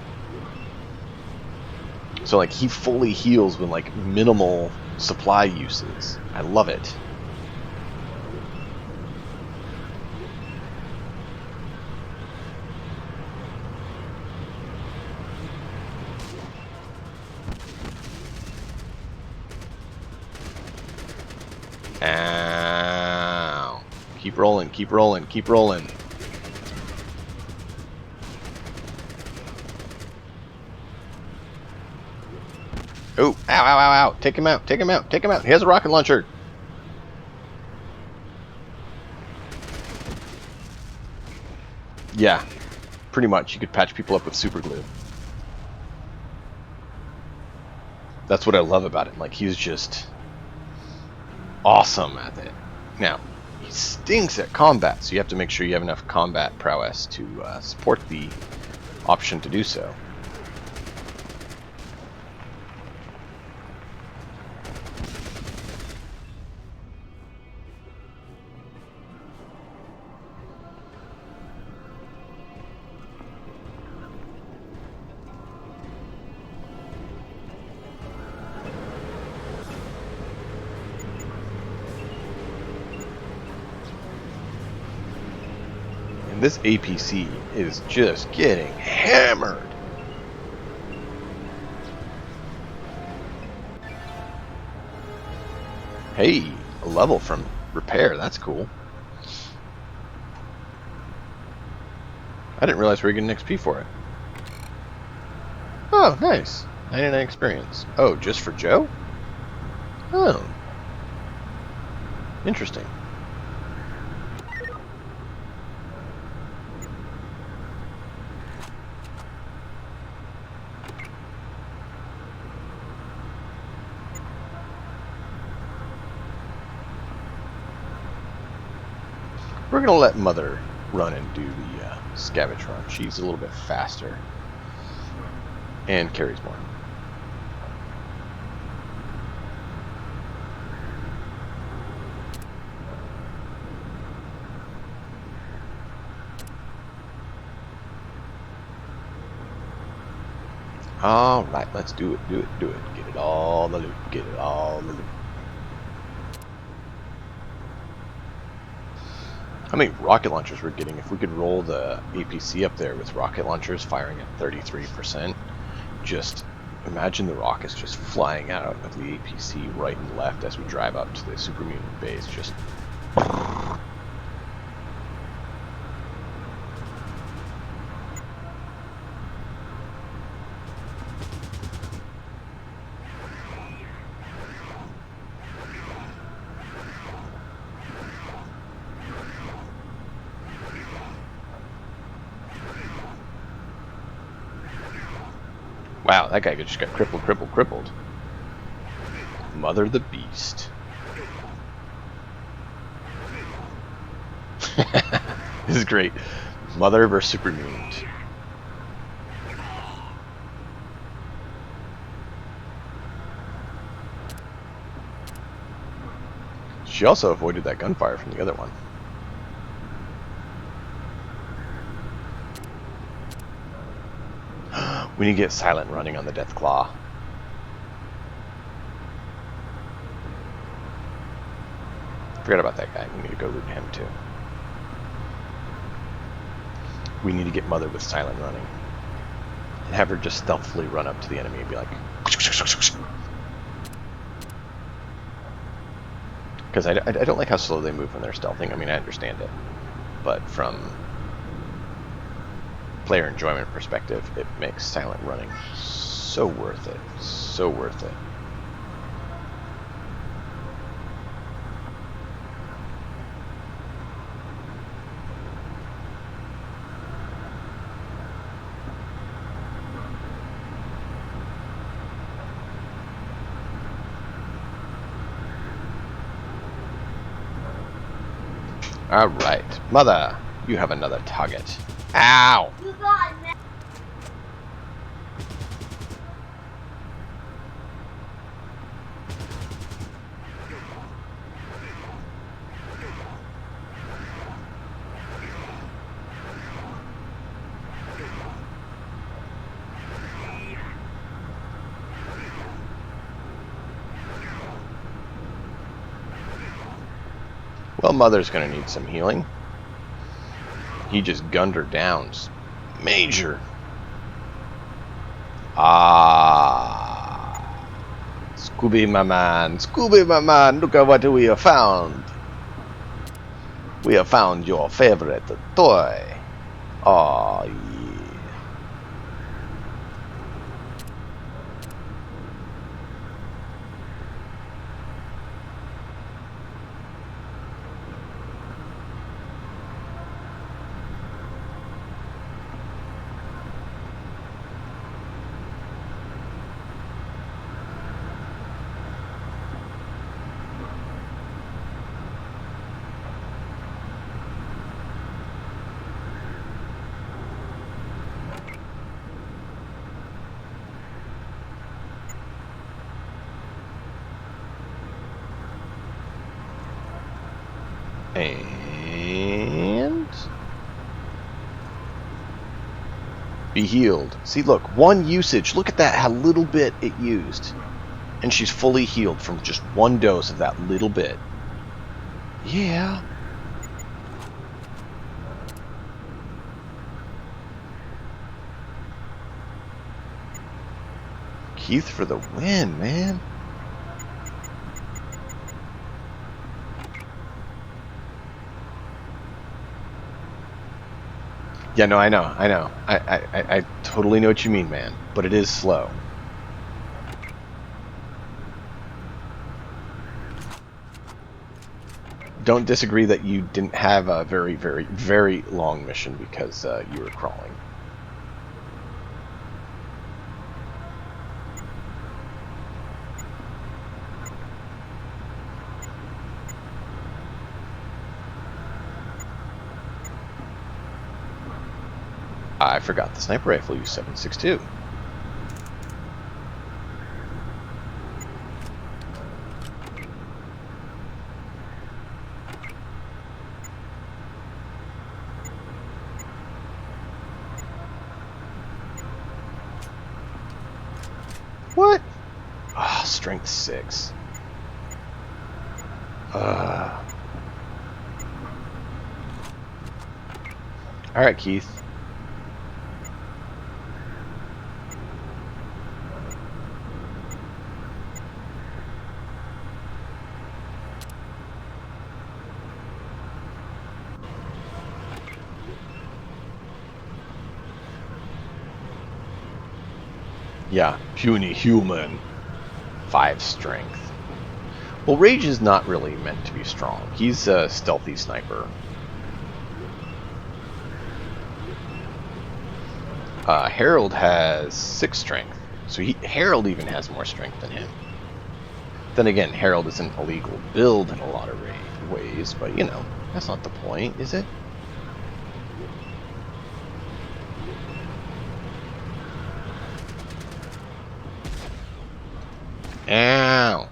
So like he fully heals with like minimal supply uses. I love it. Ow. Keep rolling, keep rolling, keep rolling. Oh, ow, ow, ow, ow. Take him out, take him out, take him out. He has a rocket launcher. Yeah, pretty much. You could patch people up with super glue. That's what I love about it. Like, he's just awesome at it. Now, he stinks at combat, so you have to make sure you have enough combat prowess to support the option to do so. And this APC is just getting hammered. Hey, a level from repair. That's cool. I didn't realize we were getting XP for it. Oh, nice. 99 experience. Oh, just for Joe? Oh. Interesting. We're going to let Mother run and do the scavenge run. She's a little bit faster and carries more. Alright, let's do it, do it, do it. Get it all the loot, get it all the loot. How many rocket launchers we're getting? If we could roll the APC up there with rocket launchers firing at 33%, just imagine the rockets just flying out of the APC right and left as we drive up to the super mutant base. Just wow, that guy just got crippled, crippled, crippled. Mother the Beast. This is great. Mother versus super mutant. She also avoided that gunfire from the other one. We need to get Silent running on the Death Claw. Forgot about that guy. We need to go loot him too. We need to get Mother with Silent running. And have her just stealthily run up to the enemy and be like... Because I don't like how slow they move when they're stealthing. I mean, I understand it. But from player enjoyment perspective, it makes silent running so worth it. So worth it. Alright. Mother, you have another target. Ow! You got it, man. Well, Mother's gonna need some healing. He just gunned her down. Major. Ah. Scooby, my man. Scooby, my man. Look at what we have found. We have found your favorite toy. Oh, yeah. And be healed. See, look, one usage. Look at that, how little bit it used. And she's fully healed from just one dose of that little bit. Yeah. Keith for the win, man. Yeah, no, I know. I totally know what you mean, man. But it is slow. Don't disagree that you didn't have a very, very, very long mission because you were crawling. I forgot the sniper rifle used 7.62. What? Ah, oh, strength 6. Alright, Keith. Yeah, puny human. 5 strength. Well, Rage is not really meant to be strong. He's a stealthy sniper. Harold has 6 strength. So Harold even has more strength than him. Then again, Harold is an illegal build in a lot of ways, but you know, that's not the point, is it? Ow!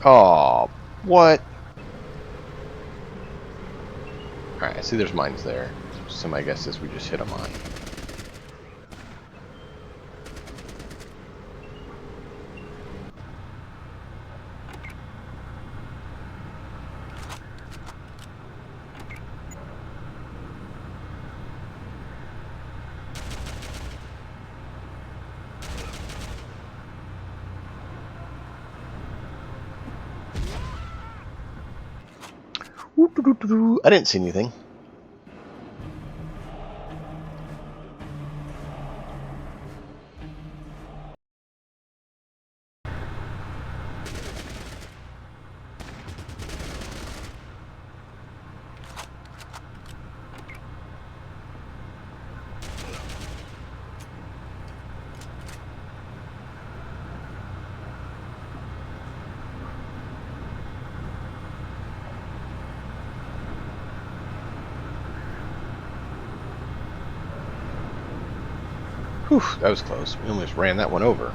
Oh, what? Alright, I see there's mines there. So my guess is we just hit a mine. I didn't see anything. Whew, that was close. We almost ran that one over.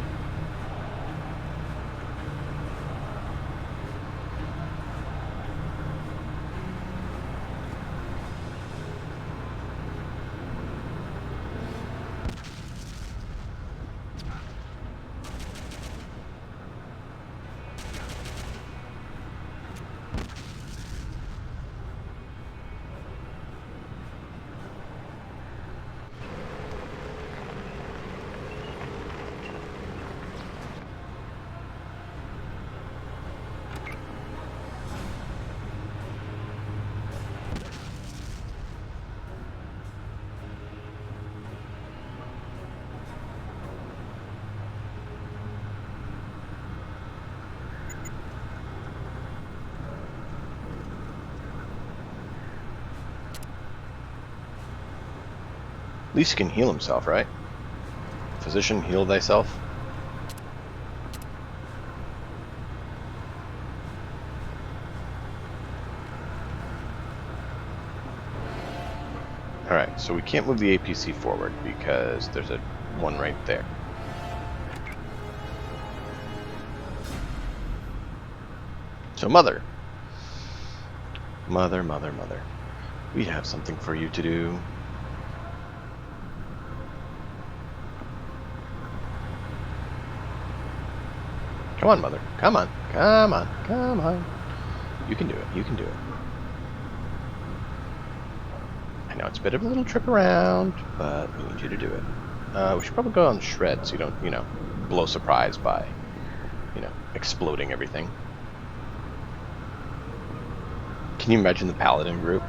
At least he can heal himself, right? Physician, heal thyself. Alright, so we can't move the APC forward because there's a one right there. So Mother. Mother, Mother, Mother. We have something for you to do. Come on, Mother. Come on. Come on. Come on. You can do it. You can do it. I know it's a bit of a little trip around, but we need you to do it. We should probably go on shred so you don't, blow surprise by, exploding everything. Can you imagine the Paladin group?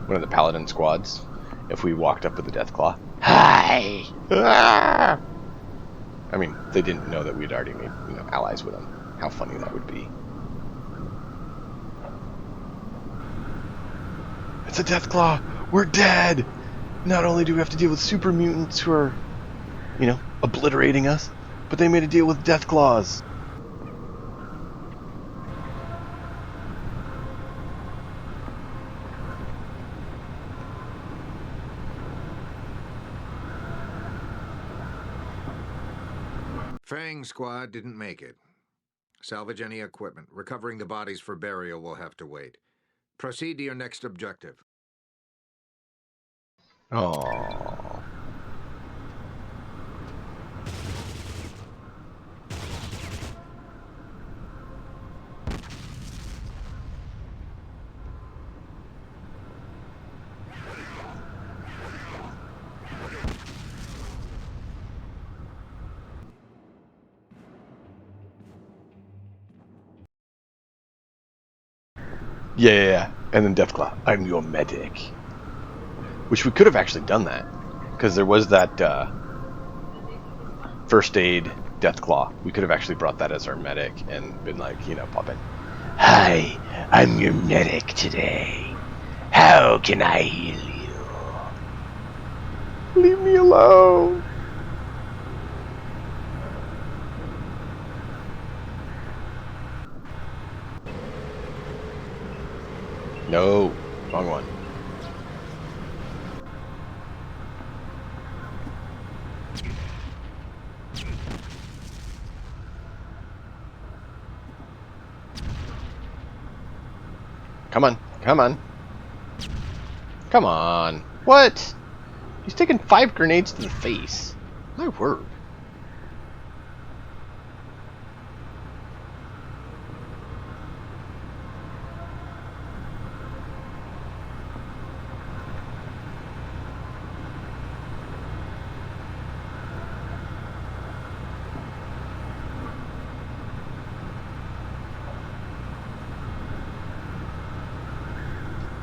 One of the Paladin squads? If we walked up with the Deathclaw. Hi! Ah! I mean, they didn't know that we'd already made, allies with them. How funny that would be. It's a Deathclaw! We're dead! Not only do we have to deal with super mutants who are, obliterating us, but they made a deal with Deathclaws. Fang Squad didn't make it. Salvage any equipment. Recovering the bodies for burial will have to wait. Proceed to your next objective. Aww. Yeah. And then Deathclaw, I'm your medic. Which we could have actually done that. Because there was that first aid Deathclaw. We could have actually brought that as our medic and been like, pop in. Hi, I'm your medic today. How can I heal you? Leave me alone. No, wrong one. Come on, come on. Come on. What? He's taking 5 grenades to the face. My word.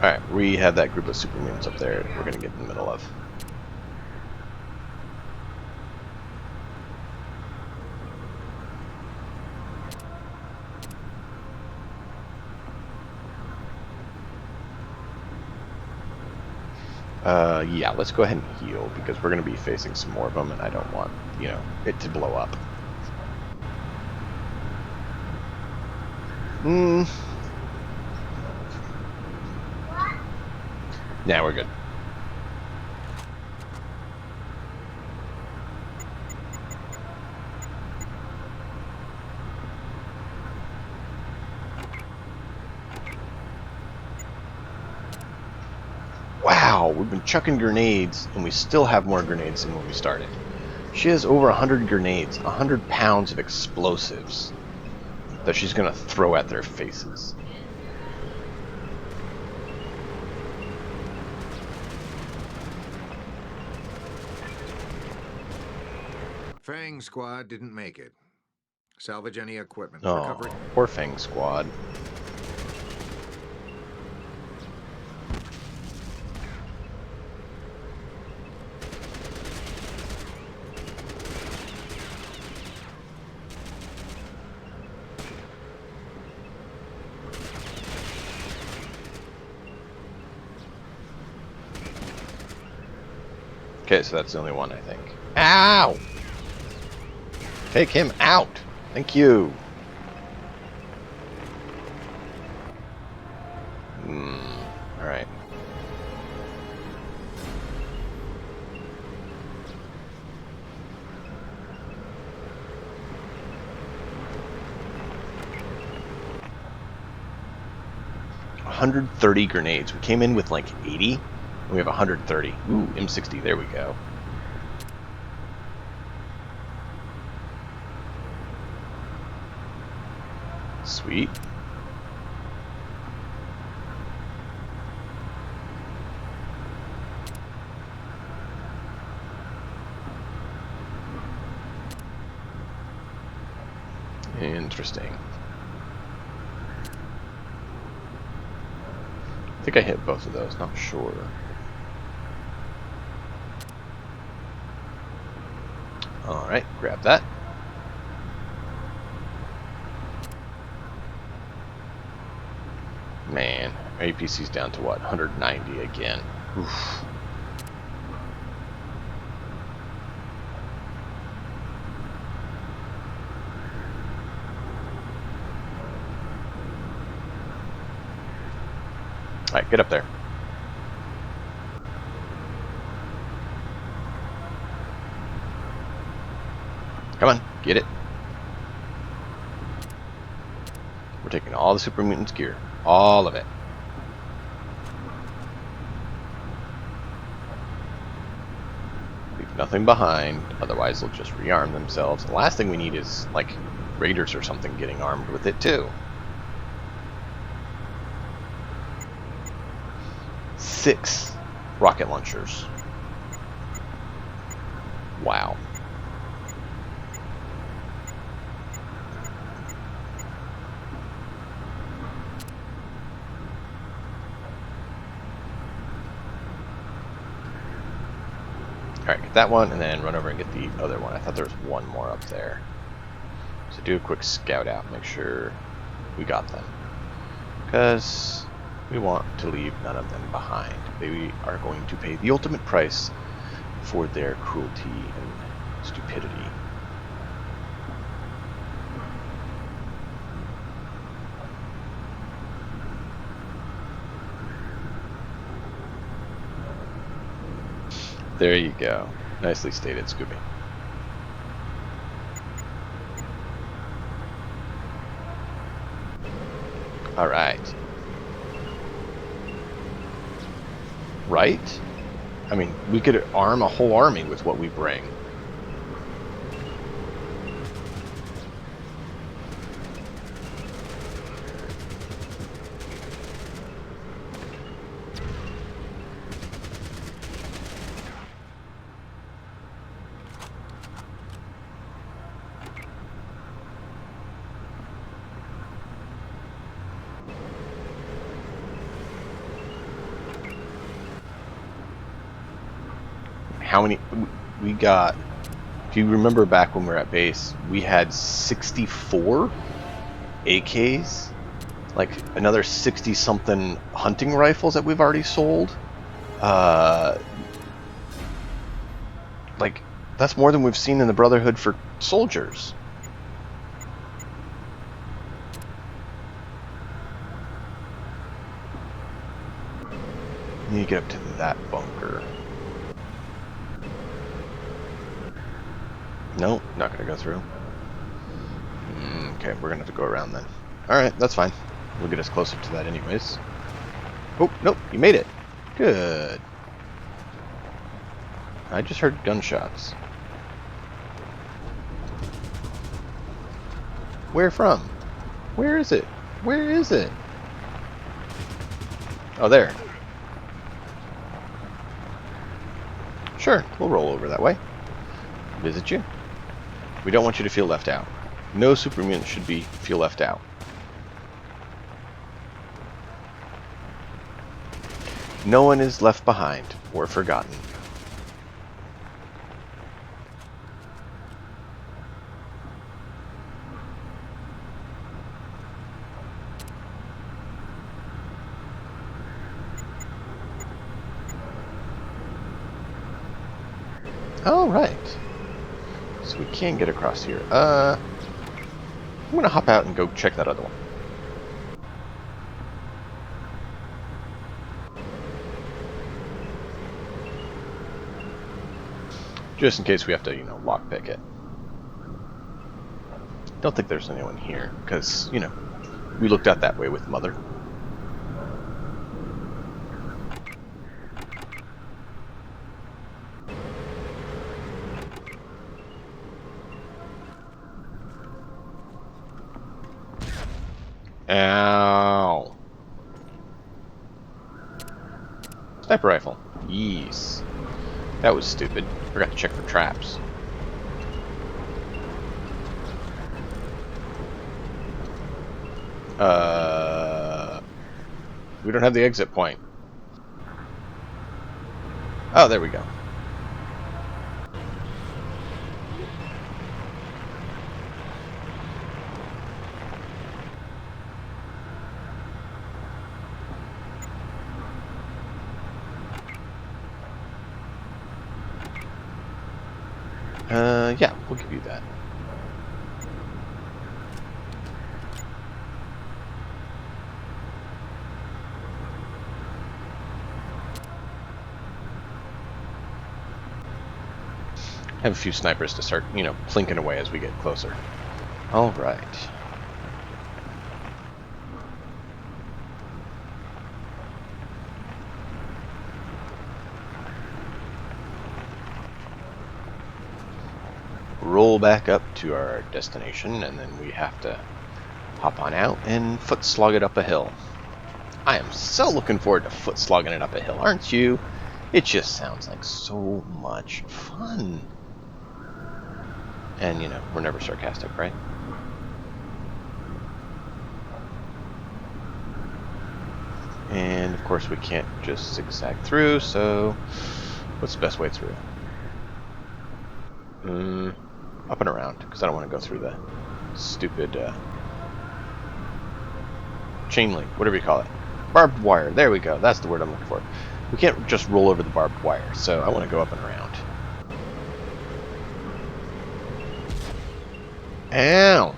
Alright, we have that group of super mutants up there we're going to get in the middle of. Yeah, let's go ahead and heal, because we're going to be facing some more of them, and I don't want, you know, it to blow up. Yeah, we're good. Wow, we've been chucking grenades, and we still have more grenades than when we started. She has over 100 grenades, 100 pounds of explosives that she's going to throw at their faces. Fang Squad didn't make it. Salvage any equipment. Oh, Recovery. poor Fang Squad. Okay, so that's the only one, I think. Ow! Take him out! Thank you! Alright. $130 grenades. We came in with like 80. We have 130. Ooh, M60. There we go. Sweet. Interesting. I think I hit both of those, not sure. Alright, grab that. Man, our APC's down to what? 190 again. Oof. Alright, get up there. Come on, get it. We're taking all the Super Mutants gear. All of it. Leave nothing behind, otherwise they'll just rearm themselves. The last thing we need is, like, raiders or something getting armed with it, too. 6 rocket launchers. Wow. Alright, get that one, and then run over and get the other one. I thought there was one more up there. So do a quick scout out, make sure we got them. Because we want to leave none of them behind. They are going to pay the ultimate price for their cruelty and stupidity. There you go. Nicely stated, Scooby. All right. Right? I mean, we could arm a whole army with what we bring. how many we got. If you remember back when we were at base, we had 64 AKs, like another 60 something hunting rifles that we've already sold. Like, that's more than we've seen in the Brotherhood for soldiers. You need to get up to that bunker. Nope, not gonna go through. Okay, we're gonna have to go around then. Alright, that's fine. We'll get us closer to that anyways. Oh, nope, you made it. Good. I just heard gunshots. Where from? Where is it? Where is it? Oh, there. Sure, we'll roll over that way. Visit you. We don't want you to feel left out. No super mutant should feel left out. No one is left behind or forgotten. All right. So we can get across here. I'm gonna hop out and go check that other one. Just in case we have to, you know, lockpick it. Don't think there's anyone here, because, you know, we looked out that way with Mother. Ow. Sniper rifle. Yes. That was stupid. Forgot to check for traps. We don't have the exit point. Oh, there we go. Yeah, we'll give you that. Have a few snipers to start, you know, plinking away as we get closer. All right. Roll back up to our destination, and then we have to hop on out and foot slog it up a hill. I am so looking forward to foot slogging it up a hill, aren't you? It just sounds like so much fun. And, you know, we're never sarcastic, right? And, of course, we can't just zigzag through, so what's the best way through? Up and around, because I don't want to go through the stupid chain link, whatever you call it. Barbed wire, there we go, that's the word I'm looking for. We can't just roll over the barbed wire, so I want to go up and around. Ow!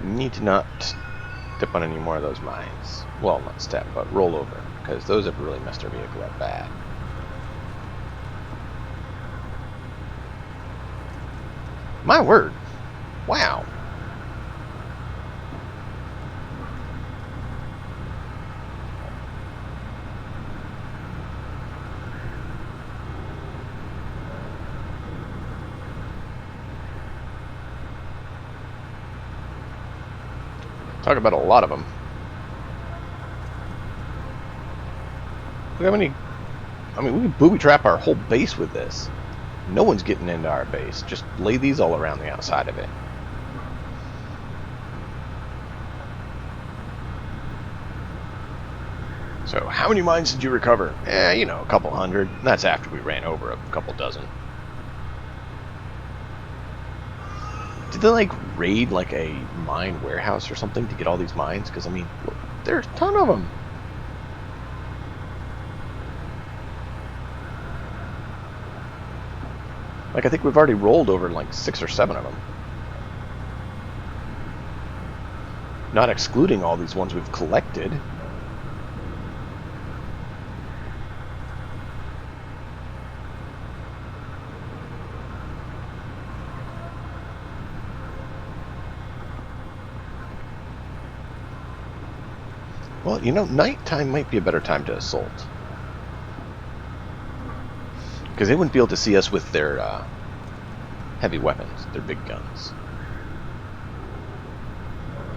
Need to not step on any more of those mines. Well, not step, but roll over, because those have really messed our vehicle up bad. My word! Wow! Talk about a lot of them. Look how many... I mean, we can booby trap our whole base with this. No one's getting into our base. Just lay these all around the outside of it. So, how many mines did you recover? You know, a couple hundred. That's after we ran over a couple dozen. Did they, like, raid, like, a mine warehouse or something to get all these mines? Because, I mean, look, there's a ton of them. Like, I think we've already rolled over, like, 6 or 7 of them. Not excluding all these ones we've collected. Well, you know, nighttime might be a better time to assault. Because they wouldn't be able to see us with their heavy weapons, their big guns.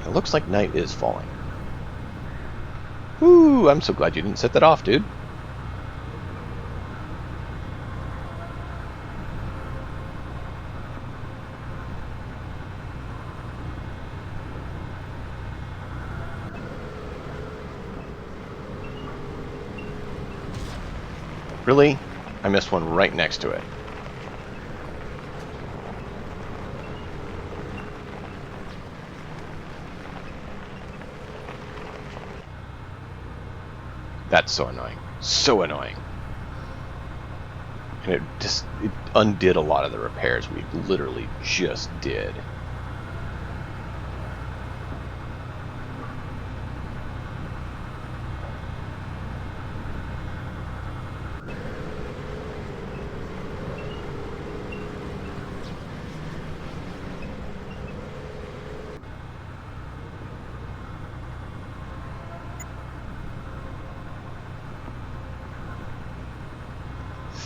It looks like night is falling. Ooh, I'm so glad you didn't set that off, dude. Really? I missed one right next to it. That's so annoying. So annoying. And it undid a lot of the repairs we literally just did.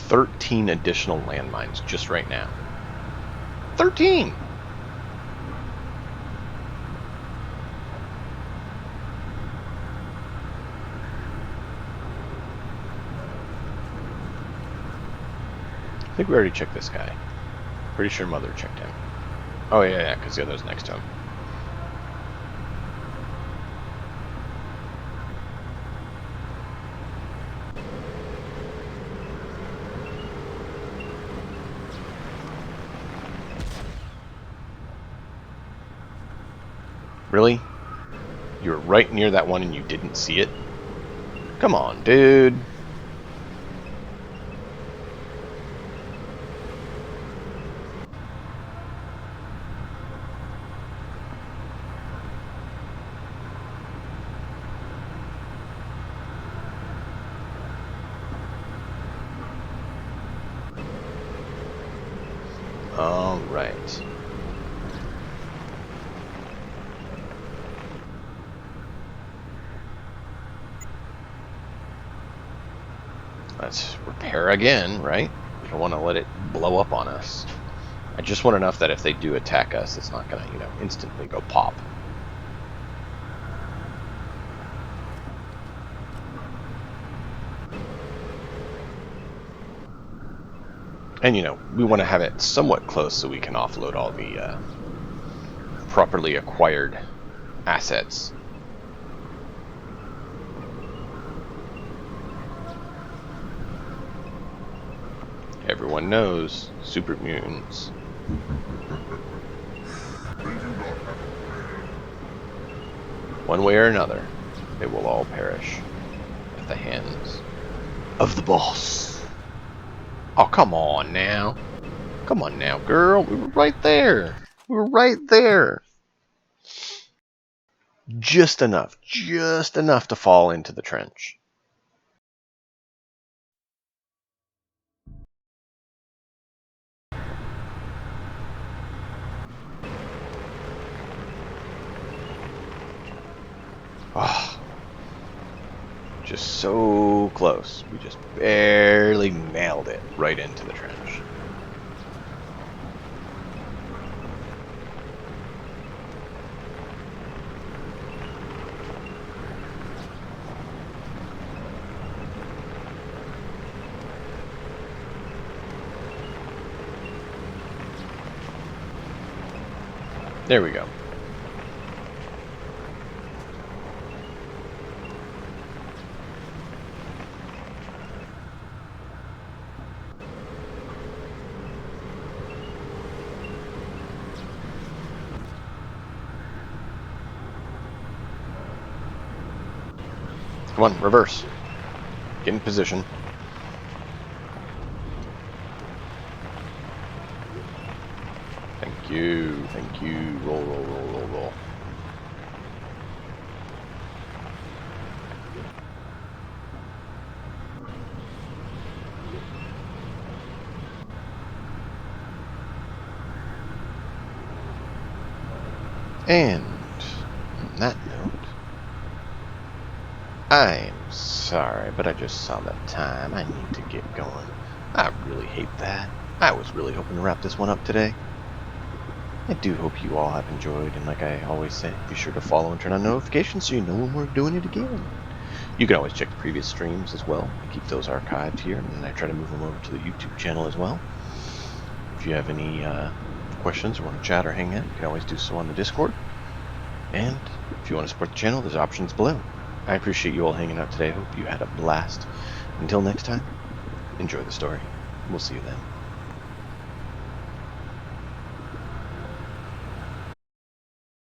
$13 additional landmines just right now. 13! I think we already checked this guy. Pretty sure Mother checked him. Oh yeah, because the other's next to him. Really? You were right near that one and you didn't see it? Come on, dude. All right. Let's repair again, right? We don't want to let it blow up on us. I just want enough that if they do attack us, it's not going to, you know, instantly go pop. And, you know, we want to have it somewhat close so we can offload all the properly acquired assets. Everyone knows super mutants. One way or another, they will all perish at the hands of the BoS. Oh, come on now. Come on now, girl. We were right there. We were right there. Just enough to fall into the trench. Oh, just so close. We just barely nailed it right into the trench. There we go. Come on, reverse. Get in position. Thank you, thank you. Roll, roll, roll, roll, roll. And on that note, I'm sorry, but I just saw the time. I need to get going. I really hate that. I was really hoping to wrap this one up today. I do hope you all have enjoyed, and like I always say, be sure to follow and turn on notifications so you know when we're doing it again. You can always check the previous streams as well. I keep those archived here, and I try to move them over to the YouTube channel as well. If you have any questions or want to chat or hang out, you can always do so on the Discord. And if you want to support the channel, there's options below. I appreciate you all hanging out today. I hope you had a blast. Until next time, enjoy the story. We'll see you then.